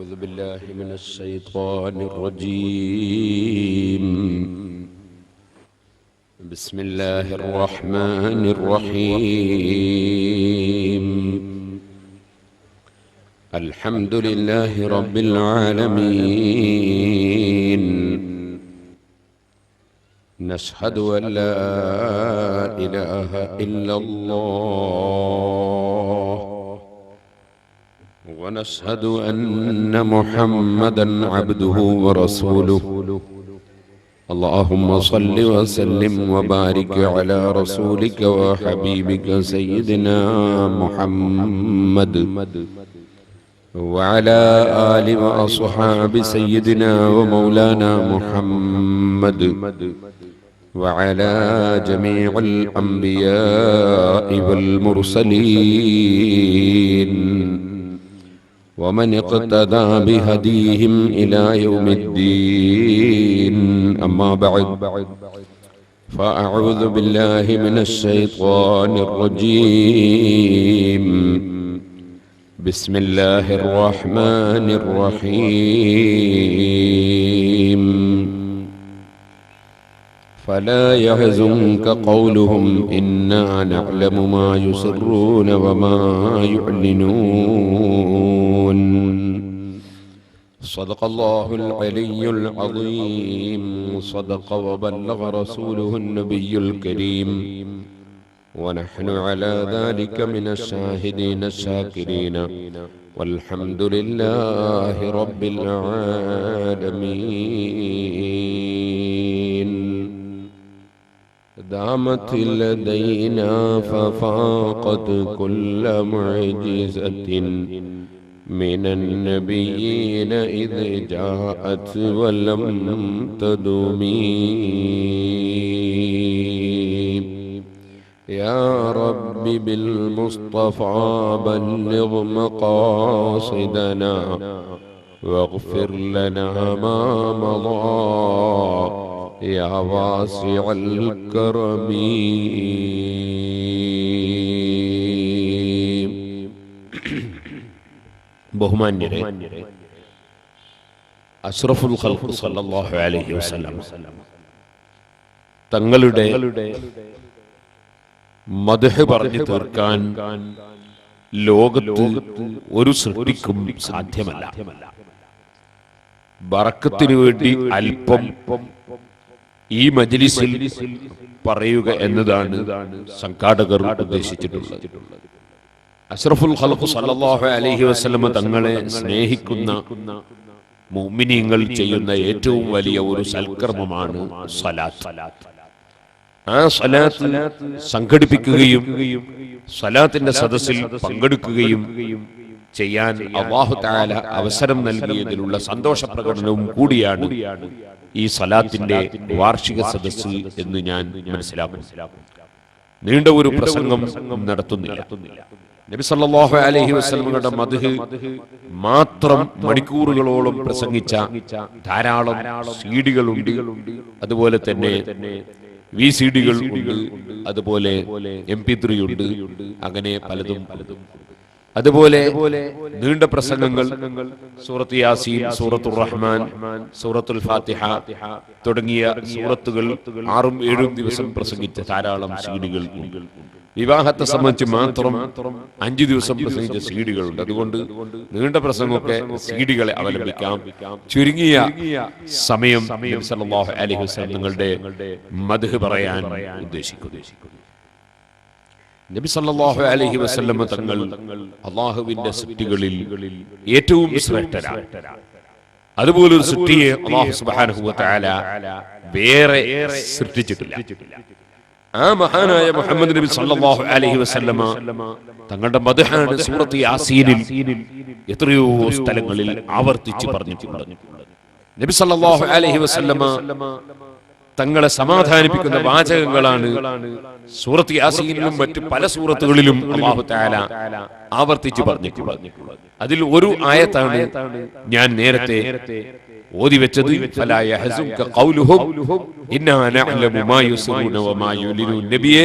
أعوذ بالله من الشيطان الرجيم. بسم الله الرحمن الرحيم. الحمد لله رب العالمين. نشهد أن لا إله إلا الله ونشهد أن محمدًا عبده ورسوله. اللهم صل وسلم وبارك على رسولك وحبيبك سيدنا محمد وعلى آل وأصحاب سيدنا ومولانا محمد وعلى جميع الأنبياء والمرسلين ومن اقتدى بهديهم إلى يوم الدين. أما بعد، فأعوذ بالله من الشيطان الرجيم. بسم الله الرحمن الرحيم. فلا يحزنك قولهم إنا نعلم ما يسرون وما يعلنون. صدق الله العلي العظيم. صدق وبلغ رسوله النبي الكريم. ونحن على ذلك من الشاهدين الشاكرين والحمد لله رب العالمين. دامت لدينا ففاقت كل معجزة من النبيين إذ جاءت ولم تدومي. يا رب بالمصطفى بلغ مقاصدنا واغفر لنا ما مضى يا واسع الكرم. ബഹുമാന്യരെ, അഷ്റഫുൽ ഖൽഖ് സല്ലല്ലാഹു അലൈഹി വസല്ലം തങ്ങളുടെ മദ്ഹ് പറഞ്ഞു തീർക്കാൻ ലോകത്ത് ഒരു സൃഷ്ടിക്കും സാധ്യമല്ല. ബറക്കത്തിനു വേണ്ടി അല്പം ഈ മജ്ലിസിൽ പറയുക എന്നതാണ് സംഘാടകർ ഉദ്ദേശിച്ചിട്ടുള്ളത്. അഷ്റഫുൽ ഖൽഖ് സല്ലല്ലാഹു അലൈഹി വസല്ലം തങ്ങളെ സ്നേഹിക്കുന്ന മുഅ്മിനീങ്ങൾ ചെയ്യുന്ന ഏറ്റവും വലിയ ഒരു സൽക്കർമ്മമാണ് സലാത്ത്. ആ സലാത്ത് സംഘടിപ്പിക്കുകയും സലാത്തിന്റെ സദസ്സിൽ പങ്കെടുക്കുകയും ചെയ്യാൻ അല്ലാഹു തആല അവസരം നൽകിയതിലുള്ള സന്തോഷ പ്രകടനവും കൂടിയാണ് ഈ സലാത്തിന്റെ വാർഷിക സദസ്സ് എന്ന് ഞാൻ മനസ്സിലാക്കുന്നു. നീണ്ട ഒരു പ്രസംഗം നടത്തുന്നില്ല. നബി സല്ലല്ലാഹു അലൈഹി വസല്ലമയുടെ മദ്ഹ് മാത്രം മണിക്കൂറുകളോളം പ്രസംഗിച്ച ധാരാളം സീഡികളുണ്ട്. അതുപോലെ തന്നെ VCDകൾ ഉണ്ട്, അതുപോലെ MP3 ഉണ്ട്, അങ്ങനെ പലതും. അതുപോലെ നീണ്ട പ്രസംഗങ്ങൾ സൂറത്ത് യാസീൻ, സൂറത്തുർ റഹ്മാൻ, സൂറത്തുൽ ഫാത്തിഹ തുടങ്ങിയ സൂറത്തുകൾ 6-7 ദിവസം പ്രസംഗിച്ച ധാരാളം സീഡികൾ ഉണ്ട്. വിവാഹത്തെ സംബന്ധിച്ച് മാത്രം 5 ദിവസം പ്രസംഗിച്ച സീഡികളുണ്ട്. അതുകൊണ്ട് നീണ്ട പ്രസംഗമൊക്കെ സീഡികളെ അവലംബിക്കാം. ചുരുങ്ങിയ സമയം നബി സല്ലല്ലാഹു അലൈഹി വസല്ലം തങ്ങളുടെ മദ്ഹ് പറയാൻ ഉദ്ദേശിക്കുന്നു. നബി സല്ലല്ലാഹു അലൈഹി വസല്ലം തങ്ങൾ അല്ലാഹുവിന്റെ സൃഷ്ടികളിൽ ഏറ്റവും ശ്രേഷ്ഠരാണ്. അതുപോലൊരു സൃഷ്ടിയെ അല്ലാഹു സുബ്ഹാനഹു വ തആല വേറെ സൃഷ്ടിച്ചിട്ടില്ല. ആ മഹാനായ മുഹമ്മദ് നബി സല്ലല്ലാഹു അലൈഹി വസല്ലമ തങ്ങളുടെ മദ്ഹാണ് സൂറത്ത് യാസീനിൽ എത്രയോ സ്ഥലങ്ങളിൽ ആവർത്തിച്ച് പറഞ്ഞിട്ടുണ്ട്. നബി സല്ലല്ലാഹു അലൈഹി വസല്ലമ തങ്ങളെ സമാധാനിപ്പിക്കുന്ന വാചകങ്ങളാണ് സൂറത്ത് യാസീനിലും മറ്റു പല സൂറത്തുകളിലും അല്ലാഹു തആല ആവർത്തിച്ച് പറഞ്ഞിട്ടുള്ളത്. അതിൽ ഒരു ആയത്താണ് ഞാൻ നേരത്തെ ഓതി വെച്ചത്. ഫലാ യഹ്സുൻക ഖൗലുഹും ഇന്നാ നഅലമു മാ യുസ്റൂന വമാ യുലിനൂൻ. നബിയെ,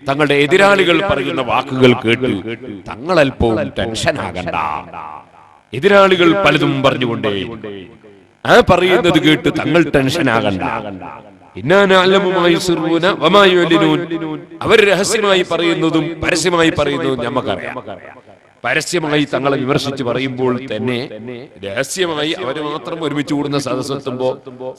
തങ്ങളുടെ എതിരാളികൾ പറയുന്ന വാക്കുകൾ കേട്ട് തങ്ങൾ അല്പവും ടെൻഷൻ ആകണ്ട എതിരാളികൾ പലതും പറഞ്ഞുകൊണ്ടേ ആ പറയുന്നത് കേട്ട് തങ്ങൾ ടെൻഷൻ ആകണ്ട. അവർ രഹസ്യമായി പറയുന്നതും പരസ്യമായി പറയുന്നതും നമുക്കറിയാം. പരസ്യമായി തങ്ങളെ വിമർശിച്ച് പറയുമ്പോൾ തന്നെ രഹസ്യമായി അവര് മാത്രം ഒരുമിച്ച് കൂടുന്ന സദസ്സെത്തുമ്പോ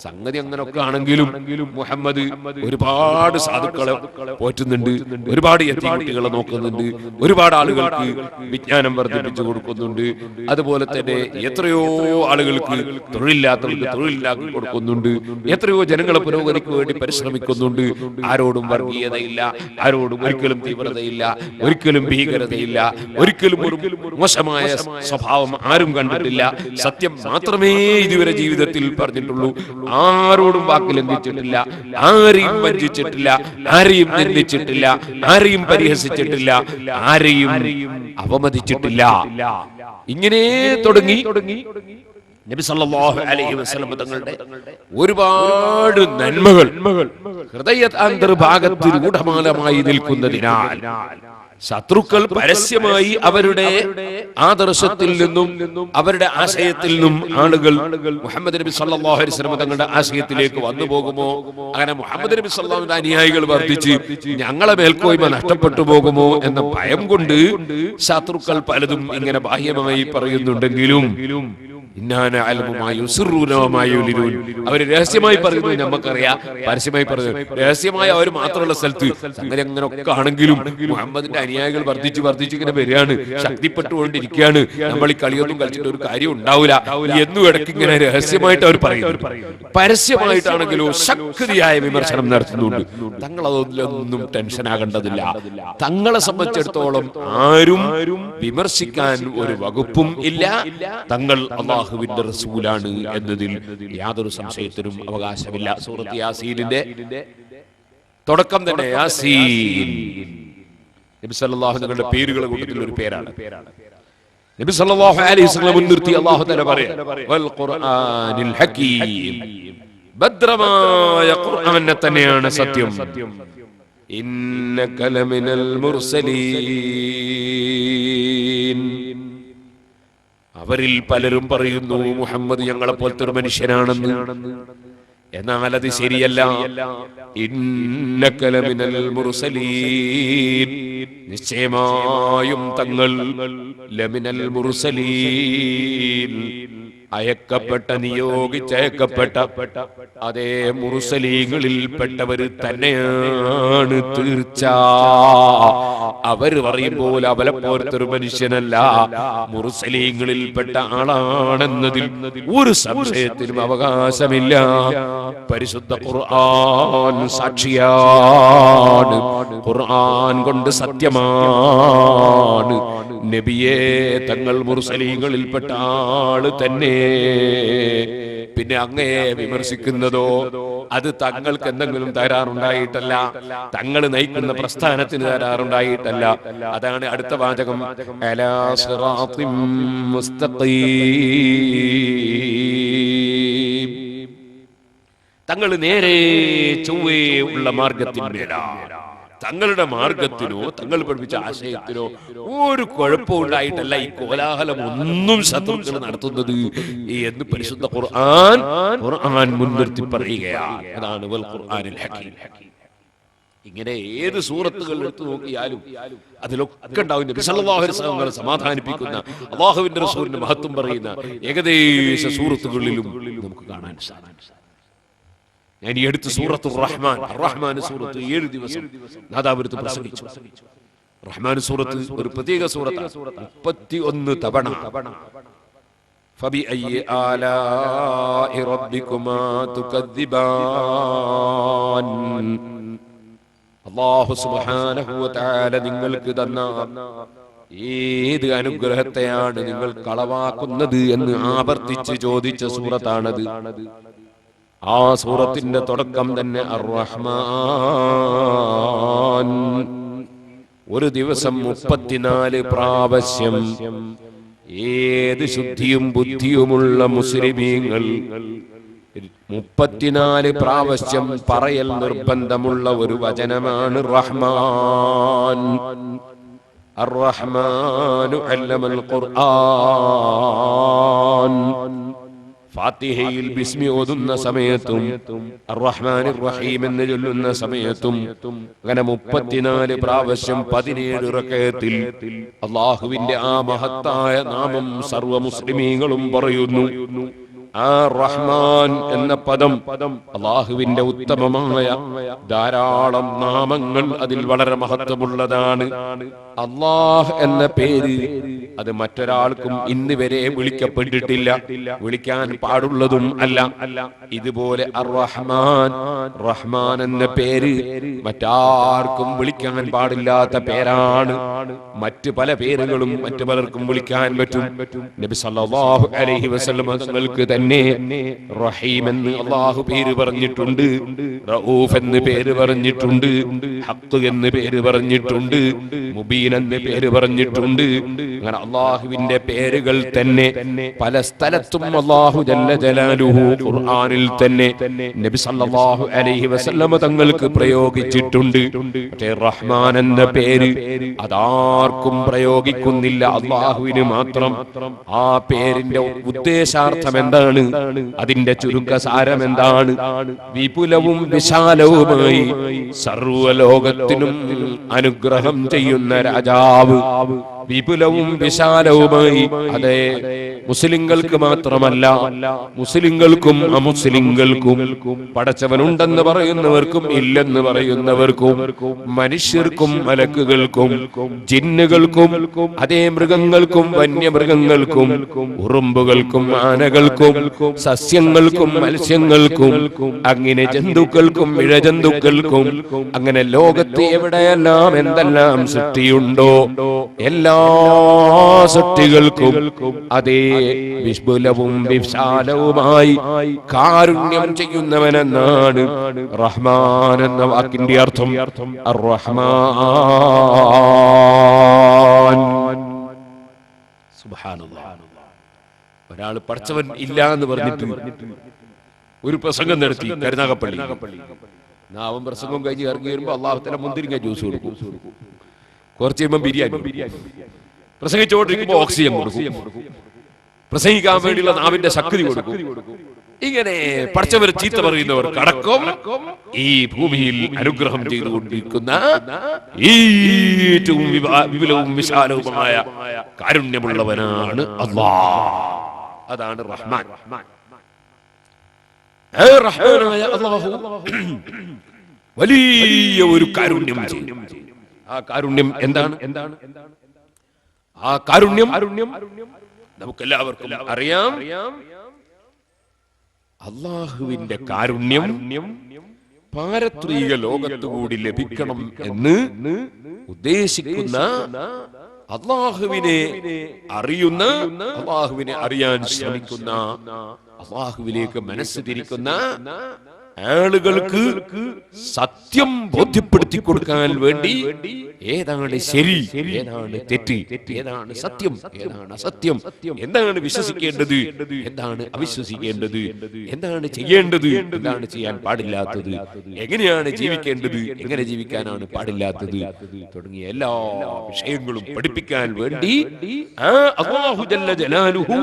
സംഗതി അങ്ങനൊക്കെ ആണെങ്കിലും മുഹമ്മദ് ഒരുപാട് സാധുക്കളെ പോറ്റുന്നുണ്ട്, ഒരുപാട് യതീംകുട്ടികളെ നോക്കുന്നുണ്ട്, ഒരുപാട് ആളുകൾക്ക് വിജ്ഞാനം വർദ്ധിപ്പിച്ചു കൊടുക്കുന്നുണ്ട്, അതുപോലെ തന്നെ എത്രയോ ആളുകൾക്ക് തൊഴിലില്ലാത്തവർക്ക് തൊഴിലില്ലാക്കി കൊടുക്കുന്നുണ്ട്, എത്രയോ ജനങ്ങളെ പുരോഗതിക്ക് വേണ്ടി പരിശ്രമിക്കുന്നുണ്ട്. ആരോടും വർഗീയതയില്ല, ആരോടും ഒരിക്കലും തീവ്രതയില്ല, ഒരിക്കലും ഭീകരതയില്ല, ഒരിക്കലും ഒരു മോശമായ സ്വഭാവം ആരും കണ്ടിട്ടില്ല. സത്യം മാത്രമേ ഇതുവരെ ജീവിതത്തിൽ പറഞ്ഞിട്ടുള്ളൂ. ആരോടും വാക്ക് ലംഘിച്ചിട്ടില്ല, ആരെയും വഞ്ചിച്ചിട്ടില്ല, ആരെയും നിന്ദിച്ചിട്ടില്ല, ആരെയും പരിഹസിച്ചിട്ടില്ല, ആരെയും അവമതിച്ചിട്ടില്ല. ഇങ്ങനെ തുടങ്ങി നബി സല്ലല്ലാഹു അലൈഹി വസല്ലം തങ്ങളുടെ ഒരുപാട് നന്മകൾ ഹൃദയാന്തർഭാഗത്ത് രൂഢമാലമായി നിൽക്കുന്നതിനാൽ ശത്രുക്കൾ പരസ്യമായി അവരുടെ ആദർശത്തിൽ നിന്നും അവരുടെ ആശയത്തിൽ നിന്നും ആളുകൾ മുഹമ്മദ് നബി സല്ലല്ലാഹു അലൈഹി വസല്ലം തങ്ങളുടെ ആശയത്തിലേക്ക് വന്നു പോകുമോ, അങ്ങനെ മുഹമ്മദ് നബി സല്ലല്ലാഹു അലൈഹി വസല്ലം അനുയായികൾ വർദ്ധിച്ച് ഞങ്ങളെ മേൽക്കോയ്മ നഷ്ടപ്പെട്ടു പോകുമോ എന്ന ഭയം കൊണ്ട് ശത്രുക്കൾ പലതും ഇങ്ങനെ ബാഹ്യമായി പറയുന്നുണ്ടെങ്കിലും അവര് രഹസ്യമായി പറയുന്നത് നമുക്കറിയാം, പരസ്യമായി പറയുന്നത് രഹസ്യമായി അവർ മാത്രമുള്ള സ്ഥലത്ത് അങ്ങനെ അങ്ങനെയൊക്കെ ആണെങ്കിലും മുഹമ്മദിന്റെ അനുയായികൾ വർദ്ധിച്ച് ഇങ്ങനെ വരികയാണ്, ശക്തിപ്പെട്ടുകൊണ്ടിരിക്കുകയാണ്, നമ്മൾ ഈ കളിയൊന്നും കളിച്ചിട്ട് ഒരു കാര്യം ഉണ്ടാവില്ല എന്നും ഇടയ്ക്ക് ഇങ്ങനെ രഹസ്യമായിട്ട് അവർ പറയുന്നു. പരസ്യമായിട്ടാണെങ്കിലോ ശക്തിയായ വിമർശനം നടത്തുന്നുണ്ട്. തങ്ങൾ അതൊന്നും ടെൻഷൻ ആകേണ്ടതില്ല. തങ്ങളെ സംബന്ധിച്ചിടത്തോളം ആരും വിമർശിക്കാൻ ഒരു വകുപ്പും ഇല്ല. തങ്ങൾ അല്ലാഹുവിന്റെ റസൂലാണ് എന്നതിൽ യാതൊരു സംശയത്തിനും അവകാശമില്ല. സൂറത്ത് യാസീനിന്റെ തുടക്കം തന്നെ യാസീൻ നബി സല്ലല്ലാഹു അലൈഹി വസല്ലം പേരുകളുടെ കൂട്ടത്തിൽ ഒരു പേരാണ്. നബി സല്ലല്ലാഹു അലൈഹി വസല്ലം മുൻനിർത്തി അല്ലാഹു തആല പറയാ വൽ ഖുർആനിൽ ഹകീം, ഭദ്രമായ ഖുർആനെ തന്നെയാണ് സത്യം. ഇന്നക ലമിനൽ മുർസലീൻ, അവരിൽ പലരും പറയുന്നു മുഹമ്മദ് ഞങ്ങളെ പോലത്തെ ഒരു മനുഷ്യനാണെന്ന്. എന്നാൽ അത് ശരിയല്ല. ഇന്നക ലമിനൽ മുർസലീൻ, നിശ്ചയമായും തങ്ങൾ ലമിനൽ മുർസലീൻ, അയക്കപ്പെട്ട നിയോഗിച്ചയക്കപ്പെട്ട അതേ മുർസലീങ്ങളിൽ പെട്ടവർ തന്നെയാണ് തീർച്ച. അവര് പറയുമ്പോൾ അവരെ പോലത്തൊരു മനുഷ്യനല്ല, മുർസലീങ്ങളിൽ പെട്ട ആളാണെന്നതിൽ ഒരു സംശയത്തിനും അവകാശമില്ല. പരിശുദ്ധ ഖുർആൻ സാക്ഷിയാണ്, ഖുർആൻ കൊണ്ട് സത്യമാണ്. നബിയെ തങ്ങൾ മുർസലീങ്ങളിൽപ്പെട്ട ആള് തന്നെ. പിന്നെ അങ്ങയെ വിമർശിക്കുന്നതോ അത് തങ്ങൾക്ക് എന്തെങ്കിലും തകരാറുണ്ടായിട്ടല്ല, തങ്ങൾ നയിക്കുന്ന പ്രസ്ഥാനത്തിന് തകരാറുണ്ടായിട്ടല്ല. അതാണ് അടുത്ത വാചകം, അലാ സിറാത്തിൻ മുസ്തഖീം, തങ്ങൾ നേരെ ചൊവ്വേ ഉള്ള മാർഗത്തിന്മേലാണ്. തങ്ങളുടെ മാർഗത്തിനോ തങ്ങൾ പഠിപ്പിച്ച ആശയത്തിനോ ഒരു കുഴപ്പവും ഉണ്ടായിട്ടല്ല ഈ കോലാഹലം ഒന്നും ശത്രുക്കൾ നടത്തുന്നത് എന്ന് പരിശുദ്ധ ഖുർആൻ മുൻനിർത്തി പറയുകയാണ്. അതാണ് വൽ ഖുർആനിൽ ഹകീം. ഇങ്ങനെ ഏത് സൂറത്തുകൾ എടുത്തു നോക്കിയാലും അതിലൊക്കെ ഉണ്ടാവും നബി സല്ലല്ലാഹു അലൈഹി വസല്ലം സമാധാനിപ്പിക്കുന്ന അല്ലാഹുവിന്റെ റസൂലിന്റെ മഹത്വം പറയുന്ന ഏകദേശ സൂറത്തുകളിലും നമുക്ക് കാണാൻ സാധിക്കും. ഞാൻ ഈ അടുത്ത് സൂറത്തുർ റഹ്മാൻ, റഹ്മാൻ സൂറത്ത് 7 ദിവസം നാദാപുരത്ത് പ്രസംഗിച്ചു. റഹ്മാൻ സൂറത്ത് ഒരു പ്രത്യേക സൂറത്താണ്, 31 തവണ. ഫബിഅയ്യി ആലാഇ റബ്ബികുമാ തുകദ്ദിബാൻ, അല്ലാഹു സുബ്ഹാനഹു വ തആല നിങ്ങൾക്ക് തന്ന ഏത് അനുഗ്രഹത്തെയാണ് നിങ്ങൾ കളവാക്കുന്നത് എന്ന് ആവർത്തിച്ച് ചോദിച്ച സൂറത്താണത്. ആ സൂറത്തിന്റെ തുടക്കം തന്നെ അർ-റഹ്മാൻ. ഒരു ദിവസം 34 പ്രാവശ്യം ഏത് ശുദ്ധിയും ബുദ്ധിയുമുള്ള മുസ്ലിമീങ്ങൾ 34 പ്രാവശ്യം പറയൽ നിർബന്ധമുള്ള ഒരു വചനമാണ് റഹ്മാൻ. അർ-റഹ്മാനു അല്ലമൽ ഖുർആൻ. ഫാത്തിഹയിൽ ബിസ്മി ഓതുന്ന സമയത്തും അർ-റഹ്മാനിർ റഹീം എന്ന് ചൊല്ലുന്ന സമയത്തും അങ്ങനെ 34 പ്രാവശ്യം 17 റകഅത്തിൽ അല്ലാഹുവിന്റെ ആ മഹത്തായ നാമം സർവ്വ മുസ്ലിമീങ്ങളും പറയുന്നു. ആ റഹ്മാൻ എന്ന പദം അല്ലാഹുവിന്റെ ഉത്തമമായ ധാരാളം നാമങ്ങൾ അതിൽ വളരെ മഹത്വമുള്ളതാണ്. അല്ലാഹ് എന്ന പേര് അത് മറ്റൊരാൾക്കും ഇന്ന് വരെ വിളിക്കപ്പെട്ടിട്ടില്ല, വിളിക്കാൻ പാടുള്ളതും അല്ല. ഇതുപോലെ അർ-റഹ്മാൻ, റഹ്മാൻ എന്ന പേര് മറ്റാർക്കും വിളിക്കാൻ പാടില്ലാത്ത പേരാണ്. മറ്റ് പല പേരുകളും മറ്റു പലർക്കും വിളിക്കാൻ പറ്റും. നബി സല്ലല്ലാഹു അലൈഹി വസല്ലം തങ്ങൾക്ക് തന്നെ റഹീം എന്ന് അല്ലാഹു പേര് പറഞ്ഞിട്ടുണ്ട്, റഊഫ് എന്ന് പേര് പറഞ്ഞിട്ടുണ്ട്, ഹഖ് എന്ന് പേര് പറഞ്ഞിട്ടുണ്ട്, മുബീൻ എന്ന് പേര് പറഞ്ഞിട്ടുണ്ട്. അങ്ങനെ അല്ലാഹുവിന്റെ പേരുകൾ തന്നെ പല സ്ഥലത്തും അല്ലാഹു ജല്ല ജലാലുഹു ഖുർആനിൽ തന്നെ നബി സല്ലല്ലാഹു അലൈഹി വസല്ലം തങ്ങൾക്ക് പ്രയോഗിച്ചിട്ടുണ്ട്. പക്ഷേ റഹ്മാൻ എന്ന പേര് അതാർക്കും പ്രയോഗിക്കുന്നില്ല, അല്ലാഹുവിന് മാത്രം. ആ പേരിന്റെ ഉദ്ദേശാർത്ഥം എന്താണ്? അതിന്റെ ചുരുക്കസാരം എന്താണ്? വിപുലവും വിശാലവുമായി സർവ്വലോകത്തിനും അനുഗ്രഹം ചെയ്യുന്ന രാജാവ്, വിപുലവും വിശാലവുമായി. അതെ, മുസ്ലിങ്ങൾക്ക് മാത്രമല്ല, മുസ്ലിങ്ങൾക്കും അമുസ്ലിങ്ങൾക്കും, പടച്ചവനുണ്ടെന്ന് പറയുന്നവർക്കും ഇല്ലെന്ന് പറയുന്നവർക്കും, മനുഷ്യർക്കും മലക്കുകൾക്കും ജിന്നുകൾക്കും അതേ മൃഗങ്ങൾക്കും വന്യമൃഗങ്ങൾക്കും ഉറുമ്പുകൾക്കും ആനകൾക്കും സസ്യങ്ങൾക്കും മത്സ്യങ്ങൾക്കും അങ്ങനെ ജന്തുക്കൾക്കും ഇഴജന്തുക്കൾക്കും അങ്ങനെ ലോകത്ത് എവിടെയെല്ലാം എന്തെല്ലാം സൃഷ്ടിയുണ്ടോ എല്ലാ സൃഷ്ടികൾക്കും അതേ വിപുലവും വിശാലവുമായി കാരുണ്യം ചെയ്യുന്നവനെന്നാണ് റഹ്മാൻ എന്ന വാക്കിന്റെ അർത്ഥം. അർ-റഹ്മാൻ. സുബ്ഹാനല്ലാഹ്. ഒരാൾ പഠിച്ചവൻ ഇല്ല എന്ന് പറഞ്ഞിട്ട് ഒരു പ്രസംഗം നടത്തി കരുനാഗപ്പള്ളി. അവൻ പ്രസംഗം കഴിഞ്ഞ് ഇറങ്ങി വരുമ്പോ അല്ലാഹു തആല മുന്തിരിങ്ങ ജ്യൂസ് കൊടുക്കും, കുറച്ച് കഴിയുമ്പോൾ ബിരിയാണി, പ്രസംഗിച്ചുകൊണ്ടിരിക്കുമ്പോൾ ഓക്സിജൻ കൊടുക്കും, പ്രസംഗിക്കാൻ വേണ്ടിയുള്ള നാവിന്റെ ശക്തി കൊടുക്കും. ഇങ്ങനെ പഠിച്ചവർ ചീത്ത പറയുന്നവർക്കടക്കം ഈ ഭൂമിയിൽ അനുഗ്രഹം ചെയ്തുകൊണ്ടിരിക്കുന്ന ഏറ്റവും വിപുലവും വിശാലവുമായ കാരുണ്യമുള്ളവനാണ് അല്ലാഹ്. അതാണ് റഹ്മാൻ. റഹ്മാനായ അല്ലാഹു വലിയ ഒരു കാരുണ്യം ചെയ്യും. ആ കാരുണ്യം എന്താണ്? ആ കാരുണ്യം നമുക്കെല്ലാവർക്കും അറിയാം. അല്ലാഹുവിന്റെ കാരുണ്യം പാരത്രിക ലോകത്തുകൂടി ലഭിക്കണം എന്ന് ഉദ്ദേശിക്കുന്ന, അല്ലാഹുവിനെ അറിയുന്ന, അല്ലാഹുവിനെ അറിയാൻ ശ്രമിക്കുന്ന, അല്ലാഹുവിലേക്ക് മനസ്സ് തിരിക്കുന്ന ആളുകൾക്ക് സത്യം ബോധ്യപ്പെടുത്തി കൊടുക്കാൻ വേണ്ടി ഏതാണ് ശരി, ഏതാണ് തെറ്റ്, ഏതാണ് സത്യം, ഏതാണ് അസത്യം, എന്താണ് വിശ്വസിക്കേണ്ടത്, എന്താണ് അവിശ്വസിക്കേണ്ടത്, എന്താണ് ചെയ്യേണ്ടത്, എന്താണ് ചെയ്യാൻ പാടില്ലാത്തത്, എങ്ങനെയാണ് ജീവിക്കേണ്ടത്, എങ്ങനെ ജീവിക്കാനാണ് പാടില്ലാത്തത് തുടങ്ങിയ എല്ലാ വിഷയങ്ങളും പഠിപ്പിക്കാൻ വേണ്ടി ആ അല്ലാഹു ജല്ല ജലാലുഹു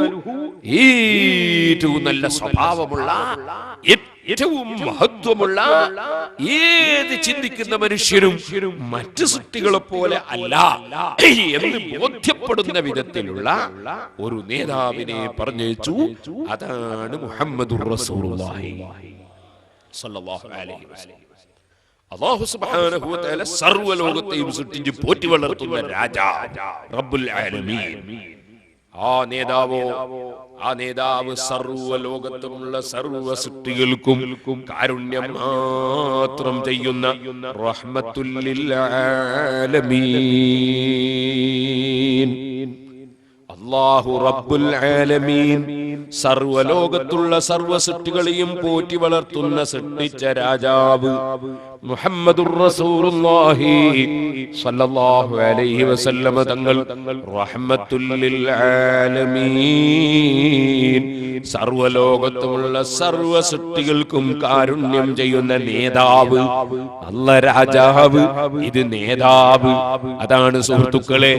ഏറ്റവും നല്ല സ്വഭാവമുള്ള, ഏറ്റവും മഹത്വമുള്ള, ഏത് ചിന്തിക്കുന്ന മനുഷ്യരും മറ്റു സൃഷ്ടികളെ പോലെ അല്ല എന്ന് ബോധ്യപ്പെടുന്ന വിധത്തിലുള്ള ഒരു നേതാവിനെ പറഞ്ഞയച്ചു. അതാണ് മുഹമ്മദുർ റസൂലുള്ളാഹി സ്വല്ലല്ലാഹു അലൈഹി വസല്ലം. അല്ലാഹു സുബ്ഹാനഹു വ തആല സർവ്വലോകത്തെയും സൃഷ്ടിച്ച് പോറ്റി വളർത്തുന്ന രാജാ റബ്ബുൽ ആലമീൻ. ആ നേതാവ് സർവ്വലോകത്തുമുള്ള സർവ്വ സൃഷ്ടികൾക്കും കാരുണ്യം മാത്രം ചെയ്യുന്ന റഹ്മത്തുൽ ലിൽ ആലമീൻ. അല്ലാഹു റബ്ബുൽ ആലമീൻ സർവലോകത്തുള്ള സർവ സൃഷ്ടികളെയും പോറ്റി വളർത്തുന്ന സൃഷ്ടിച്ച രാജാവ് മുഹമ്മദുർ റസൂലുള്ളാഹി സ്വല്ലല്ലാഹു അലൈഹി വസല്ലമ തങ്ങൾ റഹ്മത്തുൽ ലിൽ ആലമീൻ, സർവലോകത്തുമുള്ള സർവ സൃഷ്ടികൾക്കും കാരുണ്യം ചെയ്യുന്ന നേതാവ്, അല്ല രാജാവ്, ഇത് നേതാവ്. അതാണ് സുഹൃത്തുക്കളെ,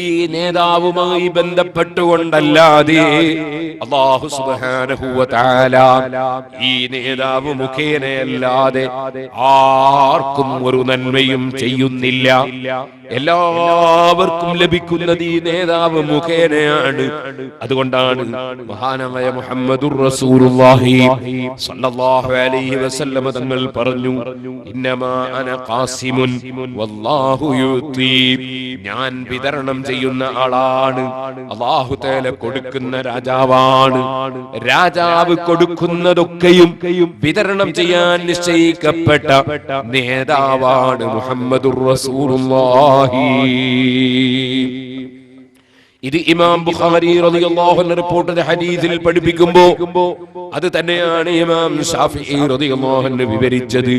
ഈ നേതാവുമായി ബന്ധപ്പെട്ടുകൊണ്ടല്ലാതെ അല്ലാഹു സുബ്ഹാനഹു വ തആല ഈ നേതാവ് മുഖേനയല്ലാതെ ആർക്കും ഒരു നന്മയും ചെയ്യുന്നില്ല. എല്ലാവർക്കും ലഭിക്കുന്നത് ഈ നേതാവ് മുഖേനയാണ്. അതുകൊണ്ടാണ് മഹാനായ മുഹമ്മദുർ റസൂലുള്ളാഹി സ്വല്ലല്ലാഹു അലൈഹി വസല്ലം തങ്ങൾ പറഞ്ഞു, ഇന്നമാ അന ഖാസിമുൻ വല്ലാഹു യുതി, ഞാൻ വിതരണം ചെയ്യുന്ന ആളാണ്, അല്ലാഹു തആല കൊടുക്കുന്ന രാജാവാണ്. രാജാവ് കൊടുക്കുന്നതൊക്കെയും വിതരണം ചെയ്യാൻ നിശ്ചയിക്കപ്പെട്ട നേതാവാണ് മുഹമ്മദുർ റസൂലുള്ളാഹി. ഇത് ഇമാം ബുഖാരി റളിയല്ലാഹു അൻഹു റിപ്പോർട്ട് ചെയ്ത ഹദീസിൽ പഠിപ്പിക്കുമ്പോൾ അത് തന്നെയാണ് ഇമാം ശാഫിഈ റളിയല്ലാഹു അൻഹു വിവരിച്ചത്.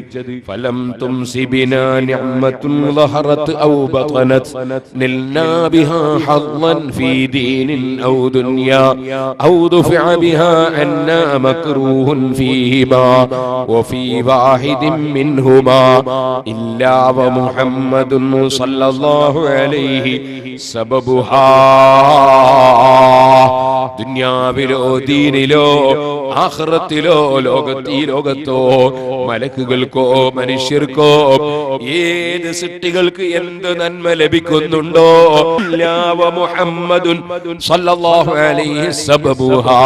ഫലം തുംസിബിനാ നിഅമത്തുൻ ളഹറത് ഔ ബതനത് നിൽനാ ബിഹാ ഹദ്ദൻ ഫീ ദീനിൻ ഔ ദുനിയാ ഔ ദുഫിഅ ബിഹാ അന്നാ മക്റൂഹുൻ ഫീഹിമാ വഫീ വാഹിദിൻ മിൻഹുമാ ഇല്ലാ വ മുഹമ്മദുൻ സ്വല്ലല്ലാഹു അലൈഹി സബബുഹാ. ദുനിയാവിലോ ദീനിലോ ആഖിറത്തിലോ ലോകത്തോ മലക്കുകൾക്കോ മനുഷ്യർക്കോ ഏത് സൃഷ്ടികൾക്ക് എന്ത് നന്മ ലഭിക്കുന്നുണ്ടോ മുഹമ്മദുൻ സ്വല്ലല്ലാഹു അലൈഹി സബബുഹാ,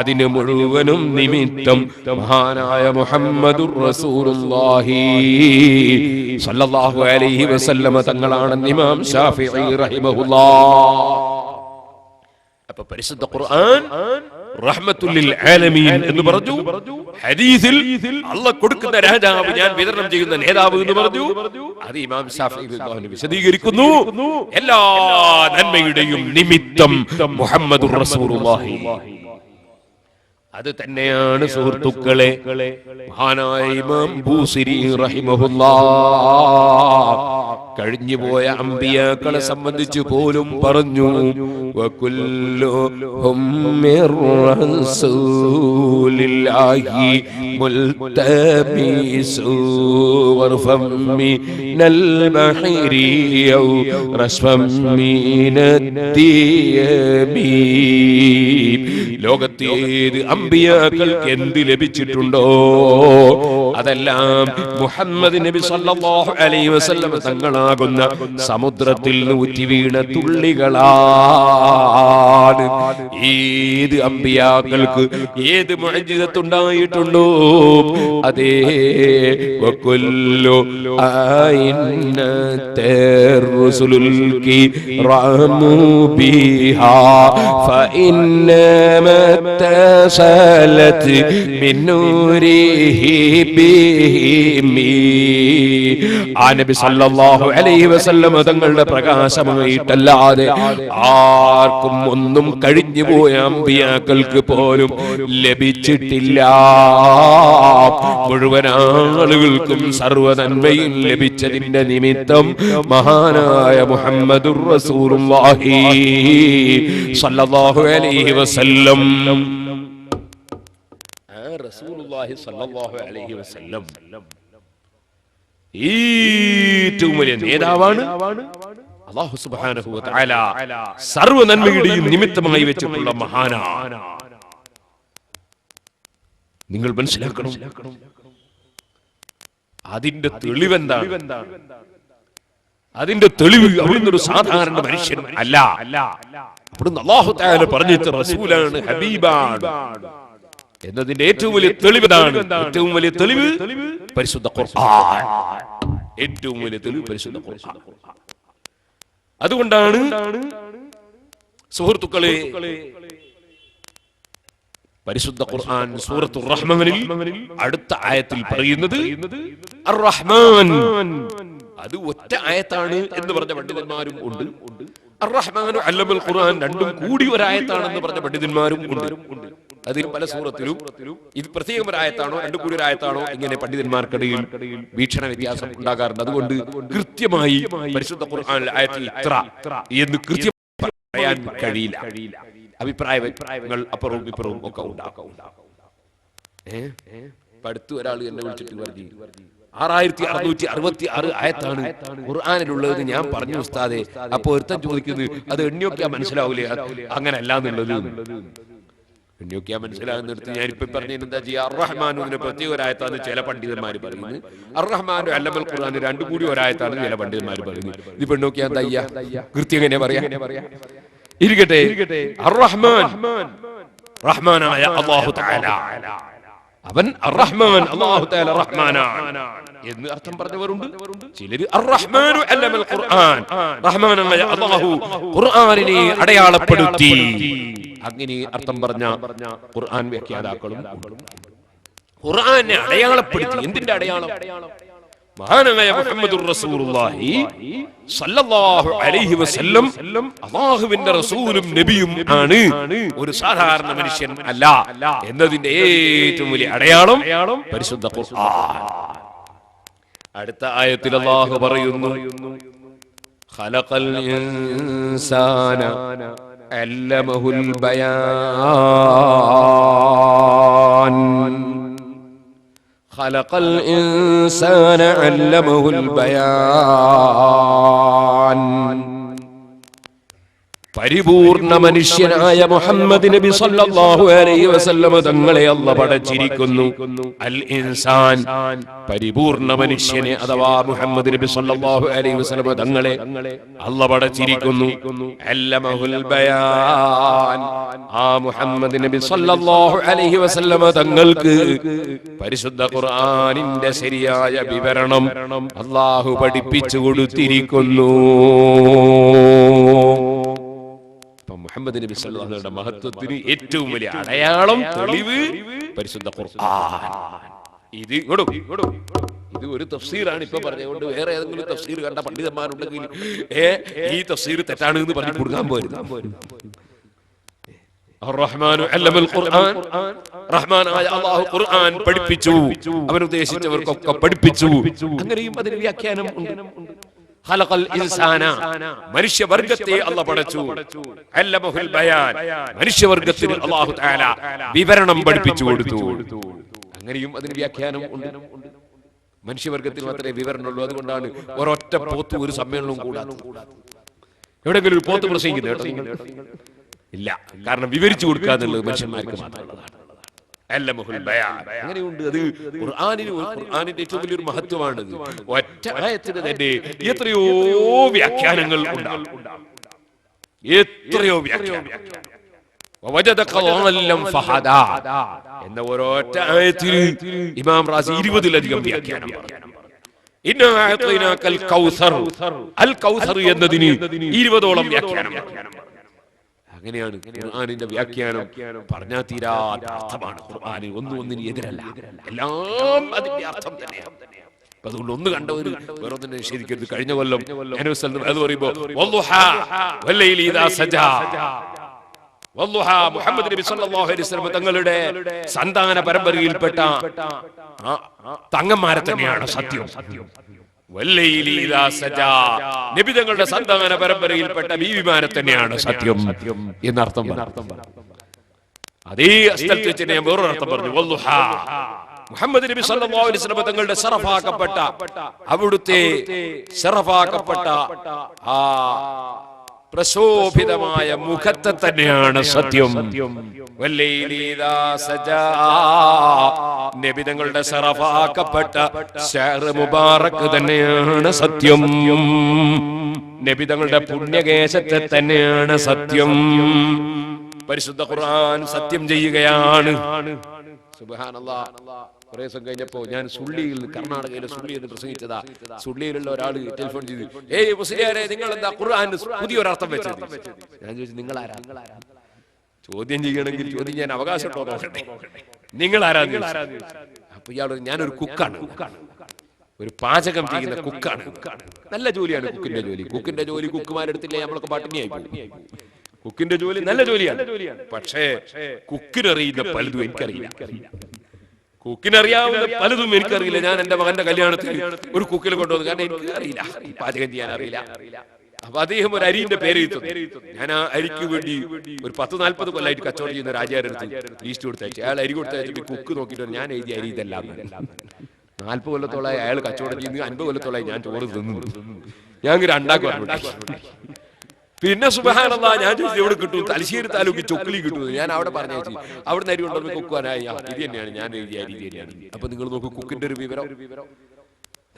അതിന് മുഴുവനും നിമിത്തം മഹാനായ മുഹമ്മദുർ റസൂലുള്ളാഹി സ്വല്ലല്ലാഹു അലൈഹി വസല്ലമ തങ്ങളാണെന്ന് ഇമാം ശാഫിഈ റഹിമഹുല്ലാഹ്. അപ്പൊ പരിശുദ്ധ ഖുർആൻ റഹ്മത്തുൽ ലിൽ ആലമീൻ എന്ന് പറഞ്ഞു. ഹദീസിൽ അല്ലാഹ് കൊടുക്കുന്ന രാജാവ്, ഞാൻ വിതരണം ചെയ്യുന്ന നേതാവ് എന്ന് പറഞ്ഞു. അത് ഇമാം ശാഫിഈ വിശദീകരിക്കുന്നു. എല്ലാ നന്മയുടെയും നിമിത്തം മുഹമ്മദുർ റസൂലുള്ളാഹി. അത് തന്നെയാണ് സുഹൃത്തുക്കളെ മഹാനായ ഇമാം ബൂസിരി റഹിമഹുല്ലാഹ് കഴിഞ്ഞുപോയ അമ്പിയാക്കളെ സംബന്ധിച്ച് പോലും പറഞ്ഞു, വകുല്ലുഹും മിർ റസൂലില്ലാഹി മുൽതബിസു വർഫം മിനൽ ബഹരി ഔ റസ്ഫം മിനദ്ദിയബി. ലോകത്തെ ഏത് അമ്പിയാക്കൾക്ക് എന്ത് ലഭിച്ചിട്ടുണ്ടോ അതെല്ലാം മുഹമ്മദ് നബി സല്ലല്ലാഹു അലൈഹി വസല്ലം തങ്ങളാകുന്ന സമുദ്രത്തിൽ ഊറ്റി വീണ തുള്ളികളാണ്. ഏത് അമ്പിയാക്കൾക്ക് ഏത് മുഅ്ജിസത്തുണ്ടായിട്ടുണ്ടോ അതേ വകുല്ലു ആയിന്നതർ റസൂലുൽ കിറാമു ബിഹാ ഫഇന്നമ اتصلت من نوره بهم. ആ നബി സല്ലല്ലാഹു അലൈഹി വസല്ലം തങ്ങളുടെ പ്രകാശമായിട്ടല്ലാതെ ആർക്കും ഒന്നും കഴിഞ്ഞു പോയ അമ്പിയാക്കൾക്ക് പോലും ലഭിച്ചിട്ടില്ല. മുഴുവൻ ആളുകൾക്കും സർവ്വനന്മയും ലഭിച്ചതിന്റെ നിമിത്തം മഹാനായ മുഹമ്മദുർ റസൂലുള്ളാഹി സല്ലല്ലാഹു അലൈഹി വസല്ലം റസൂലുള്ളാഹി സല്ലല്ലാഹു അലൈഹി വസല്ലം ഏറ്റവും വലിയ നേതാവാണ്. അല്ലാഹു സുബ്ഹാനഹു വ തആല സർവ്വ നന്മയുടെയും നിമിത്തമായി വെച്ചിട്ടുള്ള മഹാനാണ്. നിങ്ങൾ മനസ്സിലാക്കണം, അതിന്റെ തെളിവെന്താണ്? അതിന്റെ തെളിവ് അവിടുന്ന് ഒരു സാധാരണ മനുഷ്യൻ അല്ല. അവിടുന്ന് അല്ലാഹു തആല പറഞ്ഞിട്ട് റസൂലാണ്, ഹബീബാണ് എന്നതിന്റെ ഏറ്റവും വലിയ തെളിവാണ്. ഏറ്റവും വലിയ തെളിവ് പരിശുദ്ധ ഖുർആൻ. ഏറ്റവും വലിയ തെളിവ് പരിശുദ്ധ ഖുർആൻ. അതുകൊണ്ടാണ് സുഹൃത്തുക്കളെ പരിശുദ്ധ ഖുർആൻ സൂറത്തുർ റഹ്മാനിൽ അടുത്ത ആയത്തിൽ പറയുന്നത് അർ-റഹ്മാൻ. അത് ഒറ്റ ആയത്താണ് എന്ന് പറഞ്ഞ പണ്ഡിതന്മാരും ഉണ്ട്. അർ-റഹ്മാനു അല്ലമൽ ഖുർആൻ രണ്ടും കൂടി ഒരായത്താണെന്ന് പറഞ്ഞ പണ്ഡിതന്മാരും ഉണ്ട്. അതിൽ പല സൂറത്തിലും ഇത് പ്രത്യേകം ഒരായത്താണോ രണ്ടും കൂടി ഒരായത്താണോ ഇങ്ങനെ പണ്ഡിതന്മാർക്കിടയിൽ വീക്ഷണ വ്യത്യാസം ഉണ്ടാകാറുണ്ട്. അതുകൊണ്ട് കൃത്യമായി പരിശുദ്ധ ഖുർആനിൽ ആയത്തിൽ ഇത്ര എന്ന് കൃത്യം പറയാൻ കഴിയില്ല. അഭിപ്രായങ്ങൾ അപ്പുറവും ഇപ്പുറവും ഒക്കെ ഉണ്ടാക്കും. അടുത്ത് ഒരാൾ എന്നെ വിളിച്ചിട്ട് പറഞ്ഞു 6666 ആയത്താണ് ഖുർആനിലുള്ളത് ഞാൻ പറഞ്ഞു ഉസ്താദേ. അപ്പൊ ഒരുത്തൻ ചോദിക്കുന്നത് അത് എണ്ണിയൊക്കെയാ മനസ്സിലാവൂലേ? അങ്ങനല്ല എന്നുള്ളത് എണ്ണിയൊക്കെയാ മനസ്സിലാകുന്നിടത്ത് ഞാനിപ്പോ പറഞ്ഞത് എന്താ ചെയ്യാ? അർ-റഹ്മാനുവിന് പ്രത്യേക ഒരായത്താണ് ചില പണ്ഡിതന്മാർ പറയുന്നത്. അർ-റഹ്മാനു അല്ലമൽ ഖുർആൻ രണ്ടും കൂടി ഒരായത്താണ് ചില പണ്ഡിതന്മാർ പറയുന്നത്. ഇത് പെണ്ണോക്കിയാ എന്താ ചെയ്യാ? കൃത്യം എങ്ങനെ പറയാ? ഇരിക്കട്ടെ, അർ-റഹ്മാൻ റഹ്മാനായ അല്ലാഹു തആല, അവൻ അർ-റഹ്മാൻ അല്ലാഹു തആല റഹ്മാനാണ് എന്ന് അർത്ഥം പറഞ്ഞവരുണ്ട്. ചിലര് അർ-റഹ്മാനു അല്ലമൽ ഖുർആൻ, റഹ്മാനായ അല്ലാഹു ഖുർആനിനെ അടയാളപ്പെടുത്തി, അങ്ങനെ അർത്ഥം പറഞ്ഞ ഖുർആൻ വ്യാഖ്യാതാക്കളും ഖുർആനെ അടയാളപ്പെടുത്തി. എന്തിന്റെ അടയാളം? മഹാനായ മുഹമ്മദുർ റസൂലുള്ളാഹി സ്വല്ലല്ലാഹു അലൈഹി വസല്ലം അല്ലാഹുവിന്റെ റസൂലും നബിയും ആണ്, ഒരു സാധാരണ മനുഷ്യൻ അല്ല എന്നതിന്റെ ഏറ്റവും വലിയ അടയാളം പരിശുദ്ധ ഖുർആൻ. അടുത്ത ആയത്തിൽ അല്ലാഹു പറയുന്നു, ഖലഖൽ ഇൻസാന അല്ലമഹുൽ ബയാൻ, ഖലഖൽ ഇൻസാന അല്ലമഹുൽ ബയാൻ. പരിപൂർണ മനുഷ്യനായ മുഹമ്മദ് നബി സല്ലല്ലാഹു അലൈഹി വസല്ലം തങ്ങളെ അല്ലാഹു പടച്ചിരിക്കുന്നു. അൽ ഇൻസാൻ, പരിപൂർണ മനുഷ്യനെ അഥവാ മുഹമ്മദ് നബി സല്ലല്ലാഹു അലൈഹി വസല്ലം തങ്ങളെ അല്ലാഹു പടച്ചിരിക്കുന്നു. അല്ലമഹുൽ ബയാൻ, ആ മുഹമ്മദ് നബി സല്ലല്ലാഹു അലൈഹി വസല്ലം തങ്ങൾക്ക് പരിശുദ്ധ ഖുർആനിന്റെ ശരിയായ വിവരണം അല്ലാഹു പഠിപ്പിച്ചു കൊടുത്തിരിക്കുന്നു. മുഹമ്മദ് നബി സല്ലല്ലാഹു അലൈഹി വസല്ലം മഹത്വത്തിന് ഏറ്റവും വലിയ അടയാളം, തെളിവ് പരിശുദ്ധ ഖുർആൻ. ഇത് ഒരു തഫ്സീറാണ് ഇപ്പൊ പറഞ്ഞുകൊണ്ട് വേറെ ഏതെങ്കിലും തഫ്സീർ കണ്ട പണ്ഡിതന്മാരുണ്ടെങ്കിൽ ഈ തഫ്സീർ തെറ്റാണ് എന്ന് പറഞ്ഞു കൊടുക്കാൻ പോരുത്. അർ-റഹ്മാനു അല്ലമൽ ഖുർആൻ, റഹ്മാനായ അല്ലാഹു ഖുർആൻ പഠിപ്പിച്ചു, അവൻ ഉദ്ദേശിച്ചവർക്കൊക്കെ പഠിപ്പിച്ചു. അങ്ങനെയും അതിന് വ്യാഖ്യാനം ഉണ്ട്. ഖലഖൽ ഇൻസാന, മനുഷ്യവർഗത്തെ അല്ലാഹു പടച്ചു. അല്ലമഹുൽ ബയാൻ, മനുഷ്യവർഗത്തിന് അല്ലാഹു തആല വിവരണം പഠിപ്പിച്ചു കൊടുത്തു. അങ്ങനെയും അതിന് വ്യാഖ്യാനം ഉണ്ട്. മനുഷ്യവർഗത്തിൽ മാത്രമേ വിവരണമുള്ളൂ. അതുകൊണ്ടാണ് ഒരൊറ്റ പോത്ത് ഒരു സമ്മേളനവും കൂടാത്തത്. എവിടെയെങ്കിലും ഒരു പോത്ത് പ്രസംഗിക്കുന്നത് ഇല്ല, കാരണം വിവരിച്ചു കൊടുക്കുക എന്നുള്ളത് മനുഷ്യന്മാർക്ക് മാത്രമുള്ളതാണ്. അങ്ങനെയുണ്ട്. അത് ഖുർആനിന്റെ ഏറ്റവും വലിയൊരു മഹത്വമാണത്. ഒറ്റ ആയത്തിന് തന്നെ എത്രയോ വ്യാഖ്യാനങ്ങൾ ഉണ്ടാകും, എത്രയോ വ്യാഖ്യാനം. എന്ന ഒരൊറ്റ ആയത്തിൽ ഇമാം റാസി 20-ലധികം വ്യാഖ്യാനം പറഞ്ഞു. അൽ കൗസർ എന്നതിന് 20ഓളം വ്യാഖ്യാനം. അങ്ങനെയാണ് ഖുർആനിന്റെ വ്യാഖ്യാനം. പറഞ്ഞാൽ തീരാത്ത അർത്ഥമാണ്. ഖുർആൻ ഒന്നിന് എതിരല്ല, എല്ലാം അതിന്റെ അർത്ഥം തന്നെയാണ്. അതുകൊണ്ട് ഒന്ന് കണ്ടവർ വേറൊന്നിനെ നിഷേധിക്കരുത്. കഴിഞ്ഞ കൊല്ലം അത് പറയുമ്പോ മുഹമ്മദ് നബി സല്ലല്ലാഹു അലൈഹി വസല്ലം തങ്ങളുടെ സന്താന പരമ്പരയിൽപ്പെട്ട തങ്ങന്മാരെ തന്നെയാണ് സത്യം. നബി തങ്ങളുടെ സന്താന പരമ്പരയിൽപ്പെട്ട ബീവിമാരെ തന്നെയാണ് സത്യം എന്നർത്ഥം. അതേ സ്ഥലത്ത് വെച്ച് ഞാൻ വേറൊരർത്ഥം പറഞ്ഞു. മുഹമ്മദ് നബി സല്ലല്ലാഹു അലൈഹി വസല്ലം തങ്ങളുടെ ശറഫാക്കപ്പെട്ട, അവിടുത്തെ ശറഫാക്കപ്പെട്ട ആ പ്രശോഭിതമായ മുഖത്തെ തന്നെയാണ് സത്യം. നബി തങ്ങളുടെ ശറഫാക്കപ്പെട്ട ശഅർ മുബാറക് തന്നെയാണ് സത്യം. നബി തങ്ങളുടെ പുണ്യകേശത്തെ തന്നെയാണ് സത്യം. പരിശുദ്ധ ഖുർആൻ സത്യം ചെയ്യുകയാണ്. സുബ്ഹാനല്ലാഹ്. കുറെ ദിവസം കഴിഞ്ഞപ്പോ ഞാൻ സുള്ളിയിൽ, കർണാടകയിലെ സുള്ളിയിൽ പ്രസംഗിച്ചതാ. സുള്ളിയിലുള്ള ഒരാൾ ടെലിഫോൺ ചെയ്തു, ഏയ് മുസ്ലിയാരെ, നിങ്ങൾ എന്താ ഖുർആൻ പുതിയൊരർത്ഥം വെച്ചത്? ഞാൻ ചോദിച്ചു, നിങ്ങൾ ആരാ? ചോദ്യം ചെയ്യണമെങ്കിൽ ചോദ്യം ചെയ്യാൻ അവകാശമുണ്ടോ നോക്കട്ടെ. നിങ്ങൾ ആരാ? അപ്പൊ ഇയാൾ, ഞാനൊരു കുക്കാണ്. ഒരു പാചകം ചെയ്യുന്ന കുക്കാണ്. നല്ല ജോലിയാണ് കുക്കിന്റെ ജോലി. കുക്കിന്റെ ജോലി കുക്കുമാരെടുത്തില്ലേ നമ്മളൊക്കെ പട്ടിണിയായി പോകും. കുക്കിന്റെ ജോലി നല്ല ജോലിയാണ്. പക്ഷേ കുക്കിനറിയുന്ന പലതും എനിക്കറിയില്ല. കുക്കിനറിയാവുന്ന പലതും എനിക്കറിയില്ല. ഞാൻ എന്റെ മകന്റെ കല്യാണത്തിൽ ഒരു കുക്കിൽ കൊണ്ടുവന്നു. കാരണം എനിക്ക് അറിയില്ല, പാചകം ചെയ്യാൻ അറിയില്ല. അപ്പൊ അദ്ദേഹം ഒരു അരിന്റെ പേര് ഞാൻ ആ അരിക്ക് വേണ്ടി ഒരു 10-40 കൊല്ലമായിട്ട് കച്ചവടം ചെയ്യുന്ന രാജാരെടുത്ത് ലീസ്റ്റ് കൊടുത്തയച്ചു. അയാൾ അരി കൊടുത്തയച്ചു. കുക്ക് നോക്കിയിട്ട് ഞാൻ എഴുതിയ അരി ഇതെല്ലാം. 40 കൊല്ലത്തോളായി അയാൾ കച്ചവടം ചെയ്യുന്നു. 50 കൊല്ലത്തോളായി ഞാൻ ചോറ് തിന്നു. ഞാൻ രണ്ടാക്കും. പിന്നെ സുബ്ഹാനല്ലാഹ് ഞാൻ ഇവിടെ കിട്ടും, തലശ്ശേരി താലൂക്ക് ചൊക്കിലി കിട്ടും. ഞാൻ അവിടെ പറഞ്ഞു അവിടെ നിന്ന് അരി കൊണ്ടുവന്ന് കുക്കുവാനായി. ഇത് തന്നെയാണ് ഞാൻ എഴുതിയ അരി തന്നെയാണ്. അപ്പൊ നിങ്ങൾ നോക്കൂ കുക്കിന്റെ ഒരു വിവരം.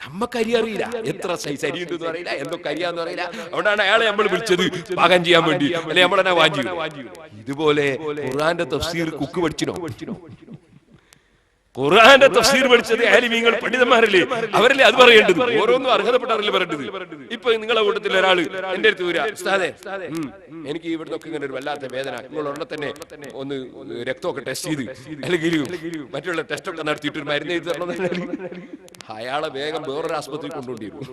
നമ്മക്ക് അരി അറിയില്ല, എത്ര സൈസ് അരി ഉണ്ടെന്ന് അറിയില്ല, എന്തൊക്കെ അരിയാന്ന് അറിയില്ല. അതുകൊണ്ടാണ് അയാളെ നമ്മൾ വിളിച്ചത് പാകം ചെയ്യാൻ വേണ്ടി, അല്ലെ നമ്മളെന്നെ വാഞ്ചി. ഇതുപോലെ ഖുർആന്റെ തഫ്സീർ കുക്ക് പഠിച്ചിനോ? ഖുർആന്റെ തഫ്സീർ പഠിച്ചത് ആലിമീങ്ങൾ പണ്ഡിതന്മാരല്ലേ, അവരല്ലേ അത് പറയേണ്ടത്. ഓരോന്നും അർഹതപ്പെട്ടവരല്ലേ പറയേണ്ടത്. ഇപ്പൊ നിങ്ങളെ കൂട്ടത്തിൽ ഒരാള് എന്റെ അടുത്ത് വരാ, ഉസ്താദേ എനിക്ക് ഇവിടുത്തെ ഇങ്ങനെ ഒരു വല്ലാത്ത വേദന, നിങ്ങൾ ഉടനെ തന്നെ ഒന്ന് രക്തമൊക്കെ ടെസ്റ്റ് ചെയ്ത് അല്ലെങ്കിൽ മറ്റുള്ള ടെസ്റ്റ് ഒക്കെ നടത്തിയിട്ട് ഒരു മരുന്ന് എഴുതി തരണം. അയാളെ വേഗം വേറൊരു ആസ്പത്രി കൊണ്ടുകൊണ്ടിരുന്നു.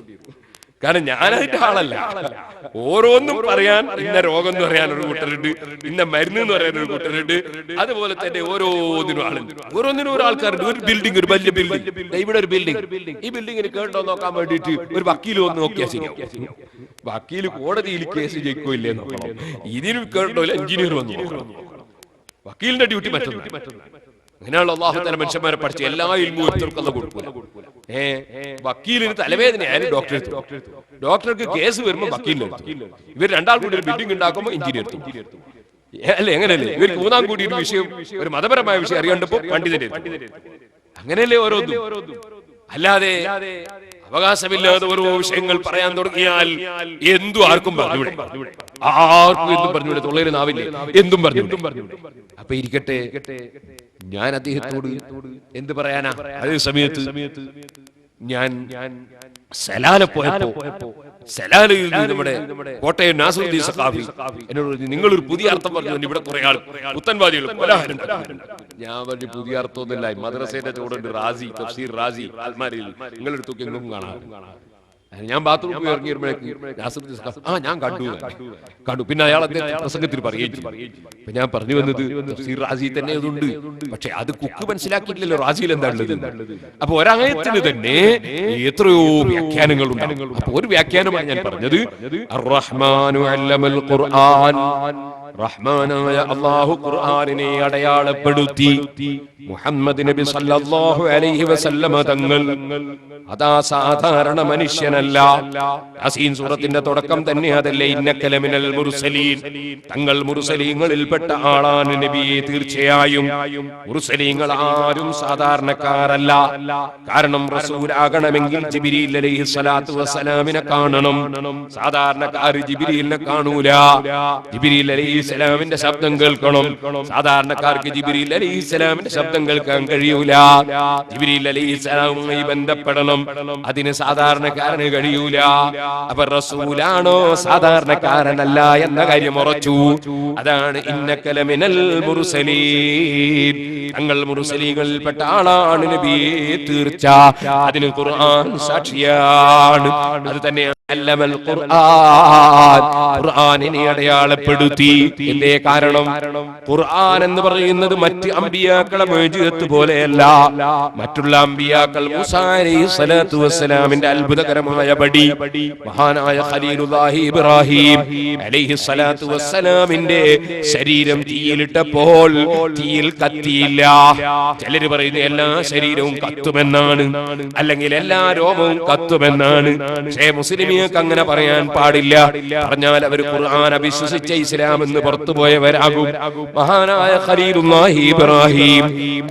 കാരണം ഞാനതിന്റെ ആളല്ല. ഓരോന്നും പറയാൻ ഇന്ന രോഗം എന്ന് പറയാൻ ഒരു കൂട്ടരുണ്ട്, ഇന്ന മരുന്ന് എന്ന് പറയാൻ ഒരു കൂട്ടരുണ്ട്. അതുപോലെ തന്നെ ഓരോന്നിനും ആളുണ്ട്, ഓരോന്നിനും ഓരോ ആൾക്കാരുണ്ട്. ഒരു ബിൽഡിംഗ്, ഒരു വലിയ ബിൽഡിംഗ്, ഇവിടെ ഒരു ബിൽഡിംഗ്, ഈ ബിൽഡിങ്ങിന് കേട്ടോ നോക്കാൻ വേണ്ടിയിട്ട് ഒരു വക്കീൽ വന്ന് നോക്കിയാൽ ശരിയാവും. വക്കീൽ കോടതിയിൽ കേസ് ജയിക്കോ ഇല്ലേ നോക്കണം. ഇതിനും കേട്ടോ എഞ്ചിനീയർ വന്ന് നോക്കണം. വക്കീലിന്റെ ഡ്യൂട്ടി മറ്റൊന്ന്. അങ്ങനെയുള്ള അല്ലാഹു തആല മനുഷ്യന്മാരെ പഠിച്ച് എല്ലാ ഇൽമും ഒരുത്തർക്കൊന്നും കൊടുക്കൂല. വക്കീലിന് തലവേദന ആയാലും ഡോക്ടർക്ക് കേസ് വരുമ്പോൾ വക്കീലിന്. ഇവർ രണ്ടാൾ കൂടി ഒരു ബിൽഡിംഗ് ഉണ്ടാക്കുമ്പോൾ എഞ്ചിനീയർ അല്ലെ? എങ്ങനെയല്ലേ? ഇവർക്ക് മൂന്നാം കൂടി ഒരു വിഷയം, ഒരു മതപരമായ വിഷയം അറിയേണ്ടപ്പോ പണ്ഡിതരെ. അങ്ങനെയല്ലേ ഓരോന്നും. അല്ലാതെ അവകാശമില്ലാതെ ഓരോ വിഷയങ്ങൾ പറയാൻ തുടങ്ങിയാൽ എന്തും ആർക്കും പറഞ്ഞൂടെ, ആർക്കും എന്തും പറഞ്ഞൂടെ. തൊള്ളേര് നാവില്ലേ എന്തും പറഞ്ഞു. അപ്പൊ ഇരിക്കട്ടെ, ഞാൻ അദ്ദേഹത്തോട് എന്ത് പറയാനാ? അതേ സമയത്ത് ഞാൻ സലാല പോയപ്പോ, സലാലയിൽ നമ്മുടെ കോട്ടയം നാസറുദ്ദീൻ സഖാഫി എന്നോട് നിങ്ങളൊരു പുതിയ അർത്ഥം പറഞ്ഞു, ഇവിടെ കുറെ ആൾ പുത്തൻവാദികൾ ഞാൻ പറഞ്ഞു പുതിയ അർത്ഥമൊന്നുമില്ല. മദ്രസേന്റെ ചൂടുണ്ട് റാസി, തഫ്സീർ റാസി, അൽമാരിയിൽ നിങ്ങളെടുത്തൊക്കെ എങ്ങും കാണാം. ഞാൻ ബാത്റൂമിൽ ഇറങ്ങി വരുമ്പോഴേക്ക് ഞാൻ കണ്ടു. പിന്നെ അയാൾ അദ്ദേഹം പ്രസംഗത്തിൽ പറയുകയും. ഞാൻ പറഞ്ഞു വന്നത് തഫ്സീർ റാസി തന്നെ അതുണ്ട്, പക്ഷെ അത് കുക്ക് മനസ്സിലാക്കിയിട്ടില്ലല്ലോ റാസിയിൽ എന്താ ഉള്ളത്. അപ്പൊ ഒരായത്തിന് തന്നെ എത്രയോ വ്യാഖ്യാനങ്ങളുണ്ട്. അപ്പൊ ഒരു വ്യാഖ്യാനമാണ് ഞാൻ പറഞ്ഞത്, അർ-റഹ്മാനു അല്ലമൽ ഖുർആൻ, റഹ്മാനായ അല്ലാഹു ഖുർആനിനെ അടയാളപ്പെടുത്തി. മുഹമ്മദ് നബി സല്ലല്ലാഹു അലൈഹി വസല്ലമ തങ്ങൾ അതാ സാധാരണ മനുഷ്യനല്ല. യാസീൻ സൂറത്തിന്റെ തുടക്കം തന്നെ അതല്ലേ, ഇന്നക ലമിനൽ മുർസലീൻ, തങ്ങൾ മുർസലീങ്ങളിൽപ്പെട്ട ആളാണ് നബിയെ. തീർച്ചയായും മുർസലീങ്ങൾ ആരും സാധാരണക്കാരല്ല. കാരണം റസൂലാകണമെങ്കിൽ ജിബ്രീൽ അലൈഹിസ്സലാത്തു വസ്സലാമിനെ കാണണം. സാധാരണക്കാർ ജിബ്രീലിനെ കാണൂല. ജിബ്രീൽ അലൈഹിസ്സലാമിന്റെ ശബ്ദം കേൾക്കണം. സാധാരണക്കാർക്ക് ജിബ്രീൽ അലൈഹിസ്സലാമിന്റെ ശബ്ദം കേൾക്കാൻ കഴിയൂല. ജിബ്രീൽ അലൈഹിസ്സലാമുമായി ബന്ധപ്പെടണം, അതിന് സാധാരണക്കാരന് കഴിയൂല. അപ്പൊ റസൂലാണോ സാധാരണക്കാരനല്ല എന്ന കാര്യം ഉറച്ചു. അതാണ് ഇന്നക ലമിനൽ മുർസലീൻ, തങ്ങൾ മുർസലീങ്ങളിൽപ്പെട്ട ആളാണ് നബിയെ. തീർച്ച അതിന് ഖുർആൻ സാക്ഷിയാണ്. അത് തന്നെയാണ് അല്ലമൽ ഖുർആൻ, ഖുർആനിനെ അടയാളപ്പെടുത്തി. എന്തേ കാരണം? ഖുർആൻ എന്ന് പറയുന്നത് മറ്റ് അമ്പിയാക്കളെ മുഅ്ജിസത്ത് പോലെയല്ല. മറ്റുള്ള അമ്പിയാക്കൾ മൂസാ അലൈഹിസ്സലാത്തു വസ്സലാമിന്റെ അത്ഭുതകരമായ പടി, മഹാനായ ഖലീലുല്ലാഹി ഇബ്രാഹിം അലൈഹിസ്സലാത്തു വസ്സലാമിന്റെ ശരീരം തീയിലിട്ടപ്പോൾ തീയിൽ കത്തിയില്ല. ചിലര് പറയുന്നത് എല്ലാ ശരീരവും കത്തുമെന്നാണ്, അല്ലെങ്കിൽ എല്ലാ രോമവും കത്തുമെന്നാണ്. പക്ഷേ മുസ്ലിം അങ്ങനെ പറയാൻ പാടില്ല. പറഞ്ഞാൽ അവർ ഖുർആൻ അവിശ്വസിച്ച ഇസ്ലാം എന്ന് പുറത്തുപോയവരാകും. മഹാനായ ഖലീലുല്ലാഹി ഇബ്രാഹിം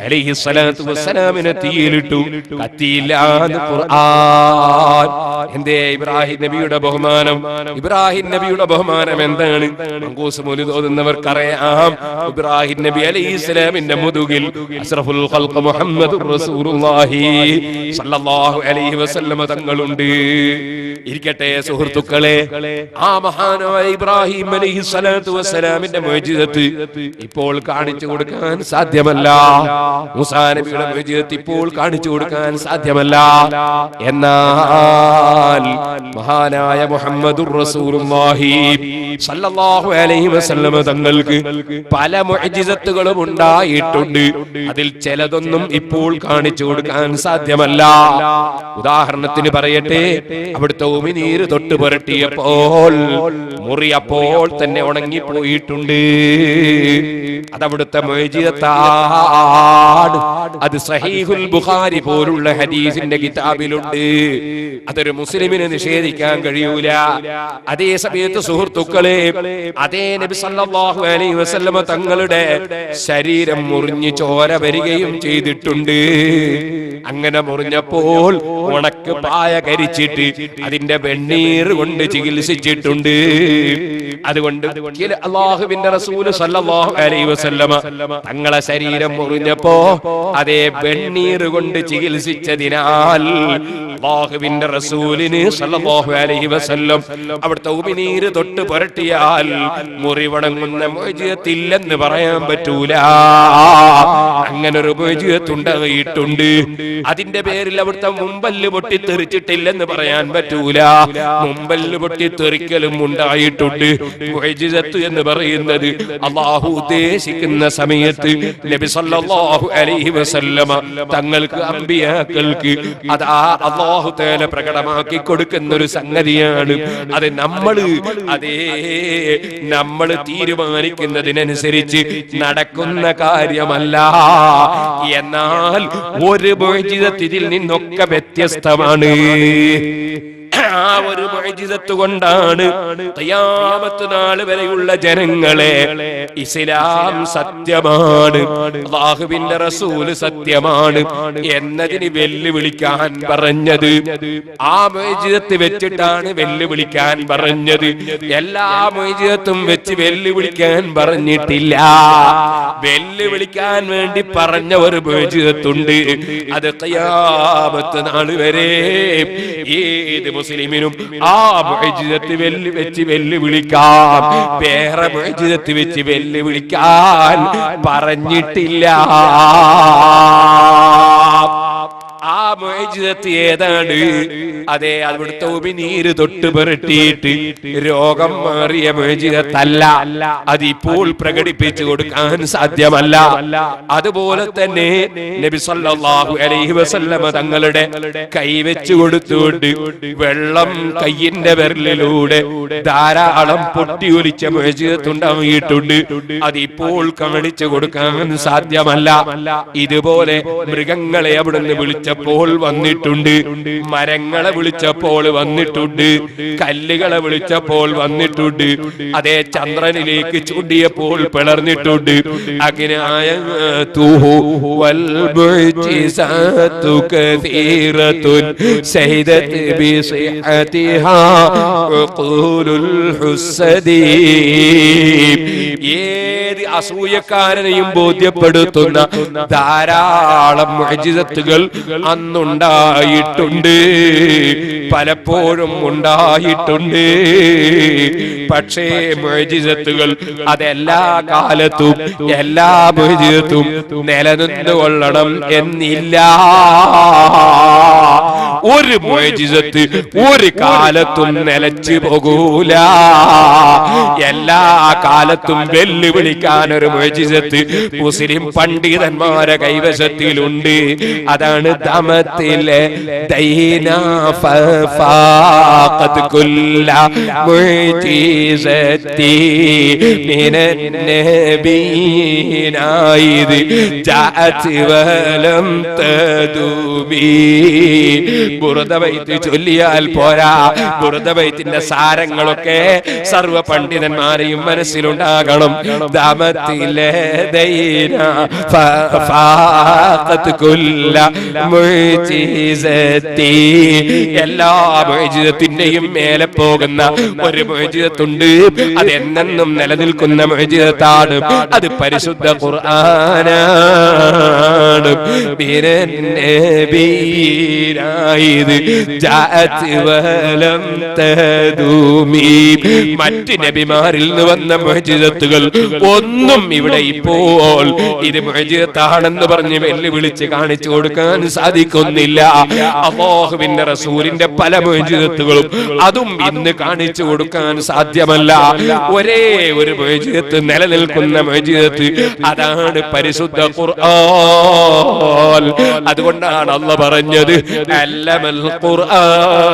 അലൈഹിസ്സലാത്തു വസ്സലാമിനെ തീയിലിട്ടു, കത്തിയില്ല ഖുർആൻ. എന്തേ? ഇബ്രാഹിം നബിയുടെ ബഹുമാനം. ഇബ്രാഹിം നബിയുടെ ബഹുമാനം എന്താണ്? മങ്കൂസ് മൗലിദ് ഓതുന്നവർക്കറിയാം. ഇബ്രാഹിം നബി അലൈഹിസ്സലാമിന്റെ മുതുകിൽ അഷ്റഫുൽ ഖൽഖ് മുഹമ്മദുർ റസൂലുള്ളാഹി സ്വല്ലല്ലാഹു അലൈഹി വസല്ലം തങ്ങളുണ്ട്. ഇരിക്കട്ടെ സുഹൃത്തുക്കളെ, ആ മഹാനായ ഇബ്രാഹിം അലൈഹിസ്സലാത്തു വസ്സലാമിന്റെ മുഅ്ജിസത്ത് ഇപ്പോൾ കാണിച്ചു കൊടുക്കാൻ സാധ്യമല്ല. മൂസാ നബിയുടെ മുഅ്ജിസത്ത് ഇപ്പോൾ കാണിച്ചു കൊടുക്കാൻ സാധ്യമല്ല. എന്നാൽ മഹാനായ മുഹമ്മദുർ റസൂലുള്ളാഹി സ്വല്ലല്ലാഹു അലൈഹി വസല്ലം തങ്ങൾക്ക് പല മുഅ്ജിസത്തുകളും ഉണ്ടായിട്ടുണ്ട്. അതിൽ ചിലതൊന്നും ഇപ്പോൾ കാണിച്ചു കൊടുക്കാൻ സാധ്യമല്ല. ഉദാഹരണത്തിന് പറയട്ടെ, അവിടുത്തെ ഉമിനീര് തൊട്ട് പുരട്ടിയപ്പോൾ മുറിയപ്പോൾ തന്നെ ഉണങ്ങിപ്പോയിട്ടുണ്ട്. അതവിടുത്തെ മുഅ്ജിസത്താണ്. അത് സഹീഹുൽ ബുഖാരി പോലുള്ള ഹദീസിന്റെ കിതാബിലുണ്ട്. അതൊരു മുസ്ലിമിന് നിഷേധിക്കാൻ കഴിയൂല. അതേ സമയത്ത് സുഹൃത്തുക്കളെ, അതേ നബി സല്ലല്ലാഹു അലൈഹി വസല്ലമ തങ്ങളുടെ ശരീരം മുറിഞ്ഞ് ചോര വരികയും ചെയ്തിട്ടുണ്ട്. അങ്ങനെ മുറിഞ്ഞപ്പോൾ ഉണക്ക് പായ കരിച്ചിട്ട് അതിന്റെ വെണ്ണീർ കൊണ്ട് ചികിത്സിച്ചിട്ടുണ്ട്. അതുകൊണ്ട് അല്ലാഹുവിന്റെ റസൂല് സല്ലല്ലാഹു അലൈഹി വസല്ലമ തങ്ങളെ ശരീരം മുറിഞ്ഞപ്പോ അതേ വെണ്ണീർ കൊണ്ട് ചികിത്സിച്ചതിനാൽ അല്ലാഹുവിന്റെ റസൂലിന് സല്ലല്ലാഹു അലൈഹി വസല്ലം അവിടുത്തെ ഉമിനീര് തൊട്ട് പുരട്ടിയാൽ മുറിവണങ്ങുന്ന മുഅ്ജിസത്തില്ലെന്ന് പറയാൻ പറ്റൂല. അങ്ങനെ ഒരു മുഅ്ജിസത്ത് ഉണ്ടായിട്ടുണ്ട്. അതിന്റെ പേരിൽ അവിടുത്തെ മുമ്പല്ല് പൊട്ടിത്തെറിച്ചിട്ടില്ലെന്ന് പറയാൻ പറ്റൂല. മുമ്പല്ല് പൊട്ടിത്തെറിക്കലും ഉണ്ടായിട്ടുണ്ട്. മുഅ്ജിസത്ത് എന്ന് പറയുന്നത് അല്ലാഹു ഉദ്ദേശിക്കുന്ന സമയത്ത് നബി സല്ലല്ലാഹു അലൈഹി വസല്ലമ തങ്ങൾക്ക് അമ്പിയാക്കൾക്ക് അതാ അല്ലാഹു തആല പ്രകടമാക്കി കൊടുക്കുന്ന ഒരു സംഗതിയാണ്. അത് നമ്മൾ തീരുമാനിക്കുന്നതിനനുസരിച്ച് നടക്കുന്ന കാര്യമല്ല. എന്നാൽ ഒരു മുഅ്ജിസത്ത് ഇതിൽ നിന്നൊക്കെ വ്യത്യസ്തമാണ്. ആ ഒരു മുഅ്ജിസത്ത് കൊണ്ടാണ് ഖിയാമത്ത് നാൾ വരെയുള്ള ജനങ്ങളെ ഇസ്ലാം സത്യമാണ്, അല്ലാഹുവിന്റെ റസൂൽ സത്യമാണ് എന്നതിന് വെല്ലുവിളിക്കാൻ പറഞ്ഞത്. ആ മുഅ്ജിസത്ത് വെച്ചിട്ടാണ് വെല്ലുവിളിക്കാൻ പറഞ്ഞത്. എല്ലാ മുഅ്ജിസത്തും വെച്ച് വെല്ലുവിളിക്കാൻ പറഞ്ഞിട്ടില്ല. വെല്ലുവിളിക്കാൻ വേണ്ടി പറഞ്ഞ ഒരു മുഅ്ജിസത്തുണ്ട്. അത് ഖിയാമത്ത് നാൾ വരെ ഏത് മുസ്ലിമിനും ആ മുഅ്ജിസത്ത് വെച്ച് വെല്ലുവിളിക്കാം. വേറെ മുഅ്ജിസത്ത് വെച്ച് വെല്ലുവിളിക്കാൻ പറഞ്ഞിട്ടില്ല. ആ മുഅ്ജിസത്ത് ഏതാണ്? അതെ, അവിടുത്തെ ഉമിനീര് തൊട്ട് പുരട്ടിയിട്ട് രോഗം മാറിയ മുഅ്ജിസത്തല്ല. അതിപ്പോൾ പ്രകടിപ്പിച്ചു കൊടുക്കാൻ സാധ്യമല്ല. അതുപോലെ തന്നെ നബി സല്ലല്ലാഹു അലൈഹി വസല്ലമ തങ്ങളുടെ കൈവച്ചു കൊടുത്തുകൊണ്ട് വെള്ളം കയ്യിന്റെ വിരലിലൂടെ ധാരാളം പൊട്ടിയൊലിച്ച മുഅ്ജിസത്ത് ഉണ്ടായിട്ടുണ്ട്. അതിപ്പോൾ കാണിച്ചു കൊടുക്കാൻ സാധ്യമല്ല. ഇതുപോലെ മൃഗങ്ങളെ അവിടുന്ന് വിളിച്ചപ്പോൾ വന്നിട്ടുണ്ട്, മരങ്ങളെ വിളിച്ചപ്പോൾ വന്നിട്ടുണ്ട്, കല്ലുകളെ വിളിച്ചപ്പോൾ വന്നിട്ടുണ്ട്, അതേ ചന്ദ്രനിലേക്ക് ചൂണ്ടിയപ്പോൾ പിളർന്നിട്ടുണ്ട്. അങ്ങനെ ഏത് അസൂയക്കാരനെയും ബോധ്യപ്പെടുത്തുന്ന ധാരാളം മുഅ്ജിസത്തുകൾ അന്നുണ്ടായിട്ടുണ്ട്, പലപ്പോഴും ഉണ്ടായിട്ടുണ്ട്. പക്ഷേ മുഅ്ജിസത്തുകൾ അതെല്ലാ കാലത്തും എല്ലാ മുഅ്ജിസത്തും നിലനിന്നു കൊള്ളണം എന്നില്ല. ഒരു മുഅ്ജിസത്ത് ഒരു കാലത്തും നിലച്ചു പോകൂല. എല്ലാ കാലത്തും വെല്ലുവിളിക്കാൻ ഒരു മുഅ്ജിസത്ത് മുസ്ലിം പണ്ഡിതന്മാരെ കൈവശത്തിലുണ്ട്. അതാണ് ദമത്തിലെ ദൈന ഫഫാഖത് കുല്ല മുഅ്ജിസത്തി മിനൻ നബിയിനായിദ് ജഅത് വലം തദുബി. ബുർദ ബൈത്ത് ചൊല്ലിയാൽ പോരാ, ബുർദ ബൈത്തിന്റെ സാരങ്ങളൊക്കെ സർവ പണ്ഡിതന്മാരെയും മനസ്സിലുണ്ടാകണം. ദമത്തിലെ ദൈന ഫഫാഖത് കുല്ല മുഅ്ജിസത്തി. എല്ലാ മുഅ്ജിസത്തിന്റെയും മേലെ പോകുന്ന ഒരു മുഅ്ജിസത്തുണ്ട്. അത് എന്നെന്നും നിലനിൽക്കുന്ന മുഅ്ജിസത്താണ്. അത് പരിശുദ്ധ ഖുർആനാണ്. മറ്റ് നബിമാരിൽ നിന്ന് വന്ന മുഅ്ജിസത്തുകൾ ഒന്നും ഇവിടെ ഇപ്പോൾ ഇത് മുഅ്ജിസത്താണെന്ന് പറഞ്ഞ് വെല്ലുവിളിച്ച് കാണിച്ചു കൊടുക്കാൻ സാധിക്കുന്നില്ല. അല്ലാഹുവിന്റെ റസൂലിന്റെ പല മുഅ്ജിസത്തുകളും അതും ഇന്ന് കാണിച്ചു കൊടുക്കാൻ സാധ്യമല്ല. ഒരേ ഒരു മുഅ്ജിസത്ത് നിലനിൽക്കുന്ന മുഅ്ജിസത്ത്, അതാണ് പരിശുദ്ധ ഖുർആൻ. അതുകൊണ്ടാണ് അല്ലാഹ് പറഞ്ഞത് അല്ലമൽ ഖുർആൻ.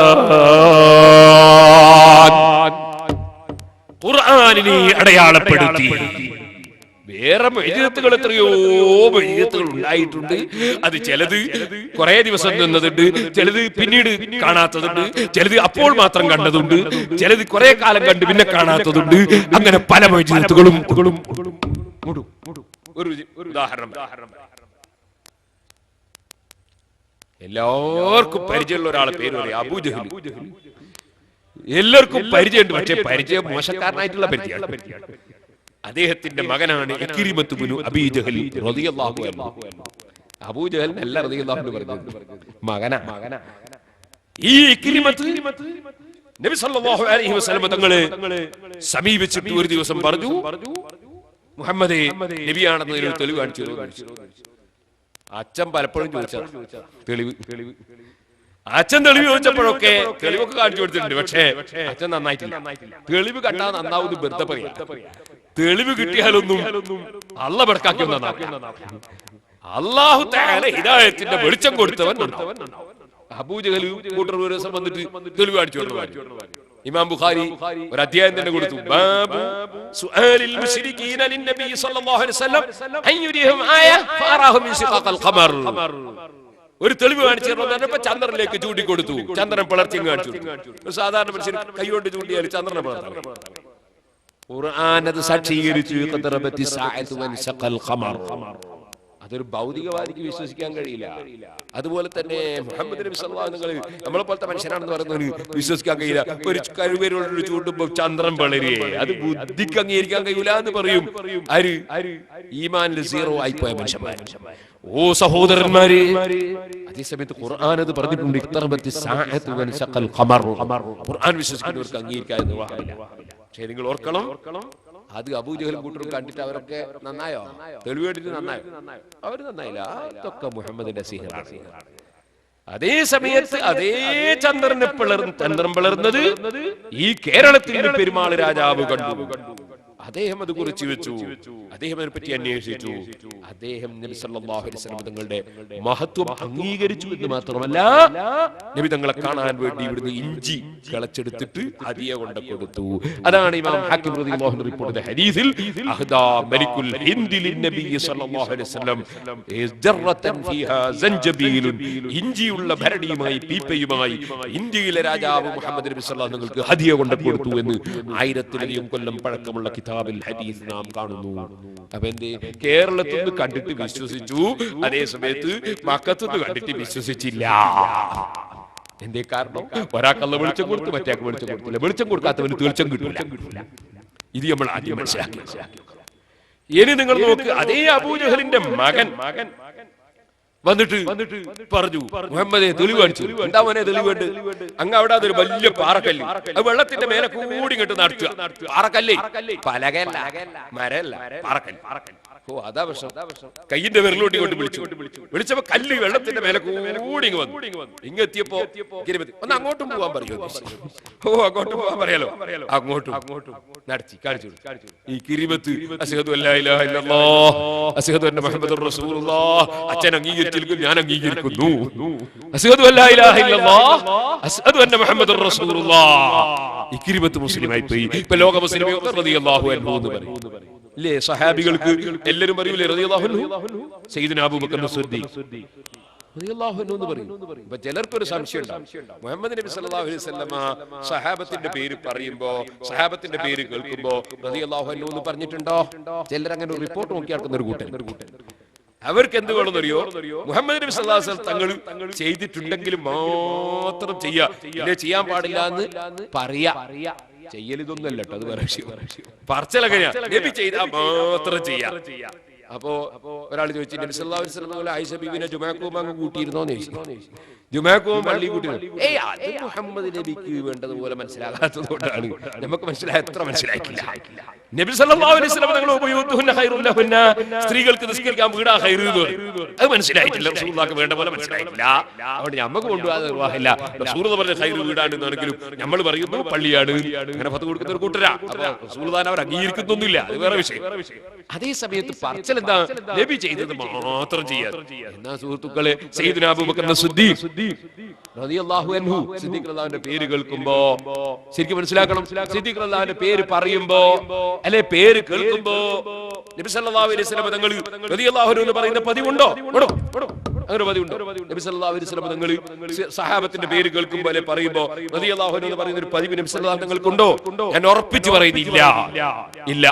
ഖുർആനിനെ അടയാളപ്പെടുത്തി. വേറെ മുഅ്ജിസത്തുകൾ എത്രയോ മുഅ്ജിസത്തുകൾ ഉണ്ടായിട്ടുണ്ട്. അത് ചിലത് കുറെ ദിവസം നിന്നതുണ്ട്, ചിലത് പിന്നീട് കാണാത്തതുണ്ട്, ചിലത് അപ്പോൾ മാത്രം കണ്ടതുണ്ട്, ചിലത് കുറെ കാലം കണ്ട് പിന്നെ കാണാത്തതുണ്ട്. അങ്ങനെ പല മുഅ്ജിസത്തുകളും. ഒരു ഉദാഹരണം, എല്ലാവർക്കും പരിചയമുള്ള ഒരാളെ പേര് പറയാം, അബൂജഹൽ. എല്ലാവർക്കും പരിചയമുണ്ട്, പക്ഷേ പരിചയം മോശക്കാരനായിട്ടുള്ള പരിചയമാണ്. അദ്ദേഹത്തിന്റെ മകനാണ് ഇക്രിമത്ത് ഇബ്നു അബീ ജഹൽ റളിയല്ലാഹു അൻഹു. അബൂജഹൽ അല്ല റളിയല്ലാഹു അൻഹു പറഞ്ഞത്, മകനാ. ഈ ഇക്രിമത്ത് നബി സല്ലല്ലാഹു അലൈഹി വസല്ലം തങ്ങളെ സമീപിച്ചിട്ട് ഒരു ദിവസം പറഞ്ഞു, മുഹമ്മദേ നബിയാണെന്ന് ഒരു തെളിവ് കാണിച്ചു. അച്ഛൻ പലപ്പോഴും ചോദിച്ചത് തെളിവ്. അച്ഛൻ തെളിവ് ചോദിച്ചപ്പോഴൊക്കെ തെളിവൊക്കെ കാണിച്ചു കൊടുത്തിട്ടുണ്ട്, പക്ഷേ അച്ഛൻ നന്നായിട്ടില്ല. തെളിവ് കണ്ടാൽ നന്നാവും വെറുതെ പറയാം. തെളിവ് കിട്ടിയാലൊന്നും അല്ലാഹ് ബർക്കാക്കി അല്ലാഹു തആല ഹിദായത്തിന്റെ വെളിച്ചം കൊടുത്തവൻ. അബൂജഹൽ കൂട്ടർ ഒരു ദിവസം വന്നിട്ട് തെളിവ് കാണിച്ചു കൊടുത്തു. ഇമാം ബുഖാരി ഒരു അധ്യായം തന്നെ കൊടുത്തു, ബാബു സുആലിൽ മുശ്രികീന ലിന്നബി സ്വല്ലല്ലാഹു അലൈഹി വസല്ലം അയ്യുരിഹും ആയ ഫഅറാഹു മിൻ ശിഖാഖൽ ഖമർ. ഒരു തെളിവ് കാണിച്ചു തന്നപ്പോൾ ചന്ദ്രനിലേക്ക് ചൂണ്ടിക്കൊടുത്തു. ചന്ദ്രൻ പിളർച്ചയും കാണിച്ചു. സാധാരണ മനുഷ്യൻ കൈകൊണ്ട് ചൂണ്ടിയാൽ ചന്ദ്രനെ പിളർത്താം. ഖുർആൻ അത് സാക്ഷീകരിച്ചു. അതൊരു ഭൗതികവാദിക്ക് വിശ്വസിക്കാൻ കഴിയില്ല. അതുപോലെ തന്നെ മുഹമ്മദ് നബി സല്ലല്ലാഹു അലൈഹി വസല്ലം നമ്മളെ പോലത്തെ മനുഷ്യനാണെന്ന് പറയുന്നവന് വിശ്വസിക്കാൻ കഴിയില്ല. ഒരു കഴുവേരോട് ചൂണ്ടുമ്പോൾ ചന്ദ്രൻ വളരുകയെ അത് ബുദ്ധിക്ക് അംഗീകരിക്കാൻ കഴിയില്ല എന്ന് പറയും. ആര്? ഈമാനിൽ സീറോ ആയിപ്പോയ മനുഷ്യന്മാർ. ഓ സഹോദരന്മാരെ, അതേസമയത്ത് ഖുർആൻ അത് പറഞ്ഞിട്ടുണ്ട്, ഖുർആൻ വിശ്വസിക്കുന്നവർക്ക് അംഗീകരിക്കാൻ നിർവാഹമില്ല. പക്ഷേ നിങ്ങൾ ഓർക്കണം, അത് അബൂജഹൽ കൂട്ടരും കണ്ടിട്ട് അവരൊക്കെ നന്നായോ? തെളിവ് കേട്ടിട്ട് നന്നായോ? അവർ നന്നായില്ല. അതൊക്കെ മുഹമ്മദിന്റെ സിഹറാണ്. അതേ സമയത്ത് അതേ ചന്ദ്രൻ പിളർന്നത് ഈ കേരളത്തിൽ പെരുമാൾ രാജാവ് കണ്ടു. അദ്ദേഹം അത് കുറിച്ച് വെച്ചു. അദ്ദേഹം അതിനെ പറ്റി അന്വേഷിച്ചു. അദ്ദേഹം നബി സല്ലല്ലാഹു അലൈഹി വസല്ലം തങ്ങളുടെ മഹത്വം അംഗീകരിച്ചു എന്ന് മാത്രമല്ല, നബി തങ്ങളെ കാണാൻ വേണ്ടി ഇവിടുന്ന് ഇഞ്ചി കളച്ചെടുത്തിട്ട് ഹദിയ കൊണ്ട് കൊടുത്തു. അതാണ് ഇമാം ഹാക്കിം റളിയല്ലാഹു അൻഹു റിപ്പോർട്ട് ചെയ്ത ഹദീസിൽ, അഹ്ദാ മലിക്കുൽ ഹിന്ദ് ലിന്നബി സല്ലല്ലാഹു അലൈഹി വസല്ലം ജറതൻ ഫീഹാ സൻജബീലുൻ. ഇഞ്ചിയുള്ള ഭരണിയുമായി പീപ്പയുമായി ഇന്ത്യയിലെ രാജാവ് മുഹമ്മദ് നബി സല്ലല്ലാഹു അലൈഹി വസല്ലം ഹദിയ കൊണ്ട് കൊടുത്തു എന്ന് 1000-ലധികം കൊല്ലം പഴക്കമുള്ള കിതാബിൽ ഹദീസ് നാം കാണുന്നു. അപ്പൊ എന്തേ കേരളത്തിൽ നിന്ന് കണ്ടിട്ട് വിശ്വസിച്ചു, അതേ സമയത്ത് മക്കത്തുനിന്ന് കണ്ടിട്ട് വിശ്വസിച്ചില്ല. എന്തേ കാരണം? ഒരാൾക്കുള്ള വെളിച്ചം കൊടുത്തു, മറ്റേ വെളിച്ചം കൊടുത്തില്ല. വെളിച്ചം കൊടുക്കാത്തവന് തീർച്ചയായും കിട്ടില്ല. ഇത് നമ്മൾ ആദ്യം മനസ്സിലാക്കി. ഇനി നിങ്ങൾ നോക്ക്, അതേ അബൂജഹലിന്റെ മകൻ വന്നിട്ട് പറഞ്ഞു, മുഹമ്മദേ തെളിവ് കാണിച്ചു. എന്താ മോനെ തെളിവ് വേണ്ട? അങ്ങ് അവിടെ അതൊരു വലിയ പാറക്കല്ല്, അത് വെള്ളത്തിന്റെ മേലെ കൂടി ഇങ്ങോട്ട് നടത്തുക. പാറക്കല്ലേ, പലകല്ല, മരല്ല, പാറക്കല്ല്. ഓ അതാ പ്രശ്നം. കയ്യിന്റെ വിരലോട്ടി കൊണ്ട് വിളിച്ചപ്പോ കല്ല് വെള്ളത്തിന്റെ മേലെ കൂടി ഇങ്ങ് വന്നു. ഇങ്ങെത്തിയപ്പോ ഒന്ന് അങ്ങോട്ടും പോവാൻ പറയൂ. ഓ അങ്ങോട്ടും പോവാൻ പറയാലോ. അങ്ങോട്ടും നടത്തി കാണിച്ചു. ഈ കിരിമത്ത് അസ്ഹദു അല്ലാ ഇലാഹ ഇല്ലല്ലാഹ് അസ്ഹദു അന്ന മുഹമ്മദുർ റസൂലുള്ളാഹ്. അച്ഛൻ അംഗീകരിച്ചില്ലെങ്കിൽ ഞാൻ അംഗീകരിക്കുന്നു. അസ്ഹദു അല്ലാ ഇലാഹ ഇല്ലല്ലാഹ് അസ്ഹദു അന്ന മുഹമ്മദുർ റസൂലുള്ളാഹ്. ഈ കിരിമത്ത് മുസ്ലിമായി പോയി. ഇപ്പൊ ലോക മുസ്ലിം റളിയല്ലാഹു അൻഹു എന്ന് പറയും. ഇല്ലേ സഹാബികൾക്ക് എല്ലാവരും പറയൂലേ റളിയല്ലാഹു അൻഹു? സയ്യിദുനാ അബൂബക്കർ സിദ്ദീഖ് റളിയല്ലാഹു അൻഹു എന്ന് പറയും. ഇപ്പൊ ചിലർക്കൊരു സംശയം ഉണ്ടാവും, മുഹമ്മദ് നബി സല്ലല്ലാഹു അലൈഹി വസല്ലമ സഹാബത്തിന്റെ പേര് പറയുമ്പോ, സഹാബത്തിന്റെ പേര് കേൾക്കുമ്പോ റളിയല്ലാഹു അൻഹു എന്ന് പറഞ്ഞിട്ടുണ്ടോ? ചിലർ അങ്ങനെ ഒരു റിപ്പോർട്ട് നോക്കി നടക്കുന്ന ഒരു കൂട്ടൻ. അവർക്ക് എന്ത് വേണമെന്നറിയോ? മുഹമ്മദ് നബി സല്ലല്ലാഹു അലൈഹി വസല്ലം തങ്ങൾ ചെയ്തിട്ടുണ്ടെങ്കിൽ മാത്രം ചെയ്യാ, ഇല്ലേ ചെയ്യാൻ പാടില്ല എന്ന് പറയാ. ചെയ്യലിതൊന്നല്ല കേട്ടോ, അത് വേറെ വിഷയം. പറച്ചലങ്ങനെയാ, നബി ചെയ്താൽ മാത്രം ചെയ്യാം. അപ്പോ ഒരാൾ ചോദിച്ചു, നബി സല്ലല്ലാഹു അലൈഹി വസല്ലം ആയിഷ ബീവിനെ ജുമാക്ക് അങ്ങ് കൂട്ടിയിരുന്നോന്ന് ചോദിച്ചു. ജുമാക്കും പള്ളി കൂട്ടി അത് മുഹമ്മദ് നബിക്ക് വേണ്ടതുപോലെ മനസ്സിലാകാത്തതുകൊണ്ടാണ്. നമുക്ക് എത്ര മനസ്സിലാക്കില്ല. നബി സല്ലല്ലാഹു അലൈഹി വസല്ലം തങ്ങൾ ഉപയൂതുഹുന്ന ഖൈറുൻ ലഹുന്ന, സ്ത്രീകൾക്ക് നിസ്കരിക്കാൻ വീടാ ഖൈർ എന്ന് പറയും. അത് മനസ്സിലായിട്ടില്ല, റസൂലുള്ളാഹിക്ക് വേണ്ട പോലെ മനസ്സിലായിട്ടില്ല. അതുകൊണ്ട് നമുക്ക് കൊണ്ടുപോകാൻ നിർവാഹമില്ല. റസൂലുള്ളാഹി പറഞ്ഞ ഖൈർ വീടാണെന്നാണെങ്കിലും നമ്മൾ പറയുന്നു പള്ളിയാണ്. അങ്ങനെ ഫത്വ കൊടുക്കുന്ന ഒരു കൂട്ടരാ. അപ്പൊ റസൂലുള്ളാഹിനെ അവർ അംഗീകരിക്കുന്നൊന്നുമില്ല, അത് വേറെ വിഷയം. അതേ സമയത്ത് പറച്ചൽ എന്താ? നബി ചെയ്തത് മാത്രം ചെയ്യാൻ. എന്നാ സുഹൃത്തുക്കളെ, സയ്യിദുനാ അബൂബക്കർ സിദ്ദീഖ് റളിയല്ലാഹു അൻഹു, സിദ്ദീഖ് റളിയല്ലാഹുവിന്റെ പേര് കേൾക്കുമ്പോ ശരിക്കും മനസ്സിലാക്കണം. സിദ്ദീഖ് റളിയല്ലാഹുവിന്റെ പേര് പറയുമ്പോ അല്ലെ പേര് കേൾക്കുമ്പോ നബി സല്ലല്ലാഹു അലൈഹി വസല്ലം തങ്ങൾ റളിയല്ലാഹു അൻഹു എന്ന് പറയുന്ന പതിവുണ്ടോ? അങ്ങനെ പതിവുണ്ടോ? നബി സല്ലല്ലാഹു അലൈഹി വസല്ലം തങ്ങൾ സഹാബത്തിന്റെ പേര് കേൾക്കുമ്പോ അല്ലെ പറയുമ്പോ റളിയല്ലാഹു അൻഹു എന്ന് പറയുന്ന ഒരു പതിവ് നബി സല്ലല്ലാഹു അലൈഹി തങ്ങൾക്കുണ്ടോ? ഞാൻ ഉറപ്പിച്ചു പറയുന്നില്ല, ഇല്ല.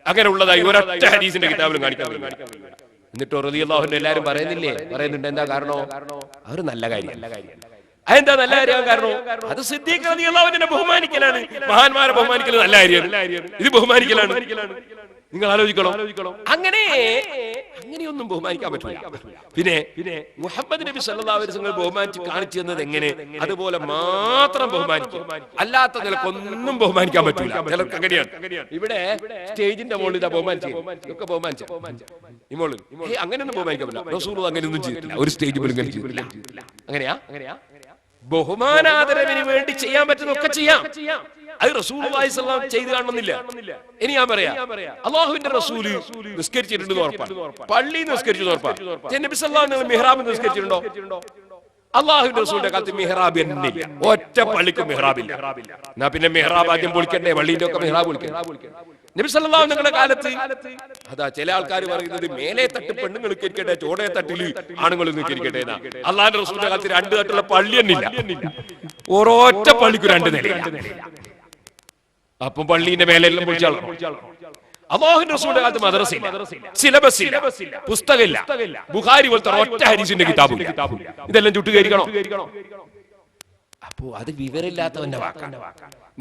അങ്ങനെ ഉള്ളതായി ഒരൊറ്റ ഹദീസിന്റെ കിതാബിലും കാണിക്കാൻ. എന്നിട്ടോ റളിയല്ലാഹു അൻഹു എല്ലാരും പറയുന്നുണ്ട്. എന്താ കാരണം? അവർ നല്ല കാര്യം. അതെന്താ നല്ല കാര്യം? കാരണം അത് സിദ്ദീഖ് റളിയല്ലാഹു അൻഹുവിനെ ബഹുമാനിക്കലാണ്. മഹാന്മാരെ ബഹുമാനിക്കൽ നല്ല കാര്യമാണ്, ഇത് ബഹുമാനിക്കലാണ്. നിങ്ങൾ ആലോചിക്കണം. അങ്ങനെയൊന്നും ബഹുമാനിക്കാൻ പറ്റില്ല. പിന്നെ മുഹമ്മദ് നബി സല്ലല്ലാഹു അലൈഹി വസല്ലം ബഹുമാനിച്ച് കാണിച്ചു തന്നത് എങ്ങനെ? അതുപോലെ മാത്രം ബഹുമാനിക്കും, അല്ലാത്ത നിലക്കൊന്നും ബഹുമാനിക്കാൻ പറ്റില്ല. ചിലർക്ക് അങ്ങനെയാണ്. ഇവിടെ സ്റ്റേജിന്റെ മുകളിൽ ഇതാ ബഹുമാനിച്ചു, അങ്ങനെയൊന്നും ബഹുമാനിക്കാൻ പറ്റില്ല. റസൂൽ അങ്ങനെയൊന്നും ചെയ്തിട്ടില്ല, ഒരു സ്റ്റേജ് പോലും ചെയ്തിട്ടില്ല. അങ്ങനെയാ ബഹുമാനാദരവിന് വേണ്ടി ചെയ്യാൻ പറ്റുന്നൊക്കെ ചെയ്യാം. അത് റസൂലുള്ളാഹി സ്വല്ലല്ലാഹു അലൈഹി വസല്ലം ചെയ്തു കാണണമെന്നില്ല. ഇനി ഞാൻ പറയാം, അല്ലാഹുവിന്റെ റസൂല് നിസ്കരിച്ചിട്ടുണ്ടെന്ന് ഉറപ്പാണ്, പള്ളിയിൽ നിസ്കരിച്ചത് ഉറപ്പാണ്. നബി സല്ലല്ലാഹു അലൈഹി വസല്ലം മിഹ്റാബിൽ നിസ്കരിച്ചിട്ടുണ്ടോ? അല്ലാഹുവിന്റെ റസൂലിന്റെ കാലത്ത് മിഹ്റാബ് എന്നില്ല, ഒറ്റ പള്ളിക്കും മിഹ്റാബില്ല. എന്നാ പിന്നെ മിഹ്റാബ് ആദ്യം പൊളിക്കണ്ടേ? പള്ളിന്റെ ഒക്കെ മിഹ്റാബ് പൊളിക്കണ്ടേ? നബി സല്ലല്ലാഹു അലൈഹി വസല്ലം കാലത്ത് അതാ ചില ആൾക്കാർ പറയുന്നത് മേലെ തട്ട് പെണ്ണുങ്ങൾ ഇരിക്കട്ടെ, ചോടേ തട്ടില് ആണുങ്ങൾ ഇരിക്കട്ടെ എന്നാ. അല്ലാഹുവിന്റെ റസൂലിന്റെ കാലത്ത് 2 തട്ടുള്ള പള്ളി തന്നില്ല, ഒരൊറ്റ പള്ളിക്ക് 2 നിലയില്ല. അപ്പം പള്ളീന്റെ മേലെല്ലാം പൊളിച്ചാൽ അല്ലാഹുവിന്റെ റസൂലിന്റെ കാലത്ത് മദ്രസയില്ല, സിലബസ് ഇല്ല, പുസ്തകമില്ല, ബുഖാരി പോലത്തെ ഒറ്റ ഹദീസിന്റെ കിതാബില്ല. ഇതെല്ലാം ചുട്ടുകരിക്കണോ? അപ്പോ അത് വിവരമില്ലാത്തവന്റെ വാക്കാണ്.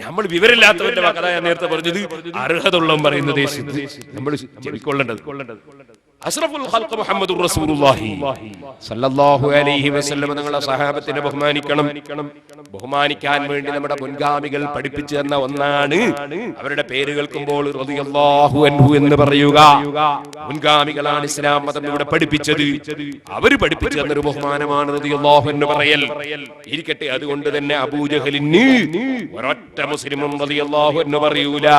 നമ്മൾ വിവരമില്ലാത്തവന്റെ വാക്ക്. അതാ ഞാൻ നേരത്തെ പറഞ്ഞത്, അർഹത ഉള്ളവൻ പറയുന്നത് നമ്മൾ ചെവിക്കൊള്ളേണ്ടത്. അഷ്റഫുൽ ഖൽഖ് മുഹമ്മദുർ റസൂലുള്ളാഹി സ്വല്ലല്ലാഹു അലൈഹി വസല്ലം തങ്ങളുടെ സഹാബത്തിനെ ബഹുമാനിക്കണം. ബഹുമാനിക്കാൻ വേണ്ടി നമ്മുടെ മുൻഗാമികൾ പഠിപ്പിച്ചു തന്ന ഒന്നാണ് അവരുടെ പേര് കേൾക്കുമ്പോൾ റളിയല്ലാഹു അൻഹു എന്ന് പറയുക. മുൻഗാമികളാണ് ഇസ്ലാം മതം ഇവിടെ പഠിപ്പിച്ചത്. അവർ പഠിപ്പിച്ചു തന്നൊരു ബഹുമാനമാണ് റളിയല്ലാഹു എന്ന് പറയൽ. ഇരിക്കട്ടെ, അതുകൊണ്ട് തന്നെ അബൂജഹലിന് ഒരൊറ്റ മുസ്ലിമും റളിയല്ലാഹു എന്ന് പറയൂല.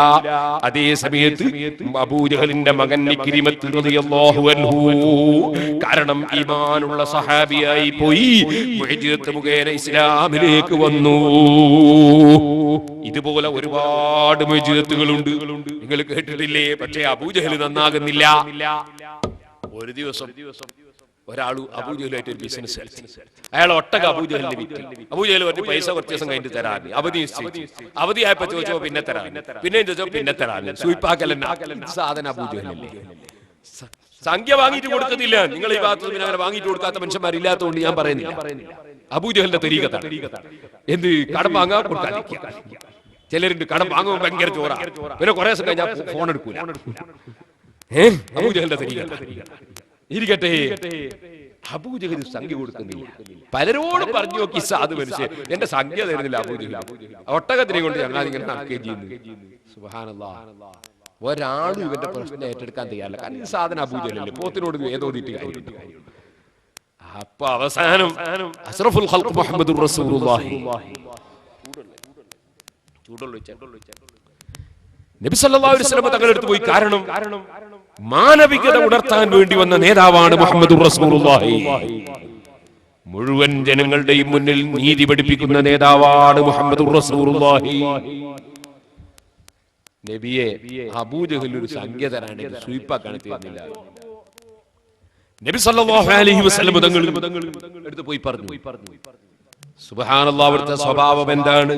അതേ സമയത്ത് അബൂജഹലിന്റെ മകൻ ഇക്രിമത്ത് റളിയല്ലാഹു അൻഹു, കാരണം ഈമാനുള്ള സഹാബിയായി പോയി, മുഅ്ജിസത്ത് മുഖേന ഇസ്ലാമിലേക്ക് വന്നു. ഇതുപോലെ ഒരുപാട് മുഅ്ജിസത്തുകളുണ്ട്, നിങ്ങൾ കേട്ടിട്ടില്ലേ? പക്ഷേ അബൂജഹൽ നന്നാകുന്നില്ല. ഒരു ദിവസം ഒരാള് അബൂജഹലുമായിട്ട് ഒരു ബിസിനസ് നടത്തി. അയാൾ ഒട്ടക അബൂജഹലിനെ വിറ്റ്. അബൂജഹൽ പറഞ്ഞ് പൈസ കുറച്ച് ദിവസം കഴിഞ്ഞിട്ട് തരാൻ. അവധി അവധിയായപ്പോ ചോദിച്ചോ പിന്നെ തരാൻ, പിന്നെയും ചോദിച്ചോ പിന്നെ തരാൻ. സൂയിപ്പാക്കലല്ല സാധനം അബൂജഹലല്ലേ. സംഖ്യ വാങ്ങിയിട്ട് കൊടുക്കുന്നില്ല. നിങ്ങൾ ഈ ഭാഗത്ത് പിന്നെ അങ്ങനെ വാങ്ങിയിട്ട് കൊടുക്കാത്ത മനുഷ്യന്മാരില്ലാത്തതുകൊണ്ട് ഞാൻ പറയുന്നില്ല. അബൂജഹലിന്റെ തരീഖത്താണ്. എന്ത് കടം വാങ്ങാൻ കൊടുക്കാതിരിക്കുക. ചിലരുണ്ട് കടം വാങ്ങുമ്പോൾ ഭയങ്കര ചോറ, പിന്നെ കുറെ ദിവസം കഴിഞ്ഞാൽ ഫോൺ എടുക്കൂല. അബൂജഹലിന്റെ തരീഖത്താണ്. ഇരിക്കട്ടെ, അബൂജഹൽ സംഖ്യ കൊടുക്കുന്നില്ല. പലരോടും പറഞ്ഞു നോക്കി സാധു മനുഷ്യൻ, എന്റെ സംഖ്യ തരുന്നില്ല അബൂജഹൽ. ഒട്ടകത്തിനെ കൊണ്ട് ഞങ്ങൾ ഇങ്ങനെ നടക്കുകയും ചെയ്യുന്നു. സുബ്ഹാനല്ലാഹ്. ഒരാളും ഇവന്റെ പ്രശ്നം ഏറ്റെടുക്കാൻ തയ്യാറില്ല. കാരണം ഈ സാധനം അബൂജഹലല്ലേ, പോത്തിനോട് ഏതോതിട്ട് കാര്യമുണ്ട്. അപ്പൊ അവസാനം അഷ്റഫുൽ ഖൽഖ് മുഹമ്മദുർ റസൂലുള്ളാഹി നബി സല്ലല്ലാഹു അലൈഹി വസല്ലം തങ്ങളുടെ അടുത്ത് പോയി. കാരണം മാനവികത ഉണർത്താൻ വേണ്ടി വന്ന നേതാവാണ് മുഹമ്മദുർ റസൂലുള്ളാഹി. മുഴുവൻ ജനങ്ങളുടെയും മുന്നിൽ നീതി പഠിപ്പിക്കുന്ന നേതാവാണ് മുഹമ്മദുർ റസൂലുള്ളാഹി. നബിയെ അബൂജഹൽ ഒരു സംഖ്യ തരാണെങ്കിൽ സ്വീപ്പാക്കാൻ തീർന്നില്ല. നബി സല്ലല്ലാഹു അലൈഹി വസല്ലം തങ്ങൾ അടുത്ത് പോയി പറഞ്ഞു. സുബ്ഹാനല്ലാഹ്, അവിടുത്തെ സ്വഭാവം എന്താണ്?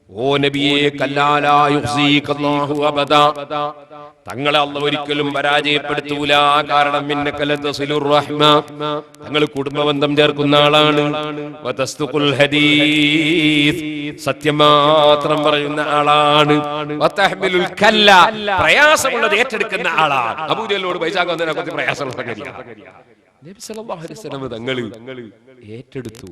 ഓ നബിയെ, കല്ലാലാ യുഖ്സീകല്ലാഹു അബദാ, തങ്ങളെ അല്ലാഹു ഒരിക്കലും പരാജയപ്പെടുത്തൂല. കാരണം ഇന്നക ലതസിലുർ റഹ്മ, തങ്ങൾ കുടുംബബന്ധം ചേർക്കുന്ന ആളാണ്. വതസ്തുഖുൽ ഹദീസ്, സത്യം മാത്രം പറയുന്ന ആളാണ്. വതഹ്മിലുൽ കല്ല, പ്രയാസമുള്ളത് ഏറ്റെടുക്കുന്ന ആളാണ്. അബൂജഹലിനോട് പൈസ കൊണ്ടതിനെ കുറച്ച് പ്രയാസമുള്ള സംഗതിയാണ്. നബി സല്ലല്ലാഹു അലൈഹി വസല്ലം തങ്ങൾ ഏറ്റെടുത്തു.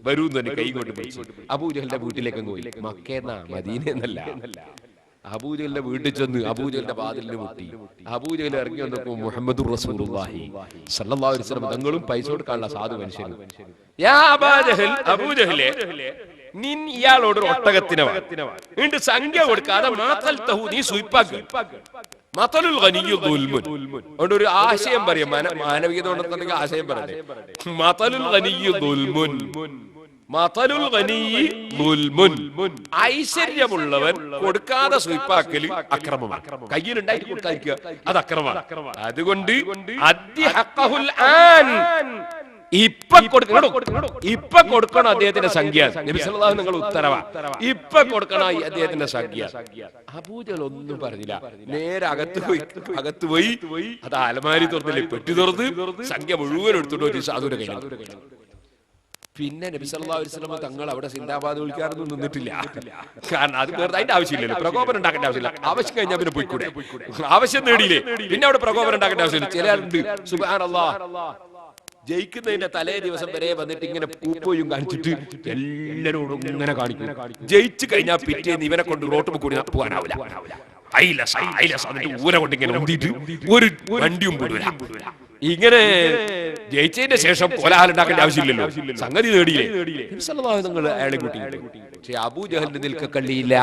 വരൂ തന്നെ കൈകൊണ്ട് പിടിച്ചു അബൂജഹലിന്റെ വീട്ടിലേക്ക് പോയി. മക്കേന്നാ മദീനയെന്നല്ല. അബൂജഹലിന്റെ വീട്ടിൽ ചെന്ന് അബൂജഹലിന്റെ വാതിലിന് മുട്ടി. അബൂജഹൽ ഇറങ്ങി വന്നപ്പോ മുഹമ്മദുർ റസൂലുള്ളാഹി സല്ലല്ലാഹു അലൈഹി വസല്ലം തങ്ങളും പൈസ കൊടുക്കാനുള്ള സാധു മനുഷ്യനും. യാ അബൂജഹൽ, അബൂജഹലെ നിൻ ഇയാളോട് ഒട്ടകത്തിനെ വീണ്ട് സംഖ്യ കൊടുക്കാതെ മാതൽതഹു നീ സുയിപ്പാക്ക്. മതലുൽ ഗനിയ്യു ദുൽമുൻ. അതുകൊണ്ട് ഒരു ആശയം പറയാം, മാനവികത ഉണ്ടെന്നുണ്ടെങ്കിൽ ആശയം പറയട്ടെ. മതലുൽ ഗനിയ്യു ദുൽമുൻ. മതലുൽ ഗനിയ്യി ദുൽമുൻ. ഐശ്വര്യമുള്ളവൻ കൊടുക്കാതെ സുയിപ്പാക്കല് അക്രമമാണ്. കയ്യിലുണ്ടായിട്ട് കൊടുക്കാതിരിക്കുക അത് അക്രമമാണ്. അതുകൊണ്ട് അദ്ദി ഹഖഹുൽ ആൻ, ഇപ്പൊ കൊടുക്കണം അദ്ദേഹത്തിന്റെ സംഖ്യ. നബി സല്ലല്ലാഹു നിങ്ങൾ ഉത്തരവാ, ഇപ്പൊ കൊടുക്കണം അദ്ദേഹത്തിന്റെ സംഖ്യ. അബൂജഹൽ ഒന്നും പറഞ്ഞില്ല, നേരെ അകത്ത് പോയി അത് അലമാരി തുറന്നില്ലേ, പെട്ടി തുറന്ന് സംഖ്യ മുഴുവൻ എടുത്തിട്ട് ഒരു സാധുവിന്റെ കയ്യിൽ. പിന്നെ നബി സല്ലല്ലാഹു അലൈഹി വസല്ലം തങ്ങൾ അവിടെ സിന്ദാബാദ് വിളിക്കാറൊന്നും നിന്നിട്ടില്ല. കാരണം അത് വേറെ അതിന്റെ ആവശ്യമില്ലല്ലോ, പ്രകോപനം ഉണ്ടാക്കേണ്ട ആവശ്യമില്ല. ആവശ്യം കഴിഞ്ഞാൽ പിന്നെ പോയിക്കൂടെ, ആവശ്യം നേടിയില്ലേ പിന്നെ അവിടെ പ്രകോപനം ഉണ്ടാക്കേണ്ട ആവശ്യമില്ല. ചില ആളുണ്ട് സുബ്ഹാനല്ലാഹ് ജയിക്കുന്നതിന്റെ തലേ ദിവസം വരെ വന്നിട്ട് ഇങ്ങനെ പൂപ്പോയും കാണിച്ചിട്ട് എല്ലാരോടും ഇങ്ങനെ കാണിക്കും. ജയിച്ചു കഴിഞ്ഞാൽ പിറ്റേന്ന് ഇവനെ കൊണ്ട് റോട്ട് കൂടി പോകാനാവില്ല. ഊര കൊണ്ട് ഇങ്ങനെ ഒന്നിട്ട് ഒരു വണ്ടിയും പോടില്ല. ഇങ്ങനെ ജയിച്ചതിന്റെ ശേഷം കോലാഹലം ഉണ്ടാക്കേണ്ട ആവശ്യമില്ലല്ലോ, സംഗതി നേടിയില്ലേ. നിങ്ങൾ അയാളെ കൂട്ടി. പക്ഷെ അബൂജഹലിന്റെ നിൽക്ക കള്ളിയില്ല.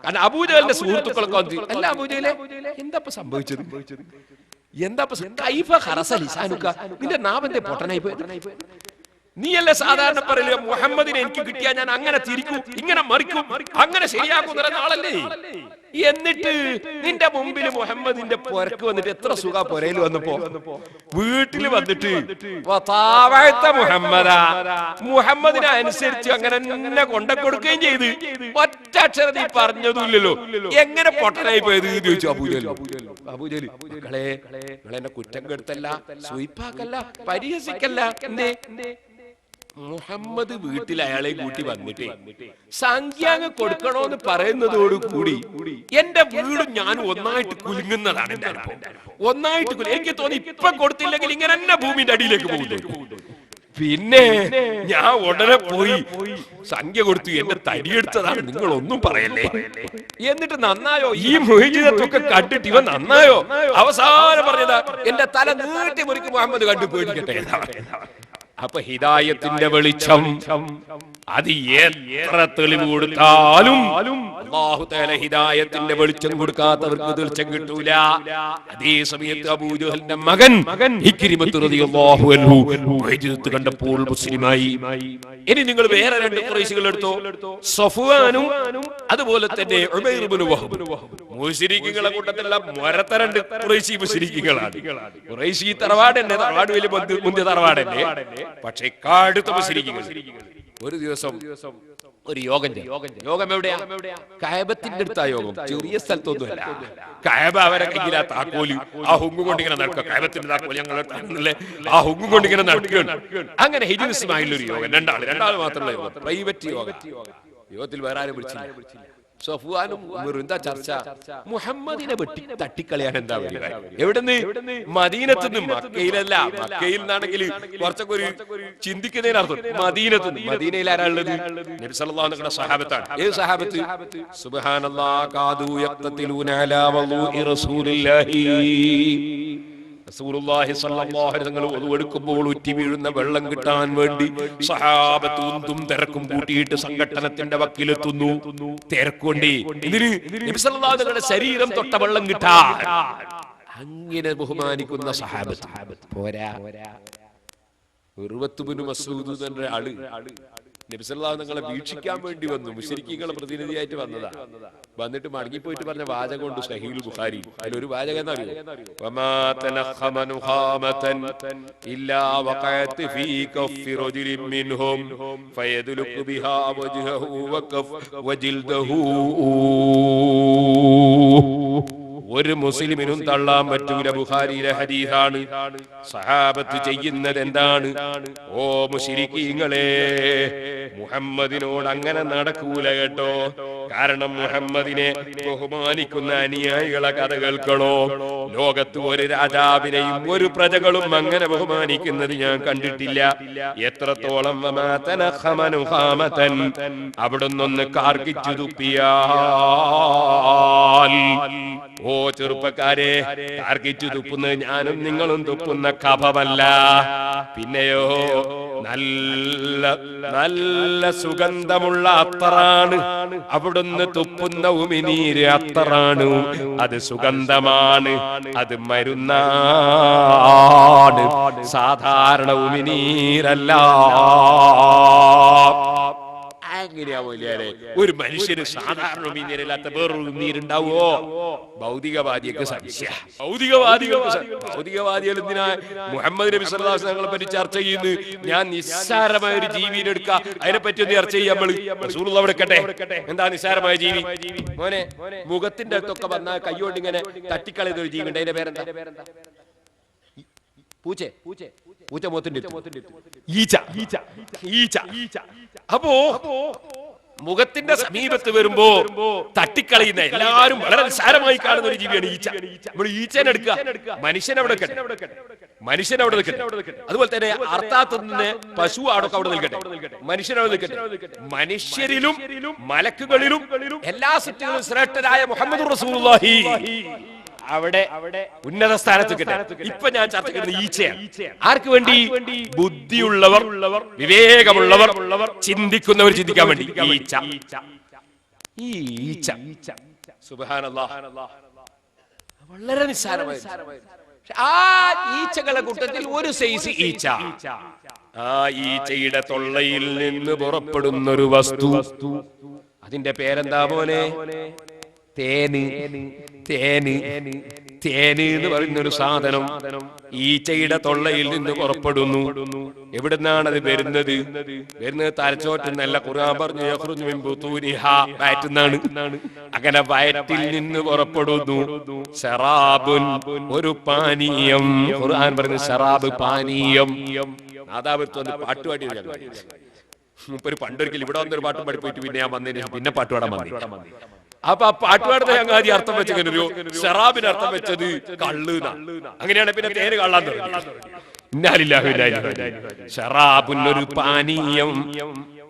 കാരണം അബൂജഹലിന്റെ സുഹൃത്തുക്കളൊക്കെ അല്ല അബൂജഹലെ എന്താ സംഭവിച്ചത്, നിന്റെ നാവന്റെ പൊട്ടനായി പോയത്. നീയല്ലേ സാധാരണ പറയില്ല മുഹമ്മദിനെ എനിക്ക് കിട്ടിയാ ഞാൻ അങ്ങനെ തിരിക്കും, ഇങ്ങനെ മറിക്കും, അങ്ങനെ ശരിയാക്കും നാളല്ലേ. എന്നിട്ട് നിന്റെ മുമ്പിൽ മുഹമ്മദിന്റെ പൊരക്ക് വന്നിട്ട് എത്ര സുഖ പൊരയിൽ വന്നപ്പോ വീട്ടിൽ വന്നിട്ട് മുഹമ്മദിനെ അനുസരിച്ച് അങ്ങനെ എന്നെ കൊണ്ടുകൊടുക്കുകയും ചെയ്ത് ഒറ്റ അക്ഷരം നീ പറഞ്ഞതുമില്ലല്ലോ, എങ്ങനെ പൊട്ടനായി പോയത് ചോദിച്ചു അബൂജഹൽ. അബൂജഹൽ മക്കളെ നിങ്ങളെന്നെ കുറ്റം കെടുത്തല്ല, സുയിപ്പാക്കല്ല, പരിഹസിക്കല്ല. എന്തേ മുഹമ്മദ് വീട്ടിൽ അയാളെ കൂട്ടി വന്നിട്ട് സംഖ്യാങ് കൊടുക്കണോന്ന് പറയുന്നതോടുകൂടി എന്റെ വീടും ഞാൻ ഒന്നായിട്ട് കുലുങ്ങുന്നതാണ് എന്റെ അനുഭവം. ഒന്നായിട്ട് എനിക്ക് തോന്നി ഇപ്പൊ കൊടുത്തില്ലെങ്കിൽ ഇങ്ങനെ തന്നെ ഭൂമിന്റെ അടിയിലേക്ക് പോകുന്നു. പിന്നെ ഞാൻ ഉടനെ പോയി സംഖ്യ കൊടുത്തു, എന്റെ തടിയെടുത്തതാണ്, നിങ്ങളൊന്നും പറയല്ലേ. എന്നിട്ട് നന്നായോ ഈ മൊയ്ജിദത്തൊക്കെ കണ്ടിട്ട് ഇവ നന്നായോ? അവസാനം പറഞ്ഞതാ എന്റെ തല നീട്ടി മുറിക്ക് മുഹമ്മദ് കണ്ടു പേടിക്കട്ടെ. അപ്പൊ ഹിദായത്തിന്റെ വെളിച്ചം അത് എത്ര തെളിവ് കൊടുത്താലും അല്ലാഹു തആല ഹിദായത്തിന്റെ വെളിച്ചം കൊടുക്കാത്തവർക്ക് വെളിച്ചം കിട്ടൂല. അതേ സമയത്ത് അബൂജഹലിന്റെ മകൻ ഇക്രിമത്ത് റളിയല്ലാഹു അൻഹു മൊയ്ജിദത്ത് കണ്ടപ്പോൾ മുസ്ലിമായി. ഇനി നിങ്ങൾ വേറെ രണ്ട് ഖുറൈശികൾ എടുത്തോ, സഫ്വാനും അതുപോലെ തന്നെ ഉമൈർ ഇബ്നു വഹബ്. മുശ്രിക്കുകളെ കൂട്ടത്തിലുള്ള മരത്തരണ്ട് ഖുറൈശി മുശ്രിക്കുകളാണ്. ഖുറൈശി തറവാടന്നെ, തറവാട് വലിയ മുന്തിയ തറവാടന്നെ, പക്ഷേ കാടുത്ത മുശ്രിക്കുകൾ. ഒരു ദിവസം ഒരു യോഗം എവിടെയാ? കഅബത്തിന്റെ അടുത്താ യോഗം, ചെറിയ സ്ഥലത്തൊന്നുമല്ല. കഅബ അവരെ കയ്യിലാ താക്കോല്, ആ ഹുങ്ക് കൊണ്ടിങ്ങനെ നടക്കുക. കഅബത്തിന്റെ താക്കോല് ഞങ്ങളെ ആ ഹുങ്ക് കൊണ്ടിങ്ങനെ നടക്കുകയാണ്. അങ്ങനെ ഹിജ്ർ ഇസ്മായിൽ ഒരു യോഗം, രണ്ടാള് മാത്രമുള്ള യോഗം, പ്രൈവറ്റ് യോഗം. യോഗത്തിൽ വേറെ ആരും വിളിച്ചില്ല. സഫ്വാനും എന്താ ചർച്ച? മുഹമ്മദിനെ തട്ടിക്കളിയാണ്. എന്താ പറയുക? എവിടുന്ന്? മദീനത്ത് നിന്ന്. മക്കയിലല്ല, മക്കയിൽ നിന്നാണെങ്കിൽ കുറച്ചൊക്കെ ഒരു ചിന്തിക്കുന്നതിനർത്ഥം മദീനത്ത് നിന്ന്. മദീനയിൽ ആരാളുള്ളത്? നബി സല്ലല്ലാഹു അലൈഹി വസല്ലം സഹാബത്താണ്. ഏത് സഹാബത്ത്? സുബ്ഹാനല്ലാഹ് കാദു യഖ്തതിലൂന അലാ വളൂഇ റസൂലില്ലാഹി. റസൂലുള്ളാഹി സ്വല്ലല്ലാഹു അലൈഹി വസല്ലം ഒതുവെടുക്കുമ്പോൾ ഉറ്റി വീഴുന്ന വെള്ളം കിട്ടാൻ വേണ്ടി സഹാബത്ത് ഉന്തും തിരക്കും കൂട്ടിയിട്ട് സംഘട്ടനത്തിന്റെ വക്കിലെത്തുന്നു. തിരക്കുകൊണ്ടേ ഇതിന് നബി സല്ലല്ലാഹു അലൈഹി വസല്ലം ശരീരം തൊട്ട വെള്ളം കിട്ടാൻ അങ്ങനെ ബഹുമാനിക്കുന്ന സഹാബത്ത് പോരാ. ഉർവത്ത് ഇബ്നു മസ്ഊദ് എന്ന ആള് നബി സല്ലല്ലാഹു അലൈഹി വസല്ലം വീക്ഷിക്കാൻ വേണ്ടി വന്നു. മുശ്രിക്കുകളുടെ പ്രതിനിധിയായിട്ട് വന്നതാ. വന്നിട്ട് മടങ്ങിപ്പോയിട്ട് പറഞ്ഞ വാചകം കൊണ്ട് സഹീഹുൽ ബുഖാരി. അതിലൊരു വാചകം എന്താ അറിയോ? വമാ തനഖമ നുഖാമതൻ ഇല്ലാ വഖഅത് ഫീ കഫി റജുലിൻ മിൻഹും ഫയദ്ലുഖു ബിഹാ വജ്ഹഹു വകഫ് വജിൽദഹു. ഒരു മുസ്ലിമിനും തള്ളാൻ പറ്റൂല. ബുഖാരിയിലെ ഹദീസാണ്. സഹാബത്ത് ചെയ്യുന്നത് എന്താണ്? ഓ മുശ്രിക്കീങ്ങളെ, മുഹമ്മദിനോട് അങ്ങനെ നടക്കൂല കേട്ടോ. കാരണം മുഹമ്മദിനെ ബഹുമാനിക്കുന്ന അനുയായികളെ കഥ കേൾക്കണോ? ലോകത്ത് ഒരു രാജാവിനെയും ഒരു പ്രജകളും അങ്ങനെ ബഹുമാനിക്കുന്നത് ഞാൻ കണ്ടിട്ടില്ല. എത്രത്തോളം അവിടുന്നൊന്ന് കാർക്കിച്ചു തുപ്പിയാൽ, ഓ ചെറുപ്പക്കാരെ, കാർക്കിച്ചു തുപ്പുന്നത് ഞാനും നിങ്ങളും തുപ്പുന്ന കഫമല്ല, പിന്നെയോ നല്ല നല്ല സുഗന്ധമുള്ള അത്തറാണ്. അവിടുന്ന് തുപ്പുന്ന ഉമിനീര് അത്തറാണ്, അത് സുഗന്ധമാണ്, അത് മരുന്നാണ്, സാധാരണ ഉമിനീരല്ല. എങ്ങനെയാ മൗലിയാരെ ഒരു മനുഷ്യന് സാധാരണ ഉമിനീരല്ലാത്ത വേറൊരു ഉമിനീരുണ്ടാവോ? ഭൗതികവാദിയൊക്കെ സംശയ. ഭൗതികവാദികൾ എന്തിനാ മുഹമ്മദ് നബി സല്ലല്ലാഹു അലൈഹി വസല്ലമയെ പറ്റി ചർച്ച ചെയ്യുന്നു? ഞാൻ നിസ്സാരമായ ഒരു ജീവിനെ എടുക്കുക, അതിനെ പറ്റി ഒന്ന് ചർച്ച ചെയ്യാൻ റസൂലുള്ളാഹി അവിടെ കേട്ടെ. എന്താ നിസ്സാരമായ ജീവി? മോനെ, മുഖത്തിന്റെ അടുത്തൊക്കെ വന്നാൽ കൈകൊണ്ട് ഇങ്ങനെ തട്ടിക്കളയുന്ന ഒരു ജീവി ഉണ്ട്, അതിന്റെ പേരെന്താ? പൂച്ച മുഖത്തിന്റെ ഈച്ച. അപ്പോ മുഖത്തിന്റെ സമീപത്ത് വരുമ്പോ തട്ടിക്കളയുന്ന എല്ലാവരും വളരെ നിസ്സാരമായി കാണുന്ന ഒരു ജീവിയാണ് ഈച്ച. നമ്മൾ ഈച്ചനെ എടുക്കുക, മനുഷ്യനവിടെ നിൽക്കട്ടെ. അതുപോലെ തന്നെ അർത്ഥാത്തുന്ന പശു ആടൊക്കെ അവിടെ നിൽക്കട്ടെ, മനുഷ്യനവിടെ നിൽക്കട്ടെ. മനുഷ്യരിലും മലക്കുകളിലും എല്ലാ സൃഷ്ടികളും ശ്രേഷ്ഠരായ മുഹമ്മദ് റസൂലുള്ളാഹി അവിടെ ഉന്നത സ്ഥാനത്ത് കിട്ടും. ഇപ്പൊ ഞാൻ ചർച്ച ചെയ്യുന്നത് ഈച്ചയാണ്. ആർക്ക് വേണ്ടി? ബുദ്ധിയുള്ളവർ, വിവേകമുള്ളവർ, ചിന്തിക്കുന്നവർ ചിന്തിക്കാൻ വേണ്ടി. ഈച്ച സുബ്ഹാനല്ലാഹ് വളരെ നിസ്സാരമായി. ആ ഈച്ചകളെ കൂട്ടത്തിൽ ഒരു സൈസ് ഈച്ച, ആ ഈച്ചയുടെ തൊള്ളയിൽ നിന്ന് പുറപ്പെടുന്നൊരു വസ്തു, അതിന്റെ പേരെന്താ മോനെ? തേന് എന്ന് പറയുന്ന ഒരു സാധനം ഈച്ചയുടെ തൊള്ളയിൽ നിന്ന് പുറപ്പെടുന്നു. എവിടുന്നാണ് അത് വരുന്നത്? തലച്ചോറ്റെന്നല്ല. ഖുർആൻ പറഞ്ഞു യഖ്റുജു മിൻ ബുതൂനിഹാ, വയറ്റിന്നാണ്. അങ്ങനെ വയറ്റിൽ നിന്ന് പുറപ്പെടുന്നു. ശറാബുൻ, ഒരു പാനീയം. ഖുർആൻ പറഞ്ഞു ശറാബ്, പാനീയം. നാദാവത്ത് പാട്ടുപാടി ഒരു പണ്ടൊരിക്കൽ ഇവിടെ വന്നൊരു പാട്ടും പാടി പോയിട്ട് പിന്നെ ഞാൻ വന്നതിന് പിന്നെ പാട്ടുപാടാൻ വന്നു. അപ്പൊ ആ പാട്ടുപാടുന്ന ചങ്ങാതി അർത്ഥം വെച്ചൊരു ഷറാബിന് അർത്ഥം വെച്ചത് കള്ള്. അങ്ങനെയാണ് പിന്നെ തേന് കള്ളാൻ തുടങ്ങി. ഷറാബുൻ, ഒരു പാനീയം.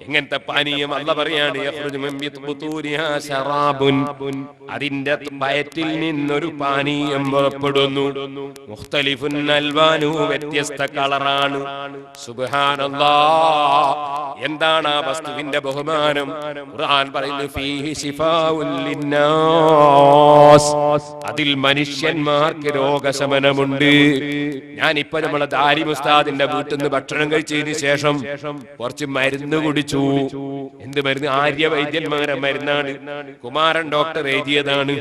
എങ്ങനത്തെ പാനീയം? അല്ലാഹ് പറയാണ് അതിന്റെ വയറ്റിൽ നിന്നൊരു പാനീയം പുറപ്പെടുന്നു. മുഖ്തലിഫുൻ അൽവാനു, വ്യത്യസ്ത കളറാണ്. സുബ്ഹാനല്ലാഹ്, എന്താണ് ആ വസ്തുവിന്റെ ബഹുമാനം? ഖുർആൻ പറയുന്നു ഫീഹി ശിഫാഉൻ ലിന്നാസ്, അതിൽ മനുഷ്യന്മാർക്ക് രോഗശമനമുണ്ട്. ഞാനിപ്പോ നമ്മളെ ദാരിം ഉസ്താദിന്റെ വീട്ടിൽ നിന്ന് ഭക്ഷണം കഴിച്ചതിന് ശേഷം കുറച്ച് മരുന്ന് കുടിച്ചു. എന്ത് മരുന്ന്? ആര്യവൈദ്യന്മാരെ മരുന്നാണ്. കുമാരൻ ഡോക്ടർ എഴുതിയതാണ്.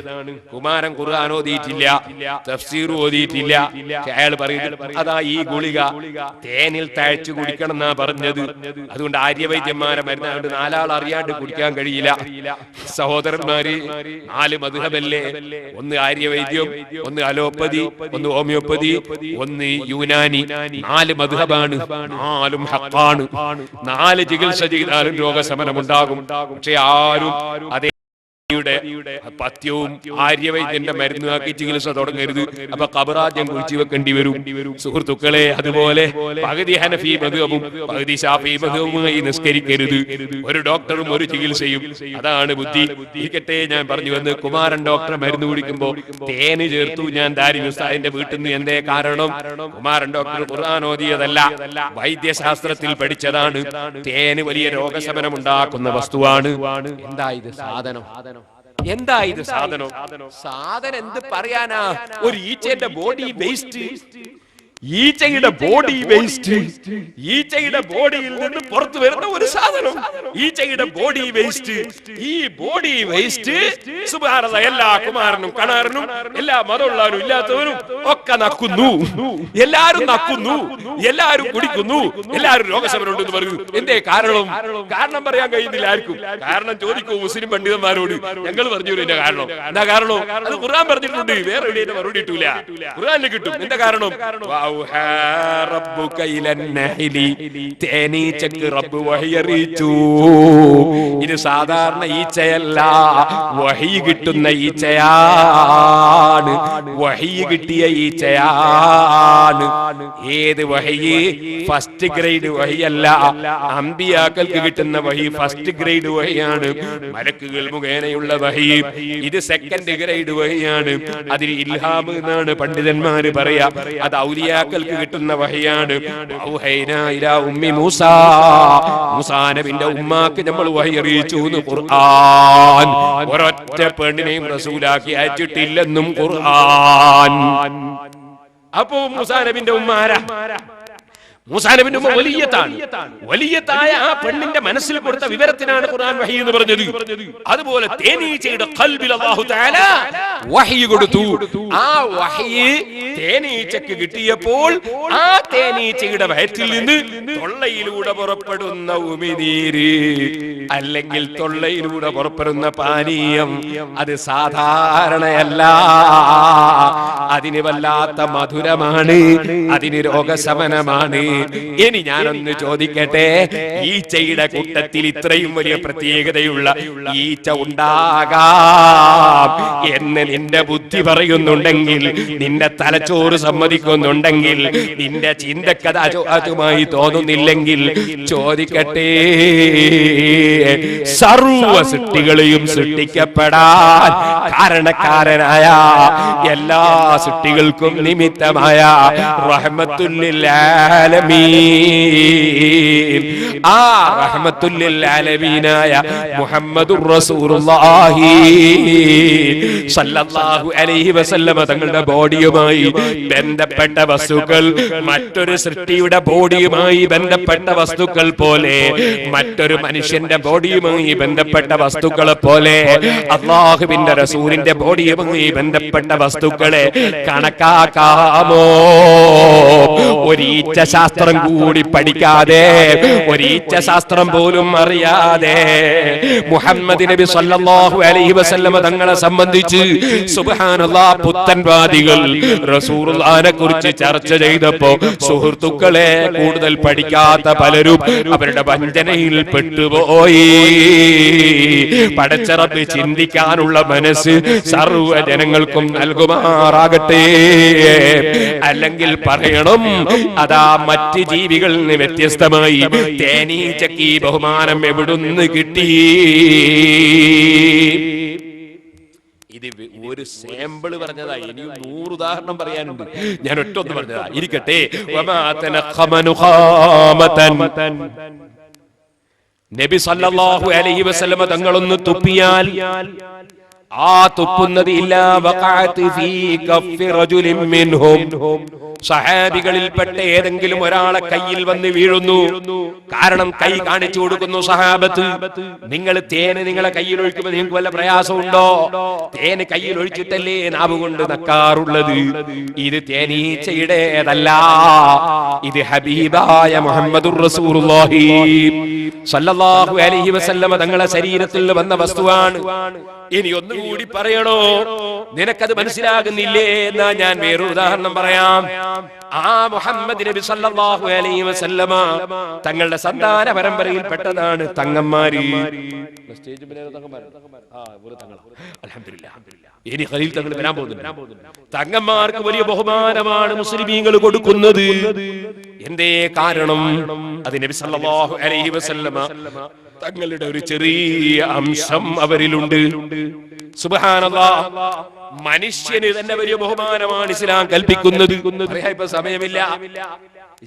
കുമാരൻ ഖുർആൻ ഓതിയിട്ടില്ല, തഫ്സീർ ഓതിയിട്ടില്ല. അയാൾ പറയുന്നു അതാ ഈ ഗുളിക തേനിൽ തഴച്ചു കുടിക്കണം എന്നാ പറഞ്ഞത്. അതുകൊണ്ട് ആര്യവൈദ്യന്മാരെ മരുന്നാണ്ട് നാലാൾ അറിയാണ്ട് കുടിക്കാൻ കഴിയില്ല. സഹോദരന്മാര്, 4 മദ്ഹബല്ലേ? ഒന്ന് ആര്യവൈദ്യം, ഒന്ന് അലോപ്പതി, ഒന്ന് ഹോമിയോപ്പതി, ഒന്ന് യുനാനി. 4 മദ്ഹബാണ്, 4ഉം ഹഖാണ്. 4 ചികിത്സ ചെയ്താലും രോഗശമനമുണ്ടാകും. പക്ഷെ ആരും അതേ പഥ്യവും ആര്യവൈദ്യന്റെ മരുന്നാക്കി ചികിത്സ തുടങ്ങരുത്. അപ്പൊ ഖബറാദ്യം കുഴിച്ചു വെക്കേണ്ടി വരും. സുഹൃത്തുക്കളെ, അതുപോലെ പകുതി ഹനഫി മദ്ഹബും പകുതി ശാഫി മദ്ഹബുമായി നിസ്കരിക്കരുത്. ഒരു ഡോക്ടറും ഒരു ചികിത്സയും. അതാണ് ബുദ്ധി. ഇരിക്കട്ടെ, ഞാൻ പറഞ്ഞു വന്ന് കുമാരൻ ഡോക്ടറെ മരുന്ന് കുടിക്കുമ്പോ തേന് ചേർത്തു. ഞാൻ ദാരിം ഉസ്താദിന്റെ വീട്ടിൽ നിന്ന്. എന്തേ കാരണം? കുമാരൻ ഡോക്ടർ ഖുർആൻ ഓതിയതല്ല, വൈദ്യശാസ്ത്രത്തിൽ പഠിച്ചതാണ്. തേന് വലിയ രോഗശമനം ഉണ്ടാക്കുന്ന വസ്തുവാണ്. എന്താ ഇത് സാധനം? സാധനം എന്ത് പറയാനാ? ഒരു ഈച്ചയുടെ ബോഡി വേസ്റ്റ്, ഈച്ചയുടെ ബോഡി വേസ്റ്റ്, ഈച്ചയുടെ ബോഡിയിൽ നിന്ന് പുറത്തു വരുന്ന ഒരു സാധനം, ഈച്ചയുടെ ബോഡി വേസ്റ്റ്. ഈ ബോഡി വേസ്റ്റ് സുബ്ഹാനല്ലാഹ് എല്ലാ കുമാരനും കണാരനും എല്ലാ മതമുള്ളവരും ഇല്ലാത്തവരും ഒക്കെ നക്കുന്നു. എല്ലാരും നക്കുന്നു, എല്ലാരും കുടിക്കുന്നു, എല്ലാരും രോഗശമനം ഉണ്ടെന്ന് പറയുന്നു. എന്തേ കാരണം? കാരണം പറയാൻ കഴിയുന്നില്ല ആർക്കും. കാരണം ചോദിക്കൂ മുസ്ലിം പണ്ഡിതന്മാരോട്. ഞങ്ങൾ പറഞ്ഞു ഇതിന്റെ കാരണം. എന്താ കാരണം? അത് ഖുർആൻ പറഞ്ഞിട്ടുണ്ട്, വേറെ എവിടെയും മറുപടി കിട്ടൂല. ഖുർആനിൽ കിട്ടും. എന്താ കാരണം? വഔഹാ റബ്ബുക ഇലൻ നഹ്ലി, തേനീച്ചക്ക് റബ്ബ് വഹി അറിയിച്ചു. ഇത് സാധാരണ ഈച്ചയല്ല, വഹി കിട്ടുന്ന ഈച്ചയാണ്, വഹി കിട്ടിയ ഈച്ചയാണ്. ഏത് വഹി? First grade വഹിയല്ല. അമ്പിയാക്കൾക്ക് കിട്ടുന്ന വഹി ഫസ്റ്റ് ഗ്രേഡ് വഹിയാണ്, മലക്കുകൾ മുഖേനയുള്ള വഹി. ഇത് സെക്കൻഡ് ഗ്രേഡ് വഹിയാണ്. അതിന് ഇൽഹാം എന്നാണ് പണ്ഡിതന്മാര് പറയാ. അത് ഔലിയാക്കൾക്ക് കിട്ടുന്ന വഹിയാണ്. ഔഹൈനാ ഇലാ ഉമ്മി മൂസാ, മൂസാ നബിയുടെ ഉമ്മാക്ക് നമ്മൾ വഹി അറിയിച്ചു എന്ന് ഖുർആൻ. ഒരൊറ്റ പെണ്ണിനെയും റസൂലാക്കി അയച്ചിട്ടില്ലെന്നും ഖുർആൻ. അപ്പോ മൂസാ നബിയുടെ ഉമ്മ ആരാ? മൂസാ നബിയുടെ ഉമ്മ വലിയത്താണ്. വലിയത്തായ ആ പെണ്ണിന്റെ മനസ്സിൽ കൊടുത്ത വിവരത്തിനാണ് ഖുർആൻ വഹി എന്ന് പറഞ്ഞത്. അതുപോലെ തേനീച്ചയുടെ ഖൽബിൽ അല്ലാഹു തആല വഹി കൊടുത്തു. ആ വഹി തേനീച്ചക്ക് കിട്ടിയപ്പോൾ ആ തേനീച്ചയുടെ വയറ്റിൽ നിന്ന് തൊള്ളയിലൂടെ പുറപ്പെടുന്ന ഉമിനീര്, അല്ലെങ്കിൽ തൊള്ളയിലൂടെ പുറപ്പെടുന്ന പാനീയം, അത് സാധാരണയല്ല. അതിന് വല്ലാത്ത മധുരമാണ്, അതിന് രോഗശമനമാണ്. ഇനി ഞാനൊന്ന് ചോദിക്കട്ടെ, ഈച്ചയുടെ കൂട്ടത്തിൽ ഇത്രയും വലിയ പ്രത്യേകതയുള്ള ഈച്ച ഉണ്ടാകാം എന്ന് നിന്റെ ബുദ്ധി പറയുന്നുണ്ടെങ്കിൽ, നിന്റെ തലച്ചോറ് സമ്മതിക്കുന്നുണ്ടെങ്കിൽ, നിന്റെ ചിന്തക്കഥ അതുമായി തോന്നുന്നില്ലെങ്കിൽ, ചോദിക്കട്ടെ, സർവ സൃഷ്ടികളെയും സൃഷ്ടിക്കപ്പെടാൻ കാരണക്കാരനായ, എല്ലാ സൃഷ്ടികൾക്കും നിമിത്തമായ റഹ്മത്തുൽ ലിൽ ആലമീൻ, ആ റഹ്മത്തുൽ ലിൽ ആലമീനായ മുഹമ്മദുർ റസൂലുള്ളാഹി സല്ലല്ലാഹു അലൈഹി വസല്ലമ തങ്ങളുടെ ബോഡിയുമായി ബന്ധപ്പെട്ട വസ്തുക്കൾ മറ്റൊരു സൃഷ്ടിയുടെ ബോഡിയുമായി ബന്ധപ്പെട്ട വസ്തുക്കൾ പോലെ, മറ്റൊരു മനുഷ്യന്റെ ബോഡിയുമായി ബന്ധപ്പെട്ട വസ്തുക്കളെ പോലെ അല്ലാഹുവിന്റെ റസൂലിന്റെ ബോഡിയുമായി ബന്ധപ്പെട്ട വസ്തുക്കളെ കണക്കാക്കാമോ? ഒരു ഈച്ച ശാസ്ത്രം കൂടി പഠിക്കാതെ, ഒരു ഈച്ച ശാസ്ത്രം പോലും അറിയാതെ മുഹമ്മദ് നബി സല്ലല്ലാഹു അലൈഹി വസല്ലമ തങ്ങളെ സംബന്ധിച്ച് സുബ്ഹാനല്ലാഹ് പുത്തൻവാദികൾ റസൂലുള്ളാഹിനെ കുറിച്ച് ചർച്ച ചെയ്തപ്പോ സുഹൃത്തുക്കളെ, കൂടുതൽ പഠിക്കാത്ത പലരും അവരുടെ വഞ്ചനയിൽ പെട്ടുപോയി. പടച്ച റബ്ബ് ചിന്തിക്കാനുള്ള മനസ്സ് സർവ്വ ജനങ്ങൾക്കും നൽകുമാറാകട്ടെ. അല്ലെങ്കിൽ പറയണം, അതാ മറ്റ് ജീവികളിൽ നിന്ന് വ്യത്യസ്തമായി തേനീച്ചക്ക് ഈ ബഹുമാനം എവിടുന്ന് കിട്ടി? ഇത് ഒരു സാമ്പിൾ പറഞ്ഞതാ, ഇനിയും 100 ഉദാഹരണം പറയാനുണ്ട്. ഞാൻ ഒറ്റൊന്ന് പറഞ്ഞതാ, ഇരിക്കട്ടെ. നബി സല്ലല്ലാഹു അലൈഹി വസല്ലമ തങ്ങളൊന്ന് തുപ്പിയാൽ ആ തുപ്പുന്നത് ഇല്ലാ വഖഅത് ഫീ കഫി റജുലിൻ മിൻഹും, സഹാബികളിൽപ്പെട്ട ഏതെങ്കിലും ഒരാളെ കയ്യിൽ വന്ന് വീഴുന്നു. കാരണം കൈ കാണിച്ചു കൊടുക്കുന്നു സഹാബത്ത്, നിങ്ങൾ തേന് നിങ്ങളെ കയ്യിൽ ഒഴിക്കുമ്പോൾ നിങ്ങൾക്ക് വല്ല പ്രയാസമുണ്ടോ? തേന് കയ്യിൽ ഒഴിച്ചിട്ടല്ലേ നാവ് കൊണ്ട് നക്കാറുള്ളത്. ഇത് തേനീച്ചയുടേതല്ല, ഇത് ഹബീബായ മുഹമ്മദുർ റസൂലുള്ളാഹി സല്ലല്ലാഹു അലൈഹി വസല്ലമ തങ്ങളെ ശരീരത്തിൽ വന്ന വസ്തുവാണ്. ഇനി ഒന്നുകൂടി പറയണോ? നിനക്കത് മനസ്സിലാകുന്നില്ലേ എന്നാ ഞാൻ വേറൊരു ഉദാഹരണം പറയാം. ആ മുഹമ്മദ് നബി സല്ലല്ലാഹു അലൈഹി വസല്ലമ തങ്ങളുടെ സന്താന പരമ്പരയിൽ പെട്ടതാണ് തങ്ങന്മാര്. ഇനി ഖലീൽ തങ്ങൾ വരാൻ പോകുന്നുണ്ട്. തങ്ങന്മാർക്ക് വലിയ ബഹുമാനമാണ് മുസ്ലിമീങ്ങൾ കൊടുക്കുന്നത്. എന്തേ കാരണം? അത് നബി സല്ലല്ലാഹു അലൈഹി വസല്ലമ തങ്ങളുടെ ഒരു ചെറിയ അംശം അവരിലുണ്ട്. സുബ്ഹാനല്ലാഹ്, മനുഷ്യന് തന്നെ വലിയ ബഹുമാനമാണ് ഇസ്ലാം കൽപ്പിക്കുന്നത്. ഇപ്പൊ സമയമില്ല.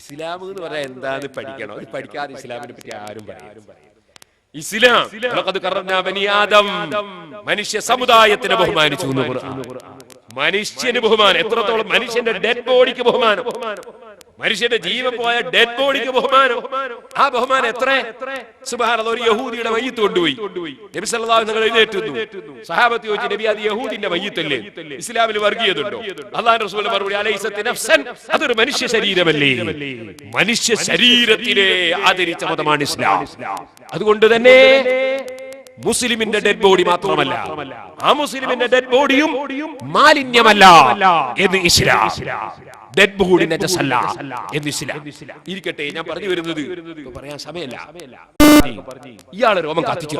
ഇസ്ലാം എന്ന് പറയാൻ എന്താന്ന് പഠിക്കണം. പഠിക്കാതെ ഇസ്ലാമിനെ പറ്റി ആരും പറയും. ഇസ്ലാം മനുഷ്യ സമുദായത്തിനെ ബഹുമാനിച്ചു. മനുഷ്യന് ബഹുമാനം എത്രത്തോളം? മനുഷ്യന്റെ ഡെഡ് ബോഡിക്ക് ബഹുമാനം, മനുഷ്യന്റെ ജീവൻ പോയ ഡെഡ് ബോഡിക്ക് ബഹുമാനം. ആ ബഹുമാനം എത്ര? സുബ്ഹാനല്ലാഹ്, ഒരു യഹൂദിയുടെ മയ്യിത്ത് കൊണ്ടുപോയി നബി സല്ലല്ലാഹു അലൈഹി വസല്ലം എഴുന്നേറ്റുന്നു. സഹാബത്ത് ചോദിച്ചു, നബി അത് യഹൂദിന്റെ മയ്യിത്തല്ലേ? ഇസ്ലാമിൽ വർഗീയതുണ്ടോ? അല്ലാഹുവിന്റെ റസൂൽ മറുപടി, അലൈസത്ത് നഫ്സൻ, അതൊരു മനുഷ്യ ശരീരമല്ലേ? മനുഷ്യ ശരീരത്തിനെ ആദരിച്ച മതമാണ് ഇസ്ലാം. അതുകൊണ്ട് തന്നെ മുസ്ലിമിന്റെ ഡെഡ് ബോഡി മാത്രമല്ല, ആ മുസ്ലിമിന്റെ ഡെഡ് ബോഡിയും മാലിന്യമല്ല എന്ന് ഇസ്ലാം. ഡെഡ് ബോഡി നജസല്ല എന്ന് ഇസ്ലാം. ഇരിക്കട്ടെ, ഞാൻ പറഞ്ഞു വരുന്നത് പറയാൻ സമയമല്ല. ഇയാളെ രോമം കത്തിച്ചു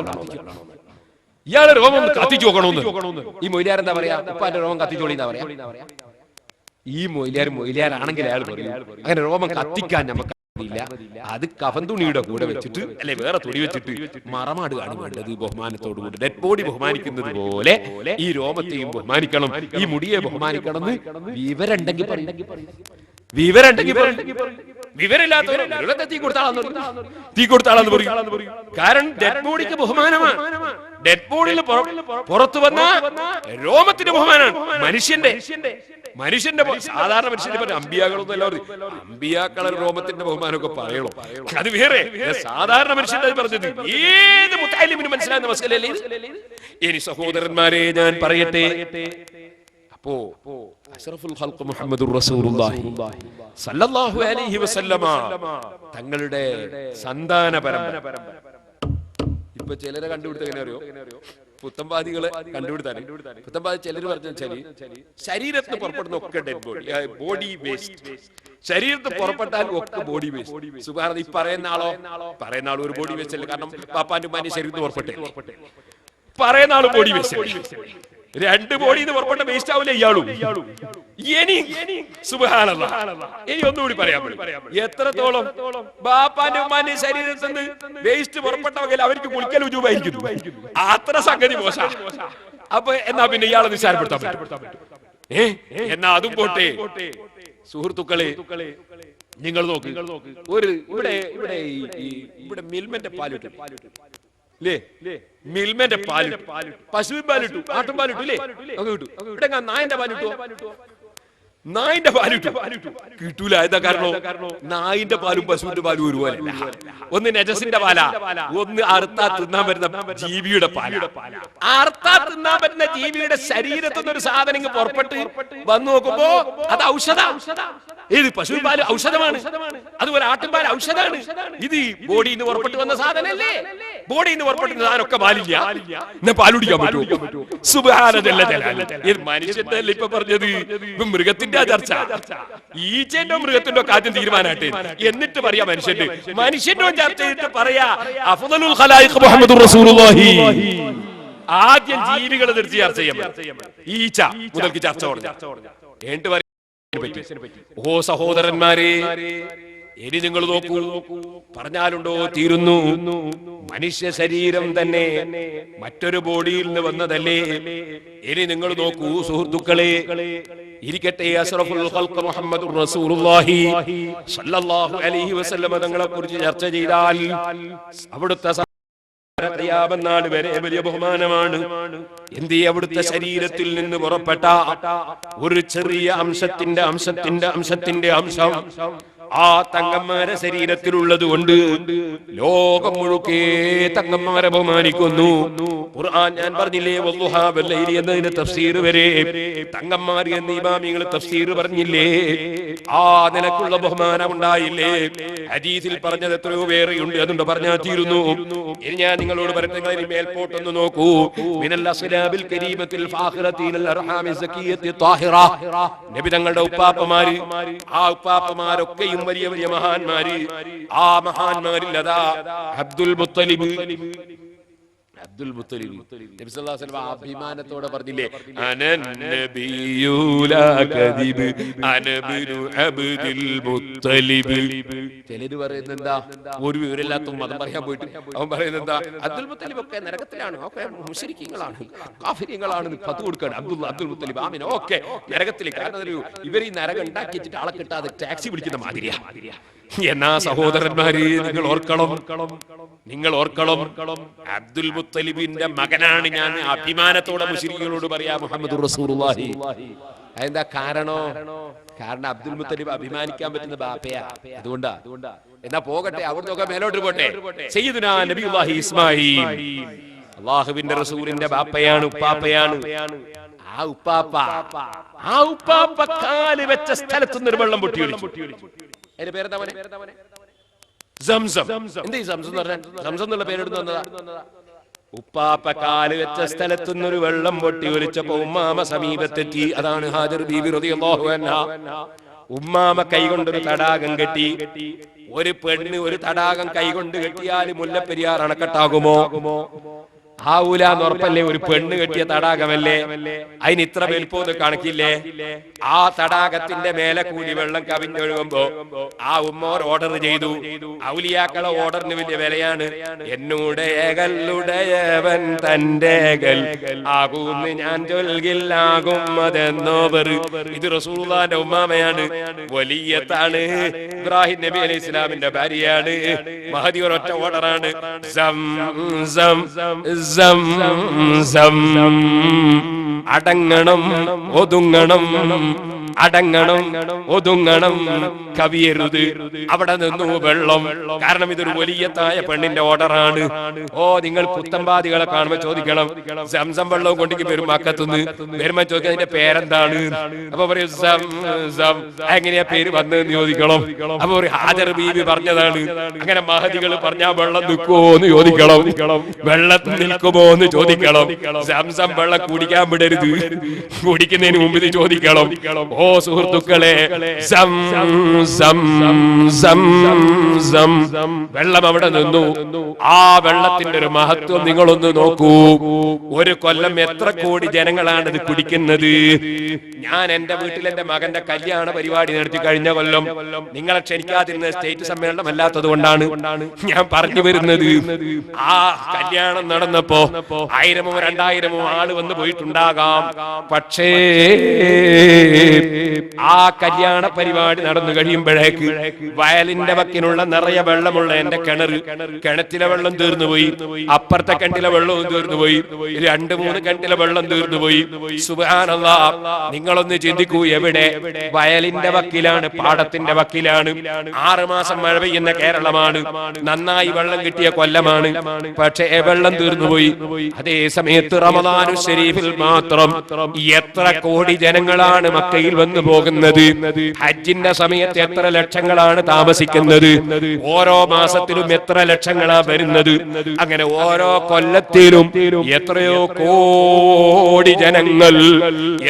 ഇയാളെ രോമം കത്തിച്ചു നോക്കണമെന്ന് ഈ മൊയിലാർ എന്താ പറയാ? ഉപ്പാന്റെ രോമം കത്തിച്ചോളി എന്നാ പറയാ. ഈ മൊയിലാരാണെങ്കിൽ അയാൾ പറയും അങ്ങനെ രോമം കത്തിക്കാൻ നമുക്ക് ഇല്ല, അത് കഫൻ തുണിയുടെ കൂടെ വെച്ചിട്ട് അല്ലെ വേറെ തുണി വെച്ചിട്ട് മറമാടുകയാണ് വേണ്ടത് ബഹുമാനത്തോടു കൂടി. ഡെഡ് ബോഡി ബഹുമാനിക്കുന്നത് പോലെ ഈ രോമത്തെയും ബഹുമാനിക്കണം, ഈ മുടിയെ ബഹുമാനിക്കണം എന്ന് വിവരമുണ്ടെങ്കിൽ വിവരമില്ലാത്തവരെ തീ കൊടുത്താളെന്ന് പറയും. കാരണം ഡെഡ് ബോഡിക്ക് ബഹുമാനമാണ്. ഡെഡ് ബോഡിയിൽ പുറത്തു വന്ന രോമത്തിന്റെ ബഹുമാനമാണ്. മനുഷ്യന്റെ സാധാരണ മനുഷ്യന്റെ പറഞ്ഞ അമ്പിയാക്കളൊന്നും എല്ലാവരും അമ്പിയാക്കളെ രോമത്തിന്റെ ബഹുമാനമൊക്കെ പറയണോ, അത് വേറെ. സാധാരണ മനുഷ്യന്റെ പറഞ്ഞത് ഏത് മുത്താലിമിന് മനസ്സിലാകുന്ന മസലല്ലേ ഇത്. ഇനി സഹോദരന്മാരെ ഞാൻ പറയട്ടെ, അപ്പോ അഷ്റഫുൽ ഖൽഖ് മുഹമ്മദുർ റസൂലുള്ളാഹി സ്വല്ലല്ലാഹു അലൈഹി വസല്ലമ തങ്ങളുടെ സന്താന പരമ്പര. ഇപ്പൊ ചിലരെ കണ്ടുപിടുത്ത എങ്ങനെ അറിയോ? പുത്തംവാദികളെ കണ്ടുപിടുത്താണ്. പുത്തംവാദി ചിലർ പറഞ്ഞു ശരീരത്തിന് പുറപ്പെടുന്ന ഒക്കെ ഡെഡ് ബോഡി വേസ്റ്റ്. ശരീരത്തിൽ പുറപ്പെട്ടാൽ ഒക്കെ ബോഡി വേസ്റ്റ്. സുബ്ഹാനല്ലാഹ്. ഈ പറയുന്ന ആളോ ഒരു ബോഡി വേസ്റ്റ് അല്ല. കാരണം പാപ്പാന്റെ ഉമ്മാന്റെ ശരീരത്തിൽ പുറപ്പെട്ടെ പറയുന്ന ആള് ബോഡി വേസ്റ്റ്. രണ്ട് ബോഡിന്ന് പുറപ്പെട്ട വേസ്റ്റ് ആവില്ല ഇയാളും. ഇനി സുബ്ഹാനല്ലാഹ്, ഇനി ഒന്നുകൂടി പറയാൻ പറ്റും. എത്രത്തോളം ബാപ്പാന്റെ ഉമ്മാന്റെ ശരീരത്തിൽ നിന്ന് വേസ്റ്റ് പുറപ്പെട്ടവങ്കിൽ അവർക്ക് കുളിക്കൽ ഉജൂബായിരിക്കുന്നു. അത്ര സംഗതി മോശ. അപ്പൊ എന്നാ പിന്നെ ഇയാളെ നിസ്സാരപ്പെടുത്താൻ പറ്റും. എന്നാ അതും പോട്ടെ സുഹൃത്തുക്കളെ, നിങ്ങൾ നോക്ക്. ഇവിടെ മിൽമന്റെ പാലിട്ടു മിൽമന്റെ പാലിട്ടു, പശുവിൻ പാലിട്ടു, ആട്ടും പാലിട്ടു ഇല്ലേ, ഒക്കെ കിട്ടും. ഇവിടെ നായന്റെ പാലിട്ടു, നായിന്റെ പാലിട്ടു കിട്ടൂല. എന്താ കാരണം? നായിന്റെ പാലും പശുവിന്റെ പാലും ഒരുപോലെ. ഒന്ന് നജസിന്റെ പാല, ഒന്ന് അറുത്താ തിന്നാൻ വരുന്ന ജീവിയുടെ പാല. അറുത്താ തിന്നാൻ പറ്റുന്ന ജീവിയുടെ ശരീരത്തിൽ നിന്ന് ഒരു സാധനം പുറപ്പെട്ട് വന്നു നോക്കുമ്പോ അത് ഔഷധ. ഏത് പശുവിൻ പാല് ഔഷധമാണ്, അതുപോലെ ആട്ടുംപാൽ ഔഷധമാണ്. ഇത് ബോഡിയിൽ നിന്ന് പുറപ്പെട്ടു വന്ന സാധനല്ലേ. ബോഡിയിൽ നിന്ന് പുറപ്പെട്ടുന്ന സാധനമൊക്കെ പാലില്ല, എന്നാ പാലുടിക്കാൻ പറ്റുമോ? സുബ്ഹാനല്ലാഹ്. ഇത് മനുഷ്യന്റെ അല്ല ഇപ്പൊ പറഞ്ഞത്, മൃഗത്തിന്റെ ചർച്ച. ഈച്ചന്റെ മൃഗത്തിന്റെ ഒക്കെ ആദ്യം തീരുമാനാട്ടെ, എന്നിട്ട് പറയാ മനുഷ്യന്റെ ചർച്ച ചെയ്തിട്ട് പറയാ അഫ്ദലുൽ ഖലായിഖ് മുഹമ്മദുർ റസൂലുള്ളാഹി. ആദ്യം ജീവികളെ നിർത്തി ചർച്ച ചെയ്യാം. ഈച്ച മുതൽക്ക് ചർച്ച തുടങ്ങി. ഓ സഹോദരന്മാരെ, ഇനി നിങ്ങൾ നോക്കൂ, പറഞ്ഞാലുണ്ടോ തീരുന്നു. മനുഷ്യ ശരീരം തന്നെ മറ്റൊരു ബോഡിയിൽ നിന്ന് വന്നതല്ലേ. ഇനി നിങ്ങൾ നോക്കൂ സുഹൃത്തുക്കളെ, ഇരിക്കട്ടെ, അഷ്റഫുൽ ഖൽഖ് മുഹമ്മദുർ റസൂലുള്ളാഹി സ്വല്ലല്ലാഹു അലൈഹി വസല്ലം തങ്ങളെ കുറിച്ച് ചർച്ച ചെയ്താൽ അവിടുത്തെ ാണ് വരെ വലിയ ബഹുമാനമാണ്. എന്തേ അവിടുത്തെ ശരീരത്തിൽ നിന്ന് പുറപ്പെട്ട ഒരു ചെറിയ അംശത്തിന്റെ അംശം ആ തങ്ങന്മാരെ ശരീരത്തിലുള്ളത് കൊണ്ട് ലോകം മുഴുക്കെ തങ്ങന്മാരെ ബഹുമാനിക്കുന്നു. ഖുർആൻ ഞാൻ പറഞ്ഞില്ലേ, വദ്ദുഹാ വല്ലൈലി എന്നതിന്റെ തഫ്സീർ വരെ തങ്ങന്മാർ എന്ന് ഇമാമികൾ തഫ്സീർ പറഞ്ഞില്ലേ. ആ നിലക്കുള്ള ബഹുമാനം ഉണ്ടായില്ലേ. ഹദീസിൽ പറഞ്ഞത് എത്രയോ വേറെയുണ്ട്, അതുകൊണ്ട് പറഞ്ഞാൽ തീരുന്നു. ഇനി ഞാൻ നിങ്ങളോട് പറയുന്നത് മേൽപോട്ടൊന്ന് നോക്കൂ. മിനൽ അസ്ലാബിൽ കരീമത്തിൽ ഫാഖിറത്തിൽ അർഹാമി സക്കിയത്തി ത്വാഹിറ. നബി തങ്ങളുടെ ഉപ്പാപ്പമാര്, ആ ഉപ്പാപ്പമാരൊക്കെയും വലിയ വലിയ മഹാന്മാര്. ആ മഹാന്മാരിൽ അതാ അബ്ദുൽ മുത്തലിബ് നബി സല്ലല്ലാഹു അലൈഹി വസല്ലം അഭിമാനത്തോടെ പറഞ്ഞില്ലേ, അനന്നബിയു ലാ കദിബ് അനബ്നു അബ്ദുൽ മുത്തലിബ്. ചിലര് പറയുന്നത് എന്താ, ഒരു വിവരമില്ലാത്ത മതം പറയാൻ പോയിട്ട് അവൻ പറയുന്നത് എന്താ, അബ്ദുൽ മുത്തലിബ് ഒക്കെ നരകത്തിലാണ്, ഒക്കെ മുശ്രിക്കീങ്ങളാണ്, കാഫിര്യങ്ങളാണ് പത്ത് കൊടുക്കാണ്. അബ്ദുൽ മുത്തലിബ് ആമിന ഒക്കെ നരകത്തിൽ. കാരണം ഇവർ ഈ നരകം ഉണ്ടാക്കിയിട്ട് ആളെ കിട്ടാതെ ടാക്സി പിടിക്കുന്ന മാതിരിയാ. എന്നാ സഹോദരന്മാരെ, നിങ്ങൾ ഓർക്കണം, അബ്ദുൽ മുത്തലിബിന്റെ മകനാണ് ഞാൻ. അഭിമാനത്തോടെ മുശ്രിക്കുകളോട് പറയാ മുഹമ്മദുർ റസൂലുള്ളാഹി. അതെന്താ കാരണം അബ്ദുൽ മുത്തലിബ് അഭിമാനിക്കാൻ പറ്റുന്ന ബാപ്പയാ, അതുകൊണ്ടാ. എന്നാ പോകട്ടെ, അവിടുന്ന് മേലോട്ട് പോട്ടെ. സയ്യിദുനാ നബിയുല്ലാഹി ഇസ്മാഈൽ അല്ലാഹുവിന്റെ റസൂലിന്റെ ബാപ്പയാണ്, ഉപ്പാപ്പയാണ്. ആ ഉപ്പാപ്പ കാല് വെച്ച സ്ഥലത്ത് നിന്ന് വെള്ളം പൊട്ടി ഒലിച്ചു. അതിന്റെ പേരെന്താ? സംസം. എന്തേ സംസം എന്ന് പറഞ്ഞാൽ? സംസം എന്നുള്ള പേരെടുത്ത് വന്നതാ. ഉപ്പാപ്പ കാല് വെച്ച സ്ഥലത്തു നിന്നൊരു വെള്ളം പൊട്ടി ഒലിച്ചപ്പോ ഉമ്മാമ സമീപത്തെത്തി. അതാണ് ഹാജർ ബീബി റളിയല്ലാഹു അൻഹാ. ഉമ്മാമ കൈകൊണ്ടൊരു തടാകം കെട്ടി. ഒരു പെണ്ണ് ഒരു തടാകം കൈകൊണ്ട് കെട്ടിയാൽ മുല്ലപ്പെരിയാർ അണക്കെട്ടാകുമോ? ആവൂല എന്ന് ഉറപ്പല്ലേ? ഒരു പെണ്ണ് കെട്ടിയ തടാകമല്ലേ, അതിന് ഇത്ര വലുപ്പം കണക്കില്ലേ? ആ തടാകത്തിന്റെ മേലെ കൂടി വെള്ളം കവിഞ്ഞൊഴുകുമ്പോ ആ ഉമ്മോർ ഓർഡർ ചെയ്തു. ഔലിയാക്കളെ ഓർഡറിന് വലിയ വിലയാണ്. എന്നുടയകളുടയവൻ തന്റെ ആകൂന്ന് ഞാൻ ചൊൽകില്ലാകും അതെന്നോവർ. ഇത് റസൂലുള്ളാഹിന്റെ ഉമ്മാമയാണ്, വലിയത്താണ്, ഇബ്രാഹിം നബി അലൈഹി ഇസ്ലാമിന്റെ ഭാര്യയാണ്. മഹദി ഒരൊറ്റ ഓർഡറാണ്, അടങ്ങണം ഒതുങ്ങണം, അടങ്ങണം ഒതുങ്ങണം, കവിയരുത്. അവിടെ നിന്നു വെള്ളം. കാരണം ഇതൊരു വലിയത്തായ പെണ്ണിന്റെ ഓർഡറാണ്. ഓ, നിങ്ങൾ പുത്തമ്പാദികളെ കാണുമ്പോ ചോദിക്കണം, സംസം വെള്ളവും കൊണ്ടിക്ക് വരും മക്കത്തുനിന്ന് വരുമ്പോ ചോദിക്കാൻ അതിന്റെ പേരെന്താണ്? അപ്പൊ പറയും എങ്ങനെയാ പേര് വന്നതെന്ന് ചോദിക്കണം. അപ്പൊ ഒരു ഹാജർ ബീവി പറഞ്ഞതാണ്. അങ്ങനെ മഹദികൾ പറഞ്ഞാ വെള്ളം നിൽക്കുമോ എന്ന് ചോദിക്കണം, വെള്ളത്തിൽ നിൽക്കുമോ എന്ന് ചോദിക്കണം. സംസം വെള്ളം കുടിക്കാൻ വിടരുത്, കുടിക്കുന്നതിന് മുമ്പ് ഇത് ചോദിക്കണം. ഓ സുഹൃത്തുക്കളെ, വെള്ളം അവിടെ നിന്നു. ആ വെള്ളത്തിന്റെ ഒരു മഹത്വം നിങ്ങളൊന്ന് നോക്കൂ. ഒരു കൊല്ലം എത്ര കോടി ജനങ്ങളാണ് ഇത് കുടിക്കുന്നത്. ഞാൻ എന്റെ വീട്ടിൽ എന്റെ മകന്റെ കല്യാണ പരിപാടി നടത്തി കഴിഞ്ഞ കൊല്ലം. നിങ്ങളെ ക്ഷണിക്കാതിരുന്ന സ്റ്റേറ്റ് സമ്മേളനം അല്ലാത്തത് കൊണ്ടാണ് ഞാൻ പറഞ്ഞു വരുന്നത്. ആ കല്യാണം നടന്നപ്പോ 1000-ഓ 2000-ഓ ആള് വന്ന് പോയിട്ടുണ്ടാകാം. പക്ഷേ ആ കല്യാണ പരിപാടി നടന്നു കഴിയുമ്പോഴേക്ക് വയലിന്റെ വക്കിനുള്ള നിറയെ വെള്ളമുള്ള എന്റെ കിണറ്റിലെ വെള്ളം തീർന്നുപോയി, അപ്പുറത്തെ കിണറ്റിലെ വെള്ളവും തീർന്നുപോയി, 2-3 കിണറ്റിലെ വെള്ളം തീർന്നുപോയി. സുബ്ഹാനല്ലാഹ്, നിങ്ങളൊന്ന് ചിന്തിക്കൂ. എവിടെ? വയലിന്റെ വക്കിലാണ്, പാടത്തിന്റെ വക്കിലാണ്. 6 മാസം മഴ പെയ്യുന്ന കേരളമാണ്, നന്നായി വെള്ളം കിട്ടിയ കൊല്ലമാണ്. പക്ഷേ വെള്ളം തീർന്നുപോയി. അതേ സമയത്ത് റമദാനു ശരീഫിൽ മാത്രം എത്ര കോടി ജനങ്ങളാണ് മക്കയിൽ വന്നു പോകുന്നത്. ഹജ്ജിന്റെ സമയത്ത് എത്ര ലക്ഷങ്ങളാണ് താമസിക്കുന്നത്. ഓരോ മാസത്തിലും എത്ര ലക്ഷങ്ങളാ വരുന്നത്. അങ്ങനെ ഓരോ കൊല്ലത്തിലും എത്രയോ കോടി ജനങ്ങൾ,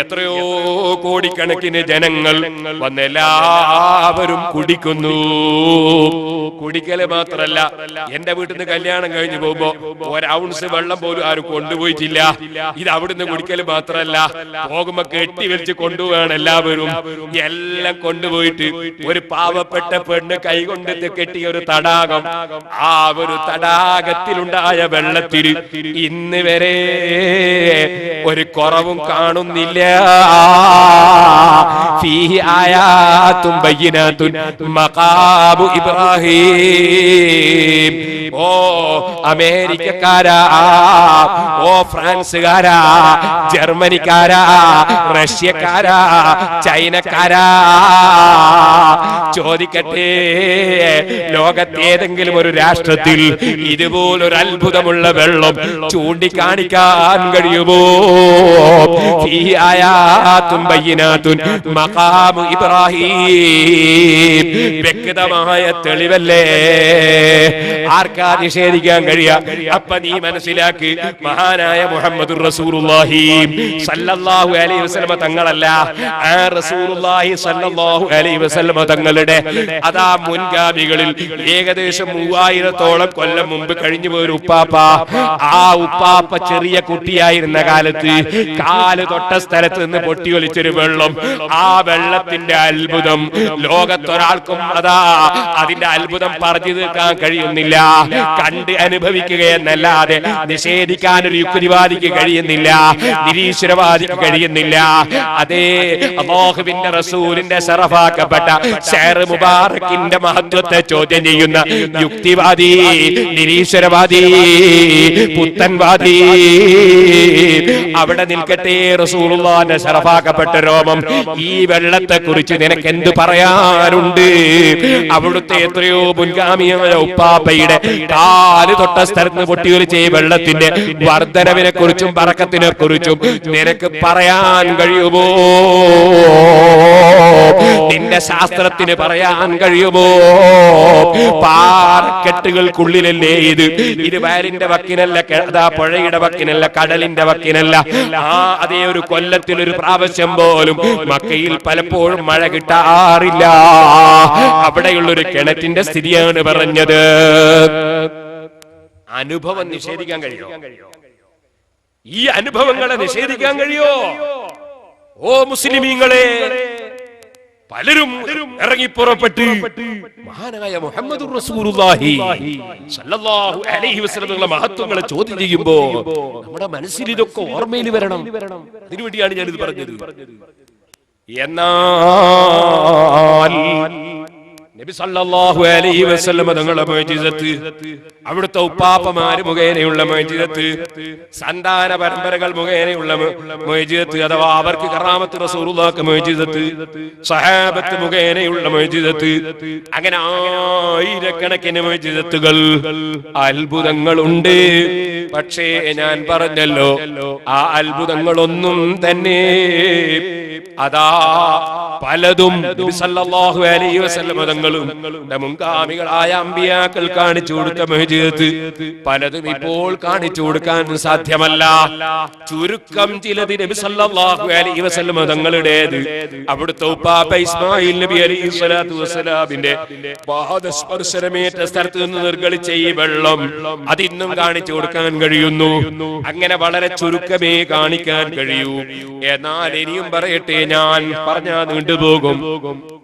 എത്രയോ കോടിക്കണക്കിന് ജനങ്ങൾ വന്ന് എല്ലാവരും കുടിക്കുന്നു. കുടിക്കല് മാത്രല്ല, എന്റെ വീട്ടിൽ നിന്ന് കല്യാണം കഴിഞ്ഞു പോകുമ്പോ 1 ഔൺസ് വെള്ളം പോലും ആരും കൊണ്ടുപോയിട്ടില്ല. ഇത് അവിടുന്ന് കുടിക്കല് മാത്രല്ല, പോകുമ്പോ കെട്ടി വലിച്ച് കൊണ്ടുപോവാണ് എല്ലാവരും. എല്ലാം കൊണ്ടുപോയിട്ട് ഒരു പാവപ്പെട്ട പെണ്ണ് കൈകൊണ്ട് കെട്ടിയ ഒരു തടാകം, ആ ഒരു തടാകത്തിലുണ്ടായ വെള്ളത്തിൽ ഇന്ന് വരെ ഒരു കുറവും കാണുന്നില്ല. ഫീഹി ആയാതും ബയ്യിനാതുൻ മഖാമു ഇബ്രാഹിം. ഓ അമേരിക്കക്കാരാ, ഓ ഫ്രാൻസുകാരാ, ജർമ്മനിക്കാരാ, റഷ്യക്കാരാ, ചൈനക്കാരാ, ചോദിക്കട്ടെ, ലോകത്തേതെങ്കിലും ഒരു രാഷ്ട്രത്തിൽ ഇതുപോലൊരു അത്ഭുതമുള്ള വെള്ളം ചൂണ്ടിക്കാണിക്കാൻ കഴിയുമോ? ഫീഹി ആയാതുൻ ബയ്യിനാതുൻ മഖാമു ഇബ്രാഹിം. വ്യക്തമായ തെളിവല്ലേ? ആർക്കാ നിഷേധിക്കാൻ കഴിയാ? അപ്പൊ നീ മനസ്സിലാക്ക്, മഹാനായ മുഹമ്മദുർ റസൂലുള്ളാഹി സല്ലല്ലാഹു അലൈഹി വസല്ലമ തങ്ങളല്ല, ആ റസൂലുള്ളാഹി സല്ലല്ലാഹു അലൈഹി വസല്ലമ തങ്ങളുടെ അതാ മുൻഗാമികളിൽ ഏകദേശം 3000-ഓളം കൊല്ലം മുമ്പ് കഴിഞ്ഞു പോയൊരു ഉപ്പാപ്പ. ആ ഉപ്പാപ്പ ചെറിയ കുട്ടിയായിരുന്ന കാലത്ത് കാല് തൊട്ട സ്ഥലത്ത് നിന്ന് പൊട്ടിയൊലിച്ചൊരു വെള്ളം. ആ വെള്ളത്തിന്റെ അത്ഭുതം ലോകത്തൊരാൾക്കും അതാ അതിന്റെ അത്ഭുതം പറഞ്ഞു തീർക്കാൻ കഴിയുന്നില്ല. കണ്ട് അനുഭവിക്കുകയെന്നല്ലാതെ നിഷേധിക്കാൻ ഒരു യുക്തിവാദിക്ക് കഴിയുന്നില്ല, നിരീശ്വരവാദിക്ക് കഴിയുന്നില്ല. അതേ അല്ലാഹുവിന്റെ റസൂലിന്റെ ശറഫാക്കപ്പെട്ട ഷെയർ മുബാറക്കിന്റെ മഹത്വത്തെ ചോദ്യം ചെയ്യുന്ന യുക്തിവാദി, നിരീശ്വരവാദി, പുത്തൻവാദി അവിടെ നിൽക്കട്ടെ. റസൂലുള്ളാഹിന്റെ ശറഫാക്കപ്പെട്ട രോമം, ഈ വെള്ളത്തെ കുറിച്ച് നിനക്ക് എന്ത് പറയാനുണ്ട്? അവിടുത്തെ എത്രയോ മുൻഗാമിയായ ഉപ്പാപ്പയുടെ കാല് തൊട്ട സ്ഥലത്ത് പൊട്ടിയൊലിച്ച ഈ വെള്ളത്തിന്റെ വർധനവിനെ കുറിച്ചും ബറക്കത്തിനെ കുറിച്ചും നിനക്ക് പറയാൻ കഴിയുമോ? നിന്റെ ശാസ്ത്രത്തിന് പറയാൻ കഴിയുമോ? പാറക്കെട്ടുകൾക്കുള്ളിലല്ലേ ഇത് വയലിന്റെ വക്കിനല്ല, അതാ പുഴയുടെ വക്കിനല്ല, കടലിന്റെ വക്കിനല്ല. അതേ ഒരു കൊല്ലത്തിൽ ഒരു പ്രാവശ്യം പോലും മക്കയിൽ പലപ്പോഴും മഴ കിട്ടാറില്ല. അവിടെയുള്ളൊരു കിണറ്റിന്റെ സ്ഥിതിയാണ് പറഞ്ഞത്. അനുഭവം നിഷേധിക്കാൻ കഴിയോ? ഈ അനുഭവങ്ങളെ നിഷേധിക്കാൻ കഴിയോ? ഓ മുസ്ലിമീങ്ങളെ, പലരും ഇറങ്ങി പുറപ്പെട്ട് മഹാനായ മുഹമ്മദുർ റസൂലുള്ളാഹി സ്വല്ലല്ലാഹു അലൈഹി വസല്ലമയുടെ മഹത്വങ്ങളെ ചോദ്യം ചെയ്യുമ്പോ നമ്മുടെ മനസ്സിൽ ഇതൊക്കെ ഓർമ്മയിൽ വരണം. അതിനുവേണ്ടിയാണ് ഞാനിത് പറഞ്ഞത്. എന്നാൽ നബി സല്ലല്ലാഹു അലൈഹി വസല്ലം തങ്ങളുടെ മുഅ്ജിസത്ത്, അവിടുത്തെ ഉപ്പാപ്പമാര് മുഖേനയുള്ള മുഅ്ജിസത്ത്, സന്താന പരമ്പരകൾ മുഖേനയുള്ള മുഅ്ജിസത്ത്, അഥവാ അവർക്ക് കറാമത്ത് റസൂലുള്ളാഹിക്ക് മുഅ്ജിസത്ത്, സഹാബത്ത് മുഖേനയുള്ള മുഅ്ജിസത്ത്, അങ്ങനെ ആയിരക്കണക്കിന് മുഅ്ജിസത്തുകൾ, അത്ഭുതങ്ങളുണ്ട്. പക്ഷേ ഞാൻ പറഞ്ഞല്ലോ, ആ അത്ഭുതങ്ങളൊന്നും തന്നെ അതാ പലതും നബി സല്ലല്ലാഹു അലൈഹി വസല്ലം തങ്ങളും മുൻഗാമികളായ അമ്പിയാക്കൾ കാണിച്ചു കൊടുത്ത മുഅ്ജിസത്ത് പലതും ഇപ്പോൾ കാണിച്ചു കൊടുക്കാൻ സാധ്യമല്ല. ചുരുക്കം ചിലത് നബി സല്ലല്ലാഹു അലൈഹി വസല്ലം തങ്ങളുടേത്, അവിടുത്തെ ഉപ്പാപ്പ ഇസ്മായിൽ നബി അലൈഹി സ്വലാത്തു വസ്സലാമിന്റെ പാദസ്പർശനമേറ്റ സ്ഥലത്ത് നിന്ന് നിർഗളിച്ച ഈ വെള്ളം അതിന്നും കാണിച്ചു കൊടുക്കാൻ കഴിയുന്നു. അങ്ങനെ വളരെ ചുരുക്കമേ കാണിക്കാൻ കഴിയൂ. എന്നാൽ ഇനിയും പറയട്ടെ, ഞാൻ പറഞ്ഞാൽ നീണ്ടുപോകും.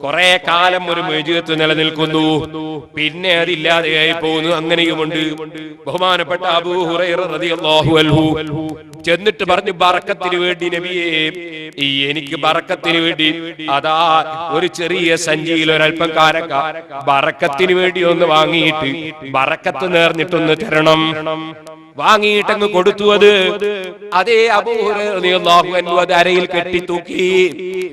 കുറെ കാലം ഒരു മുഅ്ജിസത്ത് നിലനിൽക്കുന്നു, പിന്നെ അതില്ലാതെയായി പോകുന്നു. അങ്ങനെയുമുണ്ട്. ബഹുമാനപ്പെട്ട അബൂ ഹുറൈറ റളിയല്ലാഹു അൻഹു ചെന്നിട്ട് പറഞ്ഞു, ബറക്കത്തിന് വേണ്ടി നബിയേ, എനിക്ക് ബറക്കത്തിന് വേണ്ടി അതാ ഒരു ചെറിയ സഞ്ചിയിൽ ഒരൽപ്പം കാരക്ക ബറക്കത്തിന് വേണ്ടി ഒന്ന് വാങ്ങിയിട്ട് ബറക്കത്ത് നേർന്നിട്ടൊന്ന് തരണം. വാങ്ങിയിട്ടങ്ങ് കൊടുത്തു. അതേ അബൂ ഹുറൈറ റളിയല്ലാഹു അൻഹു അത് അരയിൽ കെട്ടി തൂക്കി.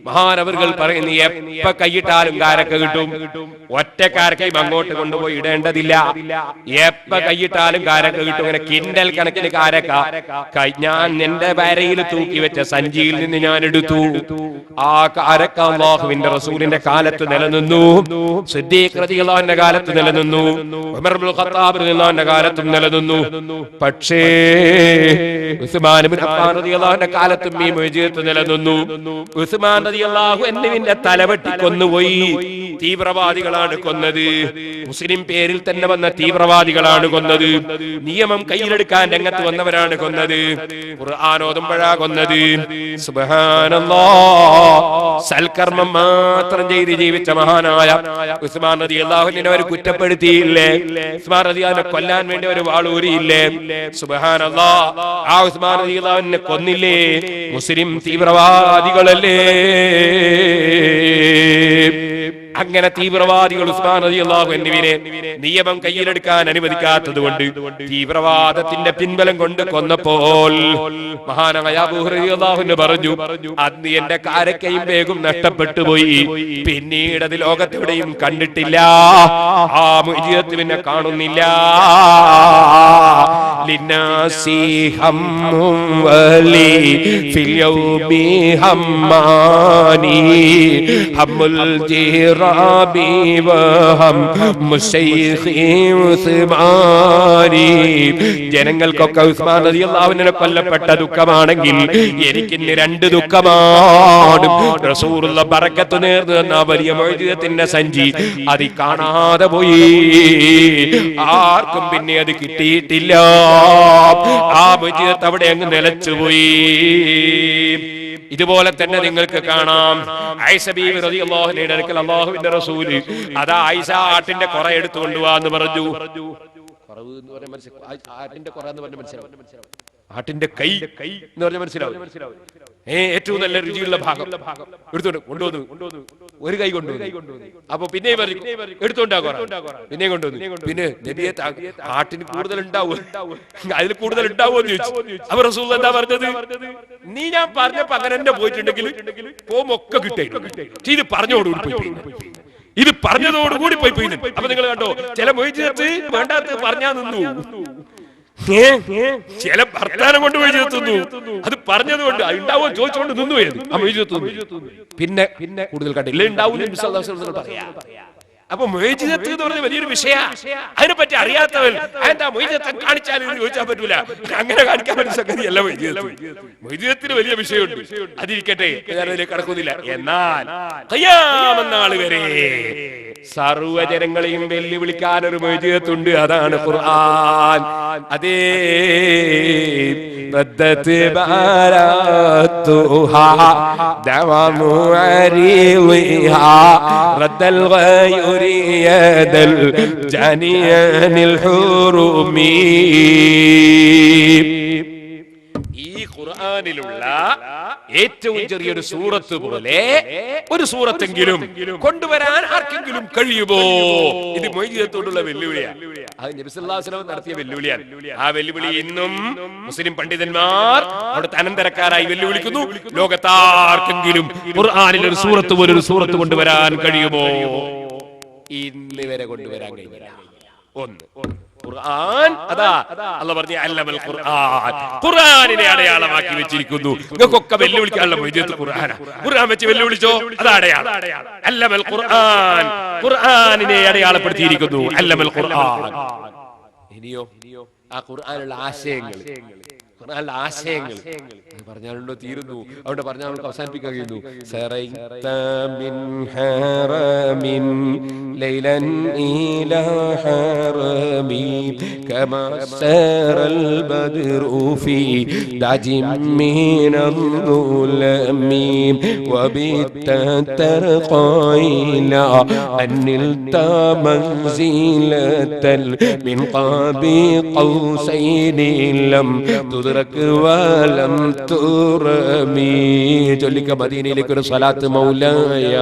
മഹാനവറുകൾ പറയുന്നു, എപ്പ കൈയിട്ടാലും കാരക്ക കിട്ടും. ഒറ്റ കാരക്കയും അങ്ങോട്ട് കൊണ്ടുപോയി ഇടേണ്ടതില്ല. എപ്പ കൈയിട്ടാലും കാരക്ക കിട്ടും. അങ്ങനെ കിൻഡൽ കണക്കിന് കാരക്ക ഞാൻ എന്റെ അരയിൽ തൂക്കി വെച്ച സഞ്ചിയിൽ നിന്ന് ഞാൻ എടുത്തു. ആ കാരക്ക അല്ലാഹുവിന്റെ റസൂലിന്റെ കാലത്ത് നിലനിന്നു, സിദ്ദീഖ് റളിയല്ലാഹു അൻഹുവിന്റെ കാലത്ത് നിലനിന്നു, ഉമർ ഇബ്നുൽ ഖത്താബ് റളിയല്ലാഹു അൻഹുവിന്റെ കാലത്തും നിലനിന്നു. പക്ഷേ ഉസ്മാൻ ഇബ്നു അഫ്ഫാൻ റളിയല്ലാഹു അൻഹുവിന്റെ കാലത്തും ഈ മുഅ്ജിസത്ത് നിലനിന്നു. ഉസ്മാൻ റളിയല്ലാഹു അൻഹുവിന്റെ തലവെട്ടി കൊന്നുപോയി. തീവ്രവാദികളാണ് കൊന്നത്. മുസ്ലിം പേരിൽ തന്നെ വന്ന തീവ്രവാദികളാണ് കൊന്നത്. നിയമം കയ്യിലെടുക്കാൻ രംഗത്ത് വന്നവരാണ് കൊന്നത്. ഖുർആൻ ഓതുമ്പോഴാ കൊന്നത്. സുബ്ഹാനല്ലാഹ്. സൽക്കർമ്മം മാത്രം ചെയ്ത് ജീവിച്ച മഹാനായ ഉസ്മാൻ റളിയല്ലാഹു അൻഹുവിനെ അവർ കുറ്റപ്പെടുത്തിയില്ലേ? ഉസ്മാൻ റളിയല്ലാഹു അൻഹുവിനെ കൊല്ലാൻ വേണ്ടി ഒരു വാളൂരിയില്ലേ? സുബ്ഹാനല്ലാഹ്. ആ ഉസ്മാൻ റളിയല്ലാഹു അൻഹുവിനെ കൊന്നില്ലേ? മുസ്ലിം തീവ്രവാദികളല്ലേ? അങ്ങനെ തീവ്രവാദികൾ ഉസ്മാൻ റളിയല്ലാഹു അൻഹുവിനെ നിയമം കയ്യിലെടുക്കാൻ അനുവദിക്കാത്തത് കൊണ്ട് തീവ്രവാദത്തിന്റെ പിൻബലം കൊണ്ട് കൊന്നപ്പോൾ മഹാനായ അബൂ ഹുറൈറ റളിയല്ലാഹു അൻഹു പറഞ്ഞു, അന്ന് എന്റെ കാരക്കയും വേഗം നഷ്ടപ്പെട്ടു പോയി. പിന്നീട് അത് ലോകത്തെവിടെയും കണ്ടിട്ടില്ല. ആ മുഅ്ജിസത്ത് പിന്നെ കാണുന്നില്ല. ലിന്നാസി ഹമ്മും വലി ഫിൽ യൗമി ഹമ്മാനി ഹമ്മുൽ ജിറാബി വഹം മുശൈഖി ഉസ്മാനി. ജനങ്ങൾക്കൊക്കെ ഉസ്മാൻ റളിയല്ലാഹു അൻഹു കൊല്ലപ്പെട്ട ദുഃഖമാണെങ്കിൽ എനിക്കിന്ന് രണ്ട് ദുഃഖമാണ്. റസൂലുള്ള ബറക്കത്ത് നേർന്നു തന്ന വലിയ മുഅ്ജിസത്തിന്റെ സഞ്ചി അത് കാണാതെ പോയി. ആർക്കും പിന്നെ അത് കിട്ടിയിട്ടില്ല. ആ മുഅ്ജിസത്ത് അവിടെ അങ്ങ് നിലച്ചുപോയി. ഇതുപോലെ തന്നെ നിങ്ങൾക്ക് കാണാം, ആയിഷ ബീവി റളിയല്ലാഹു അൻഹയുടെ അടുക്കൽ അല്ലാഹുവിന്റെ റസൂല് അതാ ആയിഷ ആട്ടിന്റെ കുറ എടുത്തു കൊണ്ടുപോവാന്ന് പറഞ്ഞു. ആട്ടിന്റെ കൈ എന്ന് പറഞ്ഞ മനസ്സിലാവും. ഏറ്റവും നല്ല രുചിയുള്ള ഭാഗം എടുത്തോണ്ട് കൊണ്ടുവന്നു. ഒരു കൈ കൊണ്ടുവന്നു. അപ്പൊ പിന്നെ എടുത്തോണ്ടാ പിന്നെ കൊണ്ടുവന്നു. പിന്നെ നബിയെ ആട്ടിന് കൂടുതൽ ഉണ്ടാവും, അതിൽ കൂടുതൽ ഉണ്ടാവുമെന്ന് ചോദിച്ചു. അപ്പൊ റസൂൽ എന്താ പറഞ്ഞത്? നീ ഞാൻ പറഞ്ഞപ്പോ അങ്ങനെ തന്നെ പോയിട്ടുണ്ടെങ്കിൽ പോകുമ്പോ ഒക്കെ കിട്ടേ. ഇത് പറഞ്ഞോളൂ. ഇത് പറഞ്ഞതോടുകൂടി പോയി. അപ്പൊ നിങ്ങൾ കണ്ടോ, ചില മൊയ്ജിയത്ത് വേണ്ടാത്ത പറഞ്ഞാ നിന്നു, ചില വർത്താനം കൊണ്ട് മൊയ്ജിയത്തുന്നു, അത് പറഞ്ഞതുകൊണ്ട് ഉണ്ടാവോ ചോദിച്ചുകൊണ്ട് നിന്നു ആ മൊയ്ജിയത്ത്. പിന്നെ കൂടുതൽ കണ്ടില്ല ഉണ്ടാവും പറയാ. അപ്പൊ മൊയ്ജിയത്ത് എന്ന് പറഞ്ഞ വലിയൊരു വിഷയ. അതിനെപ്പറ്റി അറിയാത്തവൻ എന്താ മൊയ്ജിയത്ത് കാണിച്ചാലും ചോദിച്ചാൽ പറ്റൂല. അങ്ങനെ കാണിക്കാൻ പറ്റുന്ന സംഗതിയല്ല മൊയ്ജിയത്ത്. മൊയ്ജിയത്തിന് വലിയ വിഷയമുണ്ട്. അതിരിക്കട്ടെ, ഞാനതിലേക്ക് കടക്കുന്നില്ല. എന്നാൽ ഖിയാമത്ത് നാൾ വരെ സർവ്വജനങ്ങളെയും വെല്ലുവിളിക്കാൻ ഒരു മൊയ്ജിയത്തുണ്ട്. അതാണ് ഖുർആൻ. അതേ ഈ ഖുർആനിലുള്ള ഏറ്റവും ചെറിയൊരു സൂറത്ത് പോലെ ഒരു സൂറത്തെങ്കിലും കൊണ്ടുവരാൻ ആർക്കെങ്കിലും കഴിയുമോ? ഇത് മൊയ്ജിയത്തോടുള്ള വെല്ലുവിളിയാണ്. അത് നബി സല്ലല്ലാഹു അലൈഹി വസല്ലം നടത്തിയ വെല്ലുവിളിയാണ്. ആ വെല്ലുവിളി ഇന്നും മുസ്ലിം പണ്ഡിതന്മാർ അവിടുത്തെ അനന്തരക്കാരായി വെല്ലുവിളിക്കുന്നു. ലോകത്താർക്കെങ്കിലും ഖുർആനിൽ ഒരു സൂറത്ത് പോലെ ഒരു സൂറത്ത് കൊണ്ടുവരാൻ കഴിയുമോ? ഇന്ന് വരെ കൊണ്ടുവരാൻ കഴിയില്ല. ഒന്ന് ഖുർആൻ, അതാ അല്ലാഹു പറഞ്ഞു അല്ലമൽ ഖുർആൻ, ഖുർആനിനെ അടയാളമാക്കി വെച്ചിരിക്കുന്നു. നിങ്ങൾക്കൊക്കെ വെല്ലുവിളിക്കാനുള്ള മൊയ്ജിയത്ത് ഖുർആനാ. ഖുർആൻ വെച്ച് വെല്ലുവിളിച്ചോ, അത് അടയാളം. അല്ലമൽ ഖുർആൻ, ഖുർആനിനെ അടയാളപ്പെടുത്തിയിരിക്കുന്നു. അല്ലമൽ ഖുർആൻ. ഇനിയോ ആ ഖുർആനുള്ള ആശയങ്ങൾ, ഖുർആനിലെ ആശയങ്ങൾ പറഞ്ഞാലുണ്ടോ തീരുന്നു. അവിടെ പറഞ്ഞാൽ നമുക്ക് അവസാനിപ്പിക്കാൻ കഴിയുന്നു. സറൈത മിൻ ഹറമിൻ ലൈലൻ ഇലാ ഹറമി കമാ സറൽ ബദ്റു ഫീ ദജിം മിനൽ ളുലമി വബിത തർഖൈല അനിൽ തമൻസിലതൽ മിൻ ഖാബി ഖൗസൈനി ലം തുദ്റക് വലം തുറമി. ചൊല്ലിക്ക മദീനയിലേക്ക് ഒരു സ്വലാത്ത്. മൗലായ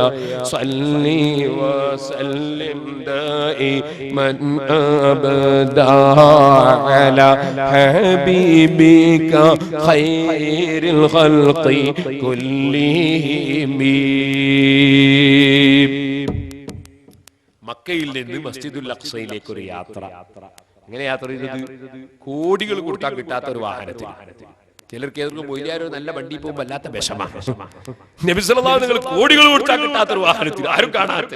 സല്ലി വസല്ലിം ദായിമൻ അബദാ അലാ ഹബീബിക ഖൈറിൽ ഖൽഖി കുല്ലിഹിം. മക്കയിൽ നിന്ന് മസ്ജിദുൽ അഖ്സയിലേക്ക് ഒരു യാത്ര. അങ്ങനെ യാത്ര ചെയ്തത് കോടികൾ കൊടുത്താൽ കിട്ടാത്ത ഒരു വാഹനത്തിൽ. ചിലർക്ക് ഏതൊക്കെ മൊയ്ലിയാരോ നല്ല വണ്ടി പോകുമ്പോൾ വല്ലാത്ത വിഷമാണ്. നബി സല്ലല്ലാഹു അലൈഹി വസല്ലം കോടികൾ കൊടുത്താൽ കിട്ടാത്ത ഒരു വാഹനത്തിൽ, ആരും കാണാത്ത,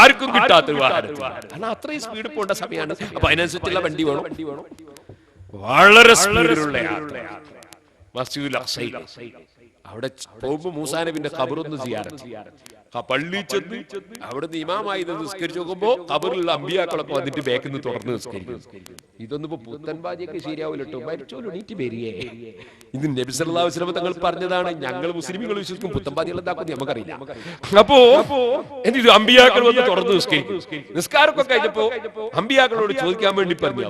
ആർക്കും കിട്ടാത്ത ഒരു വാഹനത്തിൽ. കാരണം അത്രയും സ്പീഡ് പോകേണ്ട സമയമാണ്. അപ്പൊ അതിനനുസരിച്ചുള്ള വണ്ടി വേണം. വളരെ സ്പീഡിലുള്ള യാത്ര മസ്ജിദുൽ അഖ്സയിൽ. അവിടെ പോകുമ്പോൾ മൂസാ നബിന്റെ ഖബറൊന്ന് സിയാറത്ത്. പള്ളി ചെന്ന് അവിടുന്ന് ഇമാമായി നിസ്കരിച്ചു നോക്കുമ്പോ ഖബറിലുള്ള അമ്പിയാക്കളൊക്കെ വന്നിട്ട് ബാക്കിൽ നിന്ന് തുറന്ന് നിസ്കരിക്കും. ഇതൊന്നും ഇപ്പൊ പുത്തൻബാജിയൊക്കെ ശരിയാവില്ലട്ടോ, മരിച്ചോലോ നീറ്റ് വരികയെ. ഇത് നബി സല്ലല്ലാഹു അലൈഹി വസല്ലം തങ്ങൾ പറഞ്ഞതാണ്. ഞങ്ങൾ മുസ്ലിമുകൾ വിശ്വസിക്കും, പുത്തൻബാജികൾ എന്താക്കും നമുക്കറിയില്ല. അപ്പോ എന്ത് അമ്പിയാക്കൾ വന്ന് തുറന്ന് നിസ്കരിക്കും. നിസ്കാരമൊക്കെ കഴിഞ്ഞപ്പോ അമ്പിയാക്കളോട് ചോദിക്കാൻ വേണ്ടി പറഞ്ഞു,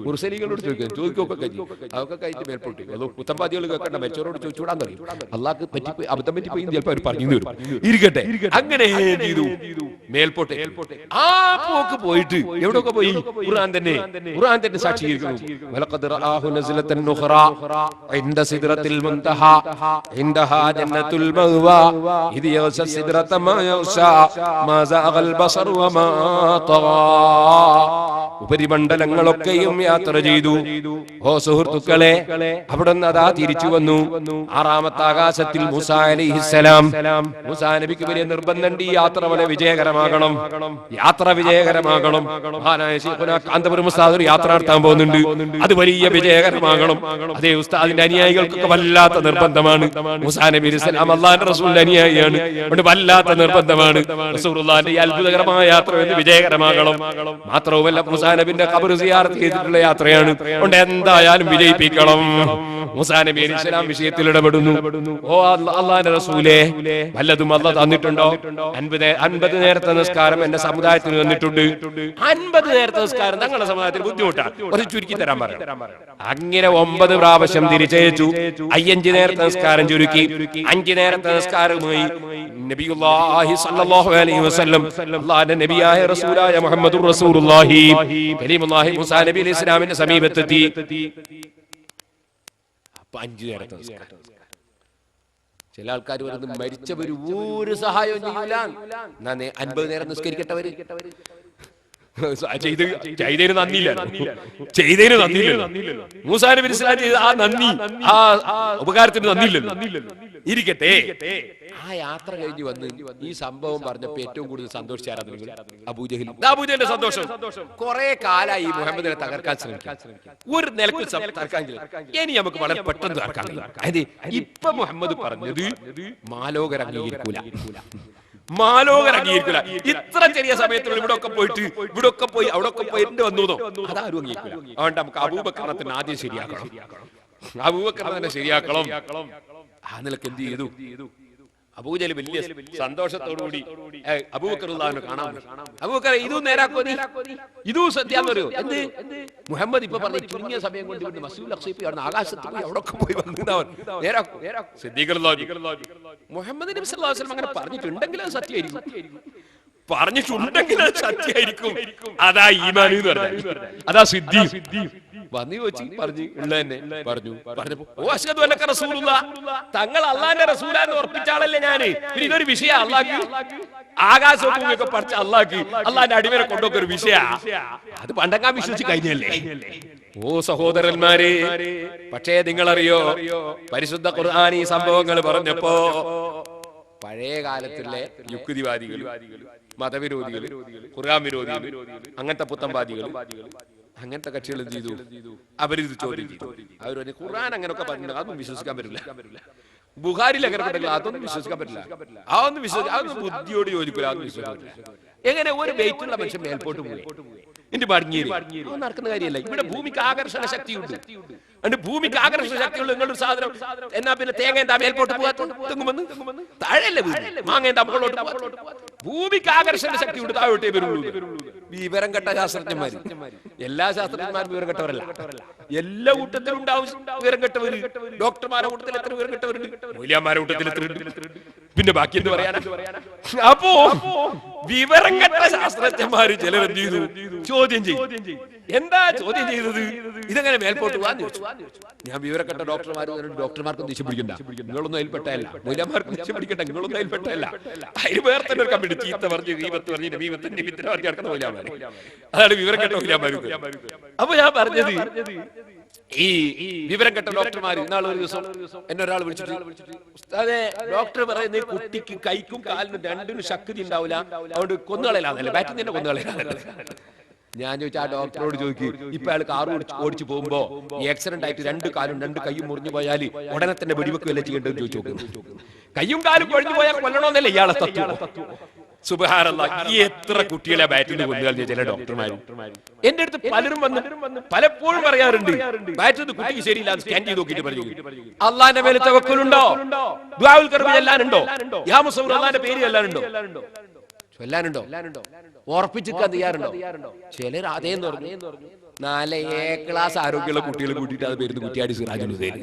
മുർസലീങ്ങളോട് ചോദിക്കൊക്കെ കഴിഞ്ഞു. അതൊക്കെ കഴിഞ്ഞ് മേൽപോട്ട് അതോ പുത്തൻബാജികൾ മരിച്ചവരോട് ചോദിച്ചുകൂടാൻ പറയും. അള്ളാഹ് പറ്റിപ്പോയി, അബദ്ധം പറ്റിപ്പോയി ചിലപ്പോൾ അവർ പറഞ്ഞു തരും. ഇരിക്കട്ടെ. അങ്ങനെ ചെയ്തു മേൽപോട്ടെ. ആ പോക്ക് പോയിട്ട് എവിടെയൊക്കെ പോയി? ഖുർആൻ തന്നെ സാക്ഷീകരിക്കുന്നു. വലഖദ് റആഹു നസ്ലതൻ ഉഖറാ ഇൻദ സിദ്റത്തിൽ മുൻതഹാ ഇൻദഹാ ജന്നത്തുൽ മഅവാ ഇദ് യഗ്ശ സിദ്റത മാ യഗ്ശാ മാ സഅൽ ബസർ വമാ തഗാ. ഉപരിമണ്ഡലങ്ങളൊക്കെയും യാത്ര ചെയ്തു. ഓ സുഹൃത്തുക്കളെ, അവിടുന്ന് അതാ തിരിച്ചു വന്നു. ആറാമത്തെ ആകാശത്തിൽ മൂസാ അലൈഹിസ്സലാം. മൂസാ നബിക്ക് വലിയ നിർബന്ധമുണ്ട്, ഈ യാത്ര വളരെ വിജയകരമാകണം, യാത്ര വിജയകരമാകണം. മഹാനായ ശൈഖുനാ കാന്തപുരം ഉസ്താദ് ഒരു യാത്ര നടത്താൻ പോകുന്നുണ്ട്, അത് വലിയ വിജയകരമാകണം. അതേ ഉസ്താദിന്റെ അനുയായികൾക്കൊക്കെ വല്ലാത്ത നിർബന്ധമാണ്. മൂസാ നബി അലൈഹിസ്സലാം അല്ലാഹുവിന്റെ റസൂലിന്റെ അനുയായിയാണ്, അതുകൊണ്ട് വല്ലാത്ത നിർബന്ധമാണ് റസൂലുള്ളാഹിന്റെ ഈ അത്ഭുതകരമായ യാത്ര വിജയകരമാകണം. മാത്രവുമല്ല മൂസാ നബിന്റെ ഖബർ സിയാറത്ത് ചെയ്തിട്ടുള്ള യാത്രയാണ്, അതുകൊണ്ട് എന്തായാലും വിജയിപ്പിക്കണം. മൂസാ നബി അലൈഹിസ്സലാം വിഷയത്തിൽ ഇടപെടുന്നു. ഓ അല്ലാഹുവിന്റെ റസൂലേ, വല്ലതും അല്ലാഹ് തന്നിട്ടുണ്ടോ? 50 നേരത്തെ നിസ്കാരം എന്റെ സമുദായത്തിന് തന്നിട്ടുണ്ട്. 50 നേരത്തെ നിസ്കാരം തങ്ങളുടെ സമുദായത്തിന് ബുദ്ധിമുട്ടാണ്, കുറച്ച് ചുരുക്കി തരാൻ പറയാം. അങ്ങനെ 9 പ്രാവശ്യം തിരിച്ചയച്ചു. 5 നേരത്തെ നിസ്കാരം ചുരുക്കി. 5 നേരത്തെ നിസ്കാരവുമായി നബിയുല്ലാഹി സ്വല്ലല്ലാഹു അലൈഹി വസല്ലം, അല്ലാഹുവിന്റെ നബിയായ റസൂലായ മുഹമ്മദുർ റസൂലുള്ളാഹി കരീമുല്ലാഹി മൂസാ നബി അലൈഹി സ്വലാമിന്റെ സമീപത്തെത്തി. 5 നേരത്തെ നിസ്കാരം. ചില ആൾക്കാർ പറയുന്നത് മരിച്ചവര് ഒരു സഹായവും ചെയ്യൂല. 50 നേരം നിസ്കരിക്കട്ടവര് ചെയ്തതിന് നന്ദിയില്ലല്ലോ. മൂസാ നബി ഇസ്ലാം ചെയ്ത ആ നന്ദി, ആ ഉപകാരത്തിന് നന്ദിയില്ലല്ലോ. ഇരിക്കട്ടെ, ആ യാത്ര കഴിഞ്ഞ് വന്ന് ഈ സംഭവം പറഞ്ഞപ്പോ ഏറ്റവും കൂടുതൽ സന്തോഷിച്ചായിരുന്നു അബൂജഹൽ. അബൂജഹലിന്റെ സന്തോഷം കുറെ കാലായി മുഹമ്മദിനെ തകർക്കാൻ ശ്രമിക്കാം, ഒരു നിലക്ക് തകർക്കാൻ. ഇനി നമുക്ക് വളരെ പെട്ടെന്ന് തകർക്കാൻ. അതായത് ഇപ്പൊ മുഹമ്മദ് പറഞ്ഞത് മാലോകർ അംഗീകരിക്കൂല. ഇത്ര ചെറിയ സമയത്തുള്ള ഇവിടെ ഒക്കെ പോയി അവിടെ ഒക്കെ പോയിട്ട് വന്നൂന്നോ, അതാരും അംഗീകരിക്കില്ല. അതുകൊണ്ട് നമുക്ക് അബൂബക്കറിനെ ആദ്യം ശരിയാക്കണം. അബൂബക്കറിനെ ശരിയാക്കണം. ആ നിലക്ക് എന്ത് ചെയ്തു? അബൂജഹൽ വലിയ സന്തോഷത്തോടുകൂടി അബൂബക്കർ കാണാൻ. അബൂബക്കർ ഇതും നേരാക്കോ, നീ ഇതും സത്യാന്ന് പറയൂ. എന്ത് മുഹമ്മദ് ഇപ്പൊ പറഞ്ഞ ചുരുങ്ങിയ സമയം കൊണ്ട് മസ്ജിദുൽ അഖ്സയിൽ അവിടെ ആകാശത്ത് പോയി അവിടെ പോയി വന്നവൻ നേരാക്കും. മുഹമ്മദ് നബി സല്ലല്ലാഹു അലൈഹി വസല്ലം അങ്ങനെ പറഞ്ഞിട്ടുണ്ടെങ്കിൽ അത് സത്യമായിരിക്കും. അതാ ഈമാൻ എന്ന് പറഞ്ഞത്, അതാ സിദ്ധി. വന്നു ചോദിച്ചു, പറഞ്ഞു ഉള്ള തന്നെ പറഞ്ഞു. പറഞ്ഞപ്പോ ഓ അശ്ഹദു അന്നക റസൂലുള്ളാഹ്, തങ്ങൾ അള്ളാന്റെ റസൂലാന്ന് ഉറപ്പിച്ചാളല്ലേ ഞാന്. പിന്നെ ഇതൊരു വിഷയ അള്ളാഹ് ആകാശവും ഭൂമിയൊക്കെ പഠിച്ച അള്ളാഹ് അള്ളാന്റെ അടിമനെ കൊണ്ടൊക്കെ ഒരു വിഷയ. അത് പണ്ടങ്ങാൻ വിശ്വസിച്ച് കഴിഞ്ഞല്ലേ. ഓ സഹോദരന്മാരെ, പക്ഷേ നിങ്ങളറിയോ, പരിശുദ്ധ ഖുർആൻ ഈ സംഭവങ്ങൾ പറഞ്ഞപ്പോ പഴയ കാലത്തിലെ യുക്തിവാദികൾ, മതവിരോധികൾ, ഖുർആൻ വിരോധികൾ, അങ്ങനത്തെ പുത്തൻവാദികൾ, അങ്ങനത്തെ കക്ഷികൾ എന്ത് ചെയ്തു? അവരിത് ചോദ്യം ചെയ്തു. അവർ പറഞ്ഞു ഖുർആൻ അങ്ങനെയൊക്കെ പറഞ്ഞു, അതൊന്നും വിശ്വസിക്കാൻ പറ്റില്ല. ബുഖാരിയിൽ അങ്ങനെ പറ്റില്ല, അതൊന്നും വിശ്വസിക്കാൻ പറ്റില്ല. അതൊന്നും ബുദ്ധിയോട് യോജിക്കില്ല, അതൊന്നും വിശ്വസിക്കാൻ പറ്റില്ല. എങ്ങനെ ഒരു വെയിറ്റുള്ള മനുഷ്യൻ മേൽപോട്ട് പോയി എന്റെ മടങ്ങിയത് നടക്കുന്ന കാര്യമല്ല. ഇവിടെ ഭൂമിക്ക് ആകർഷണ ശക്തിയുണ്ട്. ഭൂമിക്ക് ആകർഷണ ശക്തിയുള്ള നിങ്ങളുടെ സാധനം എന്നാ പിന്നെ തേങ്ങ എന്താ മേൽപോട്ട് പോകാത്തുമെന്ന് താഴെയല്ലേ മാങ്ങ എന്താ മുകളിലോട്ട്. ഭൂമിക്ക് ആകർഷണ ശക്തിയുണ്ട്, താഴോട്ടേ വരുള്ളൂ. വിവരം കെട്ട ശാസ്ത്രജ്ഞന്മാര്, എല്ലാ ശാസ്ത്രജ്ഞന്മാരും വിവരം കെട്ടവരല്ല. എല്ലാ കൂട്ടത്തിലും ഉണ്ടാവും വിവരം കെട്ടവര്. ഡോക്ടർമാരുടെ കൂട്ടത്തിൽ എത്ര വിവരം കെട്ടവരുണ്ട്, മൂല്യന്മാരുടെ കൂട്ടത്തിൽ എത്ര ഉണ്ട്, പിന്നെ ബാക്കി എന്ത് പറയാനാ? അപ്പോ വിവരം കെട്ട ശാസ്ത്രജ്ഞന്മാര് ചിലരെന്ത് ചെയ്തു? ചോദ്യം ചെയ്തു. എന്താ ചോദ്യം ചെയ്തത്? ഇതെങ്ങനെ മേൽപോട്ട് പോകാന്ന് ചോദിച്ചു. ഞാൻ വിവരക്കെട്ട ഡോക്ടർമാർക്കും ദേഷ്യം പിടിക്കണ്ട, നിങ്ങളൊന്നും അതിൽപ്പെട്ടല്ല. മൂല്യന്മാർക്കും ദേഷ്യം പിടിക്കണ്ട, നിങ്ങളൊന്നും അതിൽപ്പെട്ടല്ല. അതിന് വേറെ തന്നെ ഒരു കമ്പിട്ട് ചീത്ത പറഞ്ഞു വീപത്ത് പറഞ്ഞു വീപത്തിന്റെ വിത്തിനെ പറഞ്ഞു കിടക്കുന്ന മൂല്യന്മാർ. അതാണ് വിവരക്കെട്ട മൂല്യന്മാർ. അപ്പൊ ഞാൻ പറഞ്ഞത്, ഈ വിവരം കെട്ട ഡോക്ടർമാര് ഇന്നാളെ ഒരു ദിവസം എന്നെ ഒരാൾ വിളിച്ചിട്ട്, അതെ ഡോക്ടർ പറയുന്നത് കുട്ടിക്ക് കൈക്കും കാലിനും രണ്ടിനും ശക്തി ഉണ്ടാവില്ല, അതുകൊണ്ട് കൊന്നുകളയിലാന്നല്ലേ, ബാറ്റിൽ തന്നെ കൊന്നുകളയിലാന്നല്ലേ. ഞാൻ ചോദിച്ചു, ആ ഡോക്ടറോട് ചോദിക്കും, ഇപ്പൊ അയാൾ കാർ ഓടിച്ചു പോകുമ്പോ ആക്സിഡന്റ് ആയിട്ട് 2 കാലും 2 കൈയും മുറിഞ്ഞു പോയാൽ ഉടനെ തന്നെ വെടിവെക്കുകയല്ലേ ചെയ്യേണ്ടതെന്ന് ചോദിച്ചു നോക്കുന്നു. കയ്യും കാലും കൊഴിഞ്ഞു പോയാൽ കൊല്ലണമെന്നല്ലേ ഇയാളെ തത്വം. സുബ്ഹാനല്ലാഹ്, എത്ര കുട്ടികളെ ബാറ്റിൽ കൊന്നുകളഞ്ഞ ചില ഡോക്ടർമാർ എന്റെ അടുത്ത് പലരും വന്ന് പലപ്പോഴും പറയാറുണ്ട്, ബാറ്റിൽ കുട്ടിക്ക് ശരിയില്ല, സ്കാൻ ചെയ്ത് നോക്കിയിട്ട് പറഞ്ഞു അള്ളാന്റെ മേലെ തവക്കുലുണ്ടോ, ദുആഉൽ ഖർബ് ചെല്ലാനുണ്ടോ, യാ മുസവ്വിർ അള്ളാന്റെ പേര് ചെല്ലാനുണ്ടോ, ചൊല്ലാനുണ്ടോ, ഉറപ്പിച്ചിരിക്കാൻ തയ്യാറുണ്ടോ? ചിലർ അതേന്ന് പറഞ്ഞു. 4A ക്ലാസ് ആരോഗ്യമുള്ള കുട്ടികളെ കൂട്ടിയിട്ട് അത് വരുന്ന കുറ്റിയാടി സിറാജുൽ ഹുദൈൻ.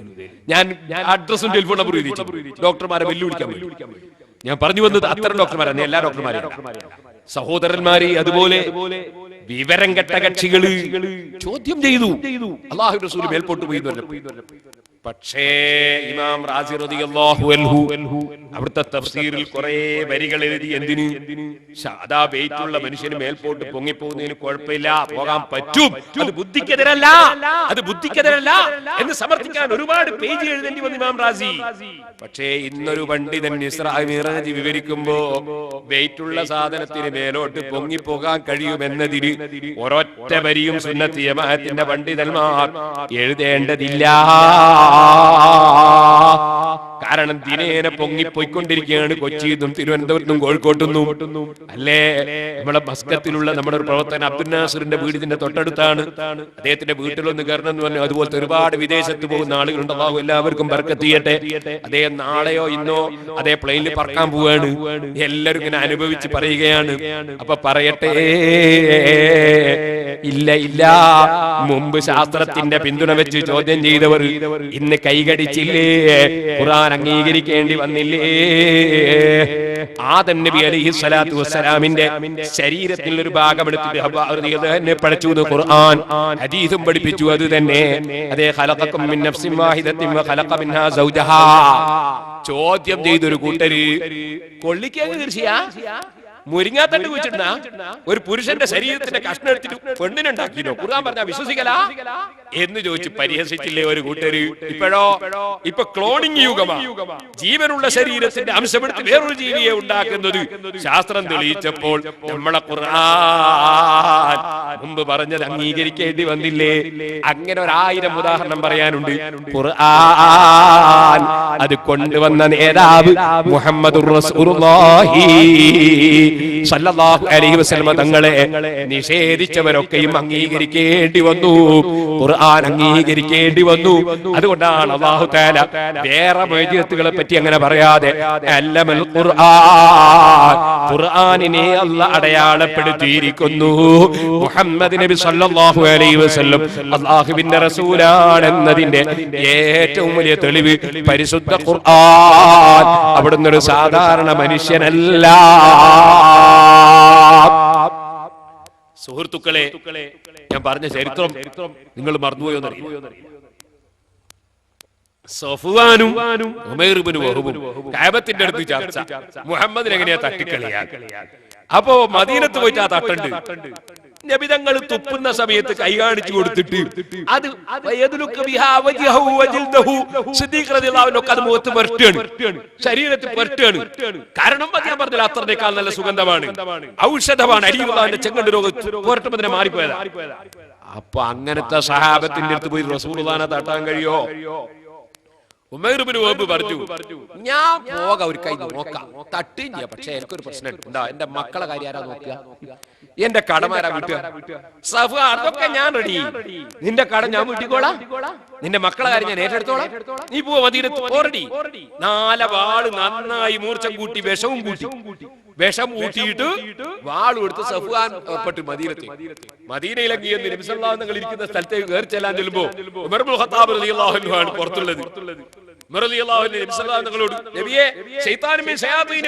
ഞാൻ അഡ്രസ്സും ടെലിഫോൺ നമ്പറും എഴുതി ഡോക്ടർമാരെ വെല്ലുവിളിക്കാൻ വേണ്ടി. ഞാൻ പറഞ്ഞു വന്നത് അത്തരം ഡോക്ടർമാരാണ്, എല്ലാ ഡോക്ടർമാരും. സഹോദരന്മാരെ, അതുപോലെ വിവരം കെട്ട കക്ഷികള് ചോദ്യം ചെയ്തു. അല്ലാഹു റസൂൽ മേൽപോട്ട് പോയി. പക്ഷേ ഇമാം റാസി റളിയല്ലാഹു അൻഹു അവിടുത്തെ തഫ്സീറിൽ കുറെ വരികൾ എഴുതി. എന്തിന്? സാദാ വെയിറ്റുള്ള മനുഷ്യന് മേൽപോട്ട് പൊങ്ങിപ്പോകുന്നതിന് കുഴപ്പമില്ല, പോകാൻ പറ്റും, അത് ബുദ്ധിക്കെതിരല്ല, അത് ബുദ്ധിക്കെതിരല്ല എന്ന് സമർത്ഥിക്കാൻ ഒരുപാട് പേജ് എഴുതേണ്ടി വന്നു ഇമാം റാസി. പക്ഷേ ഇന്നൊരു പണ്ഡിതൻ ഇസ്രാ മിഅ്റാജ് വിവരിക്കുമ്പോ വെയിറ്റുള്ള സാധനത്തിന് മേലോട്ട് പൊങ്ങിപ്പോകാൻ കഴിയുമെന്നതിന് ഒരൊറ്റ വരിയും സുന്നത്ത് ജമാഅത്തിന്റെ പണ്ഡിതന്മാർ എഴുതേണ്ടതില്ല. കാരണം ദിനേന പൊങ്ങിപ്പോയിക്കൊണ്ടിരിക്കുകയാണ് കൊച്ചിയിലും തിരുവനന്തപുരത്തും കോഴിക്കോട്ടും. അല്ലേ, നമ്മുടെ മസ്കത്തിലുള്ള നമ്മുടെ ഒരു പ്രവർത്തകൻ അബ്ദുൽ നാസറിന്റെ വീടിന്റെ തൊട്ടടുത്താണ്. അദ്ദേഹത്തിന്റെ വീട്ടിലൊന്ന് കയറണം എന്ന് പറഞ്ഞു. അതുപോലത്തെ ഒരുപാട് വിദേശത്ത് പോകുന്ന ആളുകളുണ്ട്. അല്ലാഹു എല്ലാവർക്കും ബർക്കത്ത് ചെയ്യട്ടെ. അദ്ദേഹം നാളെയോ ഇന്നോ അതേ പ്ലെയിനിൽ പറക്കാൻ പോവാണ്. എല്ലാവരും ഇങ്ങനെ അനുഭവിച്ച് പറയുകയാണ്. അപ്പൊ പറയട്ടെ, ഇല്ല ഇല്ല, മുമ്പ് ശാസ്ത്രത്തിന്റെ പിന്തുണ വെച്ച് ചോദ്യം ചെയ്തവർ ഇന്ന് കൈകടിച്ചില്ലേ? ഖുർആൻ അംഗീകരിക്കേണ്ടി വന്നില്ലേ? ആദം നബി അലൈഹി സ്വലാത്തു വസ്സലാമിന്റെ ശരീരത്തിൽ ഒരു ഭാഗം എടുത്തിട്ട് പഠിച്ചു ഖുർആൻ ഹദീസും പഠിപ്പിച്ചു. അത് തന്നെ അതേ ഖലഖക്കും മിൻ നഫ്സിൻ വാഹിദത്തിൻ വഖലഖ മിൻഹാ സൗജഹാ. ചോദ്യം ചെയ്തൊരു കൂട്ടര് കൊള്ളിക്കേങ്ങ് കൃഷിയാ മുരിങ്ങാത്തണ്ട് കുഴിച്ചിട്ടുന്ന ഒരു പുരുഷന്റെ ശരീരത്തിന്റെ കഷ്ണം എടുത്തിട്ട് പെണ്ണിനുണ്ടാക്കിയോ? ഖുർആൻ പറഞ്ഞാ വിശ്വസിക്കല എന്ന് ചോദിച്ച് പരിഹസിച്ചില്ലേ ഒരു കൂട്ടര്? ഇപ്പൊ ക്ലോണിംഗ് യുഗമാ. ജീവനുള്ള ശരീരത്തിന്റെ അംശമെടുത്ത് വേറൊരു ജീവിയെ ഉണ്ടാക്കുന്നത് ശാസ്ത്രം തെളിയിച്ചപ്പോൾ നമ്മളെ ഖുർആൻ മുമ്പ് പറഞ്ഞത് അംഗീകരിക്കേണ്ടി വന്നില്ലേ? അങ്ങനെ 1000 ഉദാഹരണം പറയാനുണ്ട്. ഖുർആൻ അത് കൊണ്ടുവന്ന നേതാവ് മുഹമ്മദുർ റസൂലുള്ളാഹി സല്ലല്ലാഹു അലൈഹി വസല്ലം തങ്ങളെ നിഷേധിച്ചവരൊക്കെയും അംഗീകരിക്കേണ്ടി വന്നു. ഖുർആൻ അംഗീകരിക്കേണ്ടി വന്നു. അതുകൊണ്ടാണ് അല്ലാഹു തആല വേറെ മുഅ്ജിസത്തുകളെ പറ്റി അങ്ങനെ പറയാതെ അല്ലമൽ ഖുർആൻ, ഖുർആനിനെ അല്ലാഹു അടയാളപ്പെടുത്തിയിരിക്കുന്നു. മുഹമ്മദ് നബി സല്ലല്ലാഹു അലൈഹി വസല്ലം അല്ലാഹുവിന്റെ റസൂലാണെന്നതിന്റെ ഏറ്റവും വലിയ തെളിവ് പരിശുദ്ധ ഖുർആൻ. അവിടുന്ന് ഒരു സാധാരണ മനുഷ്യനല്ല. സുഹൃത്തുക്കളെ, ഞാൻ പറഞ്ഞ ചരിത്രം നിങ്ങൾ മറന്നുപോയോന്നറിയില്ല. സഫ്വാനും ഉമൈർ ഇബ്നു വഹബും കഅബത്തിന്റെ അടുത്ത് ചർച്ച. മുഹമ്മദിനെ എങ്ങനെയാ തട്ടിക്കളിയാ? അപ്പോ മദീനത്ത് പോയിട്ട് ആ തട്ടുണ്ട് നബിതങ്ങൾ തുപ്പുന്ന സമയത്ത് കൈ കാണിച്ചു കൊടുത്തിട്ട് അത് മുഖത്ത് പുരട്ടുകയാണ്, ശരീരത്തിൽ പുരട്ടുകയാണ്. കാരണം ഞാൻ പറഞ്ഞില്ല, അത്രയേക്കാൾ നല്ല സുഗന്ധമാണ്, ഔഷധമാണ്. അരിയുള്ളതിന്റെ ചെങ്കണ്ട് രോഗം പുരട്ടുമ്പോൾ തന്നെ മാറിപ്പോയതാ. അപ്പൊ അങ്ങനത്തെ സഹാബത്തിന്റെ അടുത്ത് പോയി റസൂലുള്ളാഹിനെ തട്ടാൻ കഴിയോ? ഉമൈർ ഇബ്നു വഹബ് പറഞ്ഞു, ഞാൻ പോകാം, ഒരു കൈ നോക്കാം, തട്ടുകയും ചെയ്യാം. പക്ഷെ എനിക്കൊരു പ്രശ്നം, എന്താ? എന്റെ മക്കളെ കാര്യം ആരാ നോക്കുക? എന്റെ കടമാരാ വീട്ടുക? സഫ്വാൻ, അതൊക്കെ ഞാൻ റെഡി. നിന്റെ കട ഞാൻ വീട്ടിക്കോളാം, നിന്റെ മക്കളെ കാര്യം ഞാൻ ഏറ്റെടുത്തോളാം. നീ പോവാ മദീനത്ത് ഓൾറെഡി 4 വാള് നന്നായി മൂർച്ച കൂട്ടി വിഷം കൂട്ടിയിട്ട് വാളും എടുത്ത് സഫ്വാൻ പെട്ട് മദീനയിലേക്ക് നബി സല്ലല്ലാഹു അലൈഹി വസല്ലം ഇരിക്കുന്ന സ്ഥലത്തേക്ക് കയറി ചെല്ലാൻ ചെല്ലുമ്പോ ഉമർ ഇബ്നുൽ ഖത്താബ് റളിയല്ലാഹു അൻഹു ആണ് പുറത്തുള്ളത്. ഉമർ റളിയല്ലാഹു അൻഹു നബി സല്ലല്ലാഹു അലൈഹി വസല്ലമയോട്, നബിയേ, ശൈത്താൻ മിൻ ശയാതീൻ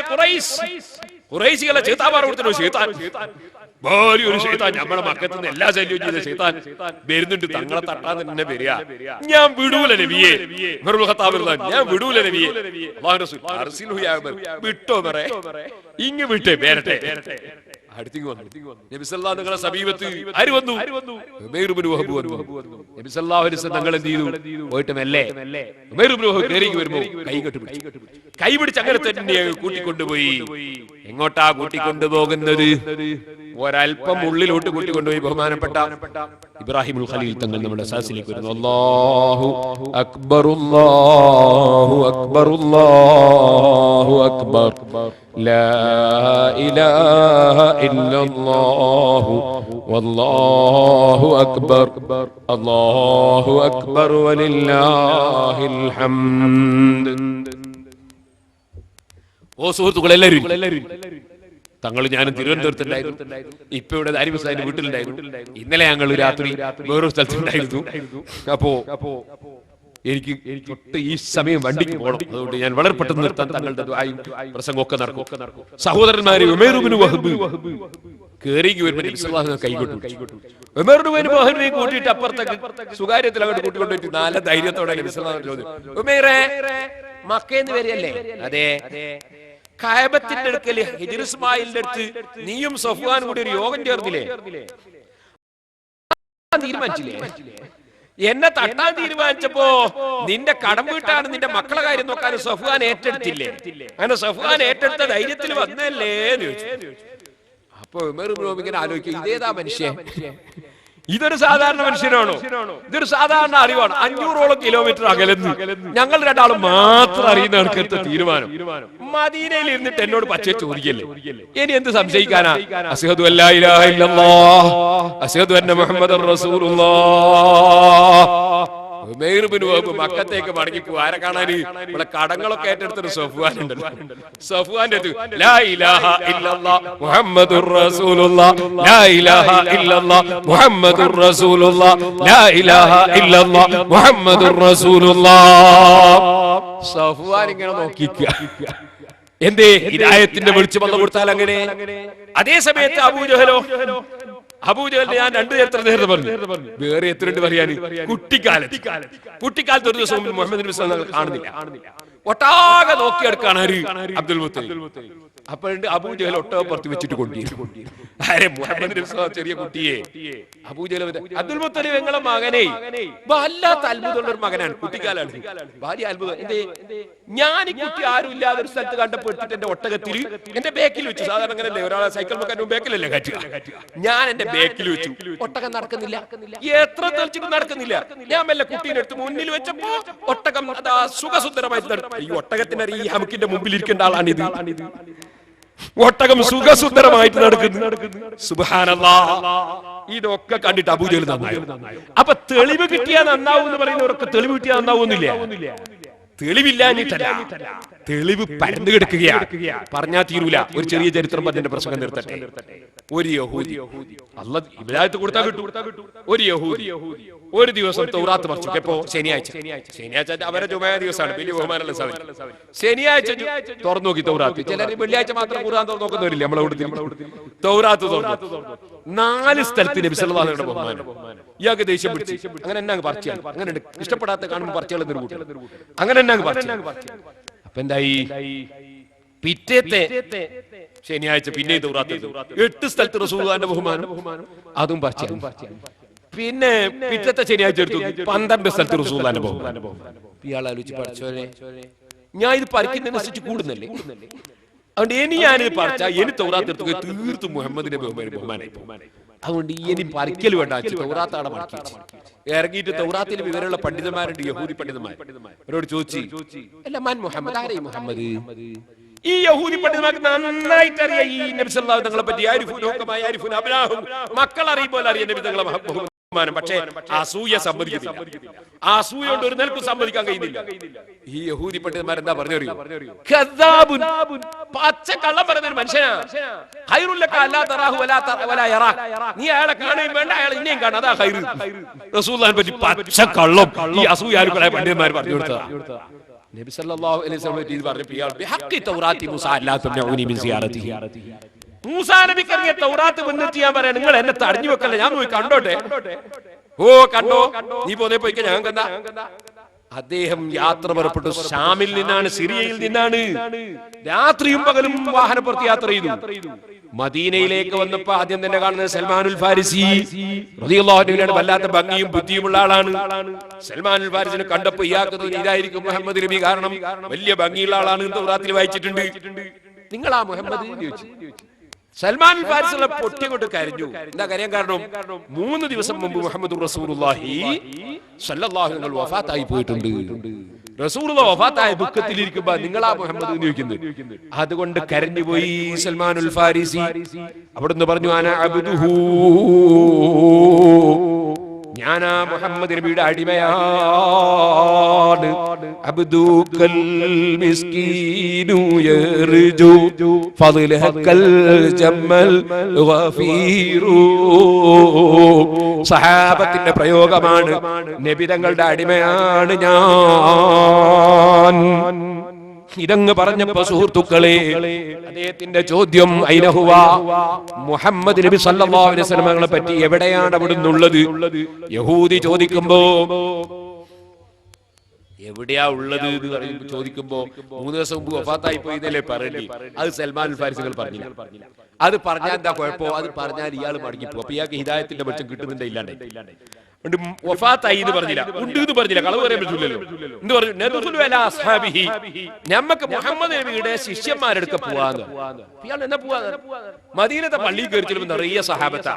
ഖുറൈശികളെ ശൈത്താൻ കൊടുത്തു. ശൈത്താൻ ഒരു ശൈത്താൻ നമ്മുടെ മക്കത്ത് നിന്ന് എല്ലാ ശല്യവും ചെയ്ത ശൈത്താൻ വരുന്നുണ്ട്, തങ്ങളെ തട്ടാൻ തന്നെ വരിക. ഞാൻ വിടൂല നബിയെ. ഉമർ ഇബ്നുൽ ഖത്താബ് ഞാൻ വിടൂല നബിയെ. അല്ലാഹു റസൂൽ അർസിൽഹു യാ ഉമർ, വിട്ടോ മറേ, ഇങ്ങ് വിട്ടേ, വരട്ടെ. അടുത്തേക്ക് വന്നു നബി സല്ലല്ലാഹു അലൈഹി വസല്ലം സമീപത്ത് ആര് വന്നു? ഉമൈർ ഇബ്നു വഹബ് വന്നു. നബി സല്ലല്ലാഹു അലൈഹി വസല്ലം തങ്ങൾ എന്ത് ചെയ്തു? പോയിട്ട് മെല്ലെ ഉമൈർ ഇബ്നു വഹബ് കേറിക്ക് വരുമ്പോ കൈ പിടിച്ച് അങ്ങനെ തന്നെ കൂട്ടിക്കൊണ്ടുപോയി. എങ്ങോട്ടാ കൂട്ടിക്കൊണ്ടുപോകുന്നത്? ഒരൽപ്പം ഉള്ളിലോട്ട് കൂട്ടിക്കൊണ്ടുപോയി ബഹുമാനപ്പെട്ട ഇബ്രാഹിമുൽ ഖലീൽ തങ്ങൾ നമ്മുടെ സദസ്സിലേക്ക് വരുന്നു. അല്ലാഹു അക്ബർ, അല്ലാഹു അക്ബർ, അല്ലാഹു അക്ബർ, ലാ ഇലാഹ ഇല്ലല്ലാഹു വല്ലാഹു അക്ബർ, അല്ലാഹു അക്ബർ വലില്ലാഹിൽ ഹംദ്. ഓ സുഹൃത്തുക്കളെ, എല്ലാവരും തങ്ങൾ ഞാനും തിരുവനന്തപുരത്തുണ്ടായിരുന്നു, ഇപ്പൊ ഇവിടെ ദാരിമസാന്റെ വീട്ടിലുണ്ടായിരുന്നു. ഇന്നലെ ഞങ്ങൾ രാത്രി വേറൊരു സ്ഥലത്തുണ്ടായിരുന്നു. അപ്പോ എനിക്ക് തൊട്ട് ഈ സമയം വണ്ടിക്ക് പോകണം. അതുകൊണ്ട് ഞാൻ വളരെ പെട്ടെന്ന് നിർത്താൻ തങ്ങളുടെ പ്രസംഗമൊക്കെ നടക്കും. സഹോദരന്മാരെ, ഉമൈർ ഇബ്നു വഹബ് കേറിക്ക് വരുമ്പോൾ നബി സല്ലല്ലാഹു അലൈഹി വസല്ലം കൈകൊട്ടു. ഉമൈർ ഇബ്നു വഹബിനെ കൂട്ടിയിട്ട് അപ്പുറത്തേക്ക് സ്വകാര്യത്തിൽ അങ്ങോട്ട് കൂട്ടിക്കൊണ്ടിട്ട് നല്ല ധൈര്യത്തോടെ നബി സല്ലല്ലാഹു അലൈഹി വസല്ലം ചോദിച്ചു, ഉമൈറേ, മക്കയിൽ വരികയല്ലേ? അതെ. കഅബത്തിന്റെ അടുക്കൽ ഹിജ്ർ ഇസ്മായിലിന്റെ അടുത്ത് നീയും സഫ്വാനും കൂടി ഒരു യോഗം ചേർന്നില്ലേ? തീരുമാനിച്ചില്ലേ? എന്നെ തട്ടാൻ തീരുമാനിച്ചപ്പോ നിന്റെ കടം വീട്ടാണ്, നിന്റെ മക്കളെ കാര്യം നോക്കാൻ സഫ്വാൻ ഏറ്റെടുത്തില്ലേ? അങ്ങനെ സഫ്വാൻ ഏറ്റെടുത്ത ധൈര്യത്തിൽ വന്നല്ലേ എന്ന് ചോദിച്ചു. അപ്പൊ ഉമർ ഇബ്നു വഹബ് ഇങ്ങനെ ആലോചിക്കും, ഇതേതാ മനുഷ്യൻ? ഇതൊരു സാധാരണ മനുഷ്യനാണോ? ഇതൊരു സാധാരണ അറിവാണ്. 500ഓളം കിലോമീറ്റർ അകലെന്ന് ഞങ്ങൾ രണ്ടാളും മാത്രം അറിയുന്ന ആൾക്കാരുടെ തീരുമാനം. മദീനയിൽ ഇരുന്നിട്ട് എന്നോട് പച്ചേ ചോദിക്കല്ലേ? ഇനി എന്ത് സംശയിക്കാനാ? അശ്ഹദു അല്ലാ ഇലാഹ ഇല്ലല്ലാഹ് അശ്ഹദു അന്ന മുഹമ്മദൻ റസൂലുള്ളാഹ്. ഉമൈർ ഇബ്നു വഹബ് മക്കത്തേക്ക് മടങ്ങിപ്പോ ആരെ കാണാൻ? ഇവിടെ കടങ്ങളൊക്കെ ഏറ്റെടുത്തൊരു സഫ്വാൻ ഉണ്ടല്ലോ. സഫ്വാന്റെ ലാ ഇലാഹ ഇല്ലല്ലാഹ് മുഹമ്മദുർ റസൂലുള്ളാഹ്, ലാ ഇലാഹ ഇല്ലല്ലാഹ് മുഹമ്മദുർ റസൂലുള്ളാഹ്, ലാ ഇലാഹ ഇല്ലല്ലാഹ് മുഹമ്മദുർ റസൂലുള്ളാഹ്. സഫ്വാൻ ഇങ്ങനെ നോക്കിക്കുക. എന്തേ ഹിദായത്തിന്റെ വെളിച്ചം വന്നു കൊടുത്താൽ അങ്ങനെ. അതേ സമയത്ത് അബൂജഹലോ, അബൂജഹലിനെ ഞാൻ രണ്ടു നേരത്തെ പറഞ്ഞു, വേറെ എത്രയുണ്ട് പറയാൻ. കുട്ടിക്കാലത്ത് ഒരു ദിവസം മുഹമ്മദ് നബി സല്ലല്ലാഹു അലൈഹി വസല്ലം കാണുന്നില്ല. ഒട്ടാകെ നോക്കിയെടുക്കാണ് അബ്ദുൽ മുത്തലിബ്. അപ്പോഴുണ്ട് അബൂജഹൽ ഒട്ടകപ്പുറത്ത് വെച്ചിട്ട് കൊണ്ടിരുന്നു. മുഹമ്മദ് നബി സല്ലല്ലാഹു ചെറിയ കുട്ടിയെ അബൂജഹൽ അബ്ദുൽ മുത്തലിബ് ഞങ്ങളെ മകനെ വല്ലാത്ത അത്ഭുതമുള്ള ഒരു മകനാണ്, കുട്ടിക്കാലാണ്. ഭാര്യ അത്ഭുതം. എന്തേ? ഞാൻ ഈ കുട്ടി ആരും ഇല്ലാതെ ഒരു സ്ഥലത്ത് കണ്ടപ്പോൾ എടുത്തിട്ട് എന്റെ ഒട്ടകത്തിൽ എന്റെ ബേക്കിൽ വെച്ചു. സാധാരണ അങ്ങനല്ലേ, ഒരാളെ സൈക്കിൾ വെക്കാൻ ബേക്കിലല്ലേ കറ്റുക. ഞാൻ എന്റെ ബേക്കിൽ വെച്ചു. ഒട്ടകം നടക്കുന്നില്ല, എത്ര തെളിച്ചിട്ട് നടക്കുന്നില്ല. ഞാൻ മെല്ലെ കുട്ടീനെ എടുത്ത് മുന്നിൽ വെച്ചപ്പോ ഒട്ടകം അതാ സുഖസുന്ദരമായിട്ട് നടക്കും. ഈ ഒട്ടകത്തിന്റെ ഈ ഹമുക്കിന്റെ മുമ്പിൽ ഇരിക്കേണ്ട ആളാണിത്. ഒട്ടകം സുഖസുന്ദരമായിട്ട് നടക്കുന്നു. സുബ്ഹാനല്ലാഹ്. ഇതൊക്കെ കണ്ടിട്ട് അബൂജഹൽ നന്നായി. അപ്പൊ തെളിവ് കിട്ടിയാൽ നന്നാവും എന്ന് പറയുന്നവർക്ക് തെളിവ് കിട്ടിയാൽ നന്നാവുന്നില്ല. തെളിവില്ലാഞ്ഞിട്ടല്ല, തെളിവ് പരന്നു കിടക്കുകയാണ്. പറഞ്ഞാൽ തീരൂല. ഒരു ചെറിയ ചരിത്രം പറഞ്ഞതിന്റെ പ്രസംഗം നിർത്തട്ടെ. ഒരു യഹൂദി, അല്ലാഹ് ഹിദായത്ത് കൊടുത്താൽ കിട്ടും. ഒരു യഹൂദി ഒരു ദിവസം തൗറാത്ത് മറിച്ചു. എപ്പോ? ശനിയാഴ്ച അവരെ ജുമാ ദിവസമാണ്, വലിയ ബഹുമാനമുള്ള സമയം. ശനിയാഴ്ച തുറന്നു നോക്കി തൗറാത്ത്. ചിലർ വെള്ളിയാഴ്ച മാത്രം ഖുർആൻ തുറന്നു നോക്കുന്നവരില്ല. നമ്മളെ കൂട്ടത്തിൽ തൗറാത്ത് തുറന്നു. 4 സ്ഥലത്ത് നബി സല്ലല്ലാഹു അലൈഹി വസല്ലം ബഹുമാനം. ഇയാൾക്ക് ദേഷ്യം പിടിച്ചു. അങ്ങനെ എന്നാ പറിച്ചാൽ അങ്ങനെ ഇഷ്ടപ്പെടാത്ത കാണുമ്പോൾ പറിച്ചാൽ അങ്ങനെ എന്നാ പറിച്ചു. അപ്പൊ എന്തായി? പിറ്റേത്തെ ശനിയാഴ്ച പിന്നെയും തൗറാത്ത് 8 സ്ഥലത്ത് റസൂലുള്ളാഹിന്റെ ബഹുമാനം, അതും പറിച്ചു. പിന്നെ പിറ്റത്തെ ശനിയാഴ്ച എടുത്തു 12 സ്ഥലത്ത് റസൂലുള്ളാഹിന്റെ ബഹുമാനം. ഇയാൾ ആലോചിച്ച്, പഠിച്ചോനെ ഞാൻ ഇത് പറിക്കുന്നതിനനുസരിച്ച് കൂടുന്നല്ലേ, അതുകൊണ്ട് ഇനി ഞാനിത് പറിച്ചാൽ ഇനി തൗറാത്ത് എടുത്തു തീർത്തും മുഹമ്മദിന്റെ ബഹുമാനായി. അതുകൊണ്ട് ഇനി പറിക്കൽ വേണ്ട, തൗറാത്താണ് മടക്കി ഇറങ്ങിയിട്ട് തൗറാത്തിൽ വിവരമുള്ള പണ്ഡിതന്മാരുണ്ട്, യഹൂദി പണ്ഡിതന്മാർ. അവരോട് ചോദിച്ചു, അല്ല മാൻ മുഹമ്മദ്, ആരേ മുഹമ്മദ്? ഈ യഹൂദി പണ്ഡിതന്മാർക്ക് നന്നായിട്ട് അറിയാം ഈ നബി സല്ലല്ലാഹു അലൈഹി വസല്ലം പറ്റി. മക്കൾ അറിയുമ്പോൾ അറിയാം നബി തങ്ങളെ ബഹുമാനം. പക്ഷേ അസൂയ സമ്മതിക്കുന്നില്ല. അസൂയ കൊണ്ട് ഒരു നിലക്കും സമ്മതിക്കാൻ കഴിയുന്നില്ല. ഈ യഹൂദി പണ്ഡിതന്മാരെന്താ പറഞ്ഞു? പച്ച കള്ളം പറയുന്ന ഒരു മനുഷ്യനാ. നീ അയാളെ കാണുകയും വേണ്ട, അയാൾ ഇനിയും കാണാം, അതാ ഖൈർ. റസൂലുള്ളാഹിനെ പറ്റി പച്ച കള്ളം ഈ അസൂയാലുക്കളായ പണ്ഡിതന്മാർ പറഞ്ഞു കൊടുത്തതാ. നബി സല്ലല്ലാഹു അലൈഹി വസല്ലം ഇത് പറഞ്ഞപ്പോൾ ഇയാൾ ബിഹഖി തൗറാത്തി മൂസാ അല്ലാ തംനഉനി മിൻ സിയാറതിഹി. മൂസാ നബിക്ക് ഇറങ്ങിയ തൗറാത്ത് മുന്നിട്ട് ഞാൻ പറയാം, നിങ്ങൾ എന്നെ തടഞ്ഞു വെക്കല്ലേ, ഞാൻ പോയി കണ്ടോട്ടെ. ഓ കണ്ടോ, നീ പോന്നെ പോയിക്ക, ഞാൻ കണ്ട. അദ്ദേഹം യാത്ര പുറപ്പെട്ടു. ഷാമിൽ നിന്നാണ്, സിറിയയിൽ നിന്നാണ്. രാത്രിയും പകലും വാഹനപ്പുറത്ത് യാത്ര ചെയ്തു. മദീനയിലേക്ക് വന്നപ്പോ ആദ്യം തന്നെ കാണുന്നത് സൽമാനുൽ ഫാരിസി റളിയല്ലാഹു അൻഹുവിനാണ്. വല്ലാത്ത ഭംഗിയും ബുദ്ധിയുമുള്ള ആളാണ്. സൽമാനുൽ ഫാരിസിനെ കണ്ടപ്പോ ഇയാൾക്ക് തോന്നി ഇതായിരിക്കും മുഹമ്മദ് നബി, കാരണം വലിയ ഭംഗിയുള്ള ആളാണ്, തൗറാത്തിൽ വായിച്ചിട്ടുണ്ട്. നിങ്ങളാ മുഹമ്മദ് എന്ന് ചോദിച്ചു. സൽമാൻ ഫാരിസിലെ പൊട്ടി കൊണ്ട് കരഞ്ഞു. എന്താ കരയാൻ കാരണം? 3 ദിവസം മുമ്പ് മുഹമ്മദ് റസൂലുള്ളാഹി സ്വല്ലല്ലാഹു അലൈഹി വസല്ലം വഫാത്തായി പോയിട്ടുണ്ട്. റസൂലുള്ളാഹി വഫാത്തായ ദുഃഖത്തിലിരിക്കുമ്പോ നിങ്ങളാ മുഹമ്മദ് എന്ന് ചോദിക്കുന്നത്. അതുകൊണ്ട് കരഞ്ഞുപോയി സൽമാനുൽ ഫാരിസി. അവിടുന്ന് പറഞ്ഞു, അന അബ്ദുഹു, ഞാനാ മുഹമ്മദ് നബിയുടെ അടിമയാണ്. അബ്ദുക്കൽ മിസ്കീനു യർജു ഫദ്ലഹക്കൽ ജമ്മൽ ഗഫീറു. സഹാബത്തിന്റെ പ്രയോഗമാണ്. നബി തങ്ങളുടെ അടിമയാണ് ഞാൻ. ഇതങ്ങ് പറഞ്ഞപ്പോ സുഹൃത്തുക്കളെ, അദ്ദേഹത്തിന്റെ ചോദ്യം ഐനഹുവ, മുഹമ്മദ് നബി സല്ലല്ലാഹു അലൈഹി വസല്ലമയെ പറ്റി എവിടെയാണ് അവിടുന്നുള്ളത്? യഹൂദി ചോദിക്കുമ്പോ എവിടെയാ ഉള്ളത് എന്ന് ചോദിക്കുമ്പോ 3 ദിവസം മുമ്പ് വഫാത്തായി പോയിന്നല്ലേ പറയണ്ടേ? അത് സൽമാൻ ഫാരിസികൾ പറഞ്ഞില്ല. അത് പറഞ്ഞാൽ എന്താ കുഴപ്പമോ? അത് പറഞ്ഞാൽ ഇയാൾ മടങ്ങിപ്പോ. അപ്പൊ ഇയാൾക്ക് ഹിദായത്തിന്റെ വെളിച്ചം കിട്ടുന്നുണ്ട്, ഇല്ലാണ്ട് വഫാത്തായി എന്ന് പറഞ്ഞില്ല, ഉണ്ട് എന്ന് പറഞ്ഞില്ല. കളവ് പറയാൻ പറ്റില്ലല്ലോ. എന്ത് പറഞ്ഞു? ഞമ്മക്ക് മുഹമ്മദ് നബിയുടെ ശിഷ്യന്മാരെടുക്ക പോവാന്ന്. ഇയാൾ എന്നാ പോവാ? മദീനത്തെ പള്ളിയിൽ കയറി ചെല്ലുമ്പോൾ നിറയെ സഹാബത്ത.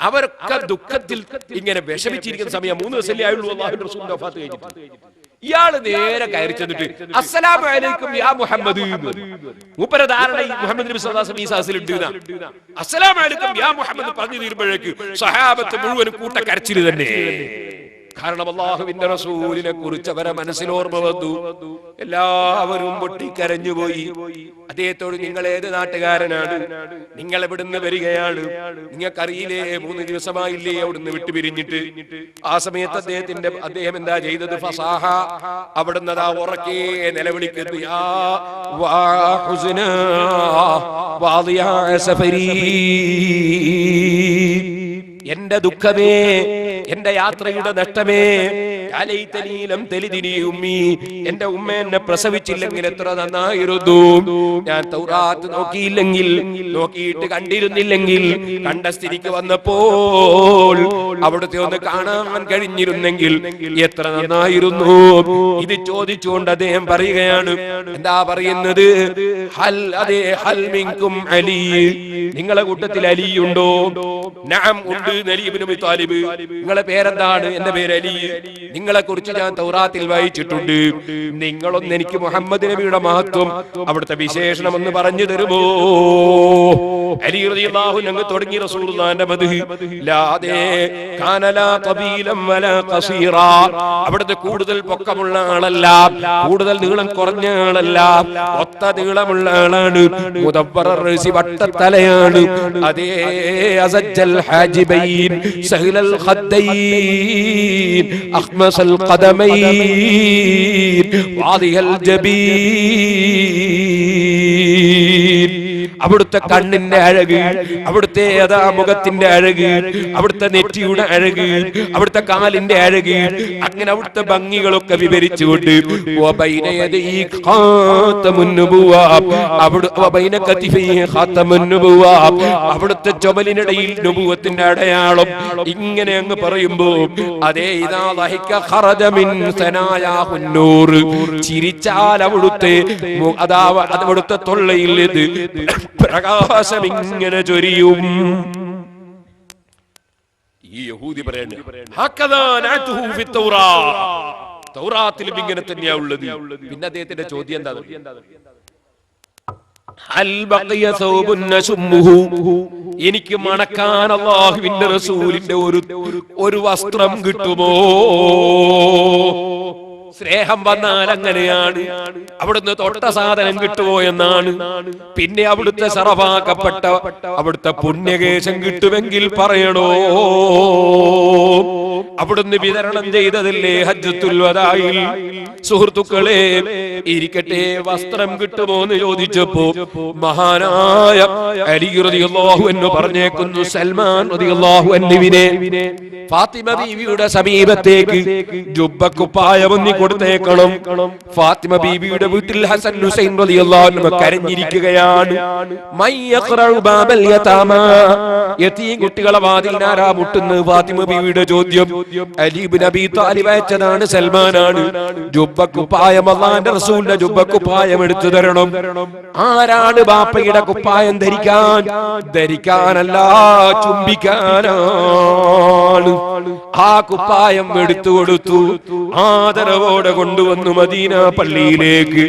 അവരൊക്കെ ദുഃഖത്തിൽ ഇങ്ങനെ വിഷമിച്ചിരിക്കുന്ന സമയം 3 ദിവസമല്ലേ ആയുള്ളൂ അല്ലാഹുവിന്റെ റസൂലിന്റെ വഫാത്ത് കഴിഞ്ഞിട്ട്. ഇയാള് നേരെ കയറി ചെന്നിട്ട് അസ്സലാമു അലൈക്കും യാ മുഹമ്മദ്. മൂപ്പര ധാരണ മുഹമ്മദ് നബി സല്ലല്ലാഹു അലൈഹി വസല്ലം അസ്സലാമു അലൈക്കും യാ മുഹമ്മദ് പറഞ്ഞു തീരുമ്പോഴേക്ക് സഹാബത്ത് മുഴുവൻ കൂട്ടക്കരച്ചിൽ തന്നെ. കാരണം അല്ലാഹുവിന്റെ റസൂലിനെ കുറിച്ച് അവരെ മനസ്സിൽ ഓർമ്മ വന്നു. എല്ലാവരും പൊട്ടിക്കരഞ്ഞുപോയി. അദ്ദേഹത്തോട് നിങ്ങൾ ഏത് നാട്ടുകാരനാണ്, നിങ്ങൾ എവിടുന്ന് വരികയാണ്, നിങ്ങൾക്കറിയില്ലേ 3 ദിവസമായില്ലേ അവിടുന്ന് വിട്ടുപിരിഞ്ഞിട്ട്? ആ സമയത്ത് അദ്ദേഹം എന്താ ചെയ്തത്? ഫസാഹ, അവിടുന്ന് അതാ ഉറക്കെ നിലവിളിക്കുന്നു, യാ ഹുസ്നാ വാദിയാ സഫരീ, എന്റെ ദുഃഖമേ, എന്റെ യാത്രയുടെ നഷ്ടമേ, എന്റെ ഉമ്മ എന്നെ പ്രസവിച്ചില്ലെങ്കിൽ എത്ര നന്നായിരുന്നു. ഞാൻ തൗറാത്ത് നോക്കിയിട്ട് കണ്ടിരുന്നില്ലെങ്കിൽ, കണ്ട സ്ഥിതിക്ക് വന്നപ്പോൾ അവിടുത്തെ ഒന്ന് കാണാൻ കഴിഞ്ഞിരുന്നെങ്കിൽ എത്ര നന്നായിരുന്നു. ഇത് ചോദിച്ചുകൊണ്ട് അദ്ദേഹം പറയുകയാണ്. എന്താ പറയുന്നത്? ഹൽ മിൻകും അലി, നിങ്ങളെ കൂട്ടത്തിൽ അലിയുണ്ടോ? നഅം ഉണ്ട്, അലി ഇബ്നു അബീ താലിബ്. നിങ്ങളെ പേരെന്താണ്? എന്റെ പേര് അലി. നിങ്ങളെ കുറിച്ച് ഞാൻ തൗറാത്തിൽ വായിച്ചിട്ടുണ്ട്. നിങ്ങളൊന്ന് എനിക്ക് മുഹമ്മദ് നബിയുടെ മഹത്വം, അവിടുത്തെ വിശേഷണം ഒന്ന് പറഞ്ഞു തരുമോ? അലി റളിയല്ലാഹു അൻഹു തുടങ്ങി റസൂലുള്ളാഹിന്റെ മദ്ഹ്. ലാദേ കാന ലാ ഖബീലൻ വലാ ഖസീറാ, അവിടുത്തെ കൂടുതൽ പൊക്കമുള്ള ആളല്ല, കൂടുതൽ നീളം കുറഞ്ഞ ആളല്ല, ഒത്ത നീളമുള്ള ആളാണ്. മുദവ്വറർ റസി, വട്ടത്തലയാണ്. അതേ അസജ്ജൽ ഹാജിബൈൻ സഹ്ലൽ ഖദ്ദൈൻ അഖ്മസൽ ഖദമൈൻ വാദിഹൽ ജബീൻ. അവിടുത്തെ കണ്ണിന്റെ അഴക്, അവിടുത്തെ മുഖത്തിന്റെ അഴക്, അവിടുത്തെ നെറ്റിയുടെ അഴക്, അവിടുത്തെ കാലിന്റെ അഴക്, അങ്ങനെ അവിടുത്തെ ഭംഗികളൊക്കെ വിവരിച്ചുകൊണ്ട് അവിടുത്തെ ചുമലിനിടയിൽ നുബുവത്തിന്റെ അടയാളം ഇങ്ങനെ അങ്ങ് പറയുമ്പോ, അതേ ഇദാ ദഹിക ഖറജ മിൻ സനായാഹു നൂർ, ചിരിച്ചാൽ അവിടുത്തെ അവിടുത്തെ തൊള്ളയിൽ പ്രകാശം ഇങ്ങനെ ചൊരിയും. ഈ യഹൂദി പറയുന്നു, തൗറാത്തിലും ഇങ്ങനെ തന്നെയാ ഉള്ളത്. പിന്നെ അദ്ദേഹത്തിന്റെ ചോദ്യം എന്താ? എനിക്ക് മണക്കാൻ അല്ലാഹുവിന്റെ റസൂലിന്റെ ഒരു വസ്ത്രം കിട്ടുമോ? സ്നേഹം വന്നാൽ അങ്ങനെയാണ്. അവിടുന്ന് തൊട്ട സാധനം കിട്ടുമോ എന്നാണ്. പിന്നെ അവിടുത്തെ സറവാക്കപ്പെട്ട അവിടുത്തെ പുണ്യകേശം കിട്ടുമെങ്കിൽ പറയണോ? അവിടുന്ന് വിതരണം ചെയ്തതല്ലേ ഹജ്ജത്തുൽ വദായിൽ. സുഹൃത്തുക്കളെ, ഇരിക്കട്ടെ, വസ്ത്രം കിട്ടുമോ എന്ന് ചോദിച്ചപ്പോ മഹാനായ അലി റളിയല്ലാഹു അൻഹു പറഞ്ഞേക്കുന്നു, സൽമാൻ റളിയല്ലാഹു അൻഹുവിനെ ഫാത്തിമ ബീവിയുടെ സമീപത്തേക്ക് ജുബ്ബക്കുപ്പായമൊന്നി കൊടുത്തേക്കണം. ഫാത്തിമ ബീവിയുടെ വീട്ടിൽ ഹസൻ ഹുസൈൻ റളിയല്ലാഹു അൻഹു കരഞ്ഞിരിക്കുകയാണ്. മയ്യഖറഉ ബാബൽ യതാമാ, യതീം കുട്ടികളെ വാതിലിനാരാ മുട്ടുന്നു? ഫാത്തിമ ബീവിയുടെ ചോദ്യം. അലി ഇബ്നു അബീ താലിബ് അയച്ചതാണ്, സൽമാനാണ്. ജുബ്ബക്കുപ്പായം, അല്ലാഹുവിന്റെ റസൂലിന്റെ ജുബ്ബക്കുപ്പായം എടുത്തു തരണം. ആരാണ് ബാപ്പയുടെ കുപ്പായം ധരിക്കാനല്ല, ചുംബിക്കാനാണ്. ആ കുപ്പായം എടുത്തു കൊടുത്തു, ആദരവോടെ കൊണ്ടുവന്നു മദീന പള്ളിയിലേക്ക്.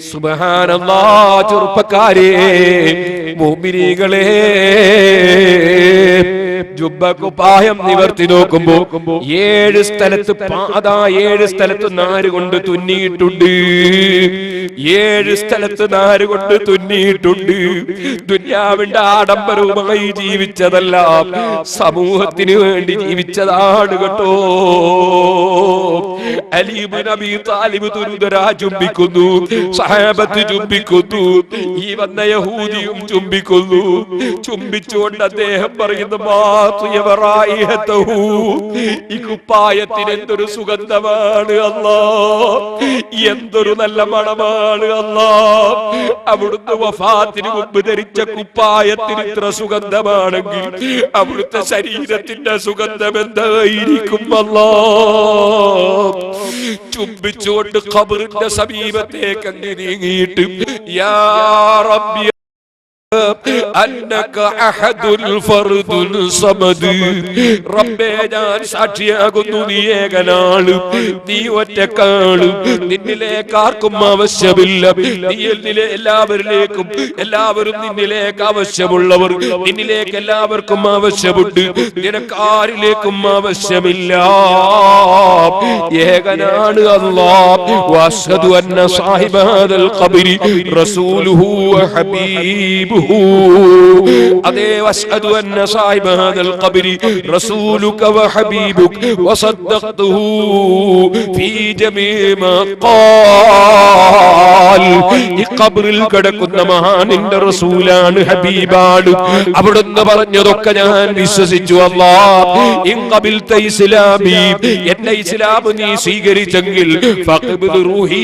സുബ്ഹാനല്ലാഹ്, ചെറുപ്പക്കാരെ, മുഅ്മിനീകളെ, ജുബ്ബക്കുപ്പായം നിവർത്തി നോക്കുമ്പോ 7 സ്ഥലത്ത് 7 സ്ഥലത്ത് നാര് കൊണ്ട് തുന്നിയിട്ടുണ്ട്. 7 സ്ഥലത്ത് നാര് കൊണ്ട് തുന്നിയിട്ടുണ്ട്. ദുനിയാവിന്റെ ആഡംബരവുമായി ജീവിച്ചതല്ല, സമൂഹത്തിന് വേണ്ടി ജീവിച്ചതാണ് കേട്ടോ. അലി ഇബ്നു അബീ താലിബ് തുരുതരാ ചുംബിക്കുന്നു, സഹാബത്ത് ചുംബിക്കുന്നു, ഈ വന്ന യഹൂദിയും ചുംബിക്കുന്നു. ചുംബിച്ചുകൊണ്ട് അദ്ദേഹം പറയുന്നു, ഈ കുപ്പായത്തിന് എന്തൊരു സുഗന്ധമാണ് അല്ലാ, എന്തൊരു നല്ല മണമാണ് അല്ലാ. അവിടുന്ന് വഫാത്തിന് മുമ്പ് ധരിച്ച കുപ്പായത്തിന് ഇത്ര സുഗന്ധമാണെങ്കിൽ അവിടുത്തെ ശരീരത്തിന്റെ സുഗന്ധം എന്തായിരിക്കും അല്ലാ. ചുംബിച്ചുകൊണ്ട് ഖബറിന്റെ സമീപത്തേക്ക് അങ്ങ് നീങ്ങിയിട്ട്, യാ റബ്ബി അന്നക അഹദുൽ ഫർദുൽ സമദ്. റബ്ബേ ഞാൻ സാക്ഷിയാകുന്നു നീ ഏകനാണ്, നീ ഒറ്റക്കാണ്, നിന്നിലേക്ക് ആർക്കും ആവശ്യമില്ല. നീ എന്നിലെ എല്ലാവരിലേക്കും, എല്ലാവരും നിന്നിലേക്ക് ആവശ്യമുള്ളവർ, നിന്നിലേക്ക് എല്ലാവർക്കും ആവശ്യമുണ്ട്, നിനക്ക് ആരിലേക്കും ആവശ്യമില്ല. ഏകനാണ് അല്ലാഹ്. വഅശ്ഹദു അന്ന സാഹിബ ഹാദൽ ഖബ്രി റസൂലുഹു വ ഹബീബുഹു. അതേ വഅശ്ഹദു അന്ന സാഹിബ ഹാദൽ ഖബ്രി റസൂലുക വ ഹബീബുക വസദ്ദഖ്തുഹു ഫീ ജമീഇ മാ ഖാൽ. ഈ ഖബ്റിൽ കിടക്കുന്ന മഹാനിന്റെ റസൂലാണ്, ഹബീബാണ്. അവിടുന്ന് പറഞ്ഞതൊക്കെ ഞാൻ വിശ്വസിച്ചു. അല്ലാഹ് ഇൻ ഖബിൽത ഇസ്ലാമി, എന്റെ ഇസ്ലാം നീ സ്വീകരിച്ചെങ്കിൽ ഫഖ്ബിൽ റൂഹി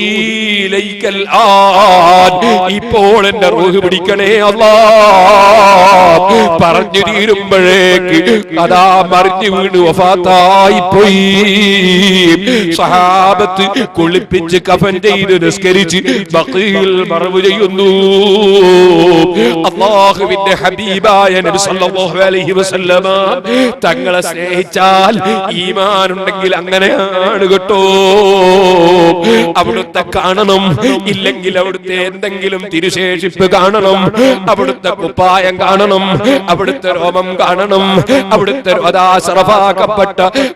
ഇലൈകൽ ആൻ, ഇപ്പോൾ എന്റെ റൂഹ് പിടിക്കണേ അല്ലാഹ്. പറഞ്ഞു തീരുമ്പോഴേക്ക് അതാ മറിഞ്ഞു വീണ് വഫാത്തായി പോയി. സഹാബത്ത് കുളിപ്പിച്ച് കഫൻ ചെയ്ത് നിസ്കരിച്ച് ബഖീൽ മറവ് ചെയ്യുന്നു. അല്ലാഹുവിന്റെ ഹബീബായ നബി സല്ലല്ലാഹു അലൈഹി വസല്ലമ തങ്ങളെ സ്നേഹിച്ചാൽ ഈമാൻ ഉണ്ടെങ്കിൽ അങ്ങനെയാണ് കേട്ടോ. അവിടുത്തെ കാണണം, ഇല്ലെങ്കിൽ അവിടുത്തെ എന്തെങ്കിലും തിരുശേഷിപ്പ് കാണണം, അവിടുത്തെ കുപ്പായം കാണണം, അവിടുത്തെ രോമം കാണണം, അവിടുത്തെ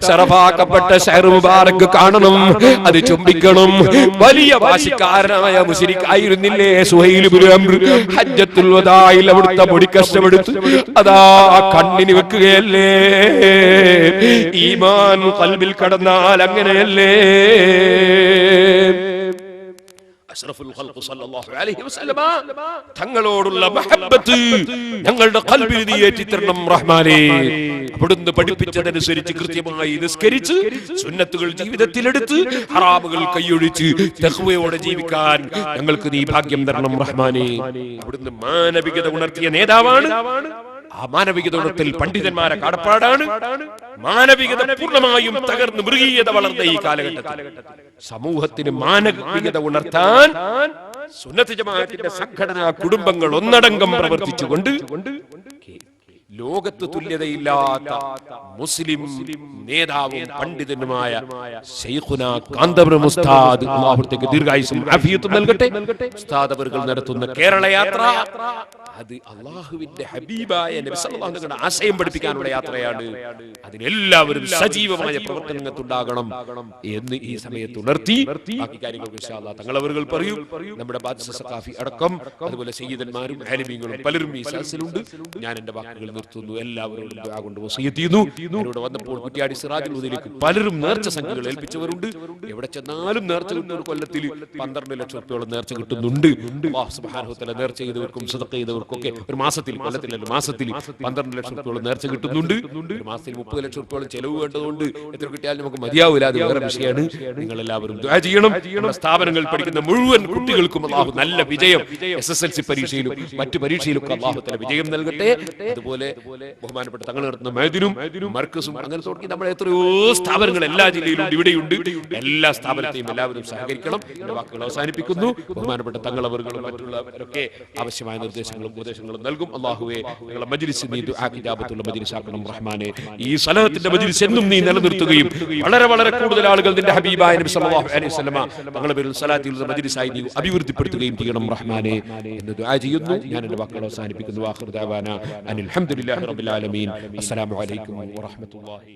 ശറഫാക്കപ്പെട്ട ഷഹർ മുബാറക് കാണണം, അത് ചുംബിക്കണം. വലിയ വാശിക്കാരനായ മുശ്രിക്കായിരുന്നില്ലേ സുഹൈൽ ഇബ്നു അംർ? ഹജ്ജത്തുൽ വദായിൽ അവിടുത്തെ മുടി കഷ്ടമെടുത്ത് അതാ കണ്ണിന് വെക്കുകയല്ലേ. ഈമാൻ ഖൽബിൽ കടന്നാൽ അങ്ങനെയല്ലേ. അഷ്റഫുൽ ഖൽഖ് സല്ലല്ലാഹു അലൈഹി വസല്ലമ തങ്ങളോടുള്ള മഹബ്ബത്ത് ഞങ്ങളുടെ ഖൽബിൽ നീ ഏറ്റിത്തരണം റഹ്മാനേ. അവിടുന്ന് പഠിപ്പിച്ചതനുസരിച്ച് കൃത്യമായി നിസ്കരിച്ച് സുന്നത്തുകൾ ജീവിതത്തിലെടുത്ത് ഹറാമുകൾ കൈയൊഴിച്ച് തഖ്വയോടെ ജീവിക്കാൻ ഞങ്ങൾക്ക് നീ ഭാഗ്യം തരണം റഹ്മാനേ. അവിടുന്ന് മാനവികത ഉണർത്തിയ നേതാവാണ്. ആ മാനവികതയിൽ പണ്ഡിതന്മാരെ കാടപ്പാടാണ്. മാനവികത പൂർണ്ണമായും തകർന്ന് മൃഗീയത വളർന്ന ഈ കാലഘട്ടത്തിൽ സമൂഹത്തിന് മാനവികത ഉണർത്താൻ സുന്നത്ത് ജമാഅത്തിന്റെ സംഘടനാ കുടുംബങ്ങൾ ഒന്നടങ്കം പ്രവർത്തിച്ചുകൊണ്ട് ലോകത്ത് തുല്യതയില്ലാത്ത മുസ്ലിം നേതാവും പണ്ഡിതനുമായ ശൈഖുനാ കാന്തപുരം ഉസ്താദ്, അല്ലാഹുവിലേക്ക് ദീർഘായുസ്സും ആഫിയത്തും നൽകട്ടെ, ഉസ്താദ് അവர்கள் നടത്തുന്ന കേരള യാത്ര അത് അല്ലാഹുവിന്റെ ഹബീബായ നബി സല്ലല്ലാഹു അലൈഹി വസല്ലം ആശയം പഠിപ്പിക്കാനുള്ള യാത്രയാണ്. അതിനെല്ലാവരും സജീവമായ പ്രവർത്തനങ്ങളുണ്ടാകണം എന്ന് ഈ സമയത്ത് ഉണർത്തി ബാക്കി കാര്യങ്ങൾ ഇൻഷാ അല്ലാഹ് തങ്ങൾ അവர்கள் പറയും. നമ്മുടെ ബാദ്ഷാ സഖാഫി അടക്കം അതുപോലെ സയ്യിദന്മാരും ആലിമീങ്ങളും പലരും ഈ സദസ്സിലുണ്ട്. ഞാൻ എന്റെ വാക്കുകൾ നിർത്തുന്നു. എല്ലാവരോടും ദുആ കൊണ്ട് വസിയത്ത് ചെയ്യുന്നു. ഇവിടെ വന്നപ്പോൾ കുറ്റ്യാടി സിറാജുൽ ഹുദയിലേക്ക് പലരും നേർച്ച സംഖ്യകൾ ഏൽപ്പിച്ചവരുണ്ട്. എവിടെ ചെന്നാലും നേർച്ച കിട്ടുന്ന ഒരു കൊല്ലത്തിൽ 12 ലക്ഷം രൂപയോളം നേർച്ച കിട്ടുന്നുണ്ട്. അല്ലാഹു സുബ്ഹാനഹു വ തആല നേർച്ച ചെയ്തവർക്കും സദഖ ചെയ്തവർക്കൊക്കെ ഒരു മാസത്തിൽ, കൊല്ലത്തിലല്ല മാസത്തിൽ 12 ലക്ഷം രൂപയോളം നേർച്ച കിട്ടുന്നുണ്ട്. ഒരു മാസത്തിൽ 30 ലക്ഷം രൂപയോളം ചെലവ് വേണ്ടതുകൊണ്ട് എത്ര കിട്ടിയാലും നമുക്ക് മതിയാവില്ല. അത് വേറെ വിഷയമാണ്. നിങ്ങൾ എല്ലാവരും ദുആ ചെയ്യണം. നമ്മുടെ സ്ഥാപനങ്ങളിൽ പഠിക്കുന്ന മുഴുവൻ കുട്ടികൾക്കും അല്ലാഹു നല്ല വിജയം, SSLC പരീക്ഷയിലും മറ്റു പരീക്ഷയിലൊക്കെ അല്ലാഹു തആല വിജയം നൽകട്ടെ. അതുപോലെ ബഹുമാനപ്പെട്ട തങ്ങൾ നടത്തുന്ന മഅദിനും മർക്കസും അങ്ങനെ തുടങ്ങി നമ്മുടെ എത്രയോ സ്ഥാപനങ്ങൾ എല്ലാ ജില്ലയിലും ഇവിടെയുണ്ട്. എല്ലാ സ്ഥാപനത്തെയും എല്ലാവരും സഹകരിക്കണം. എന്റെ വാക്കുകൾ അവസാനിപ്പിക്കുന്നു. ബഹുമാനപ്പെട്ട തങ്ങൾ അവர்களுം മറ്റുള്ളവരൊക്കെ ആവശ്യമായ നിർദ്ദേശങ്ങളും ഉപദേശങ്ങളും നൽകും. അല്ലാഹുവേ ഞങ്ങളുടെ മജ്ലിസ് നീ ദുആ ഇജാബത്തുള്ള മജ്ലിസ് ആക്കണം റഹ്മാനേ. ഈ സലാത്തിന്റെ മജ്ലിസ് എന്നും നീ നിലനിർത്തുകയും വളരെ വളരെ കൂടുതൽ ആളുകൾ നിന്റെ ഹബീബായ നബി സല്ലല്ലാഹു അലൈഹി വസല്ലമ തങ്ങളുടെ പേരിൽ സലാത്തുൽ മജ്ലിസായി നീ അഭിവൃദ്ധിപ്പെടുത്തുകയും ചെയ്യണം റഹ്മാനേ എന്ന് ദുആ ചെയ്യുന്നു. ഞാൻ എന്റെ വാക്കുകൾ അവസാനിപ്പിക്കുന്നു. ആഖിറു ദഅവാന അനിൽ ഹംദുലില്ലാഹി റബ്ബിൽ ആലമീൻ. അസ്സലാമു അലൈക്കും വറഹ്മത്തുള്ളാഹി.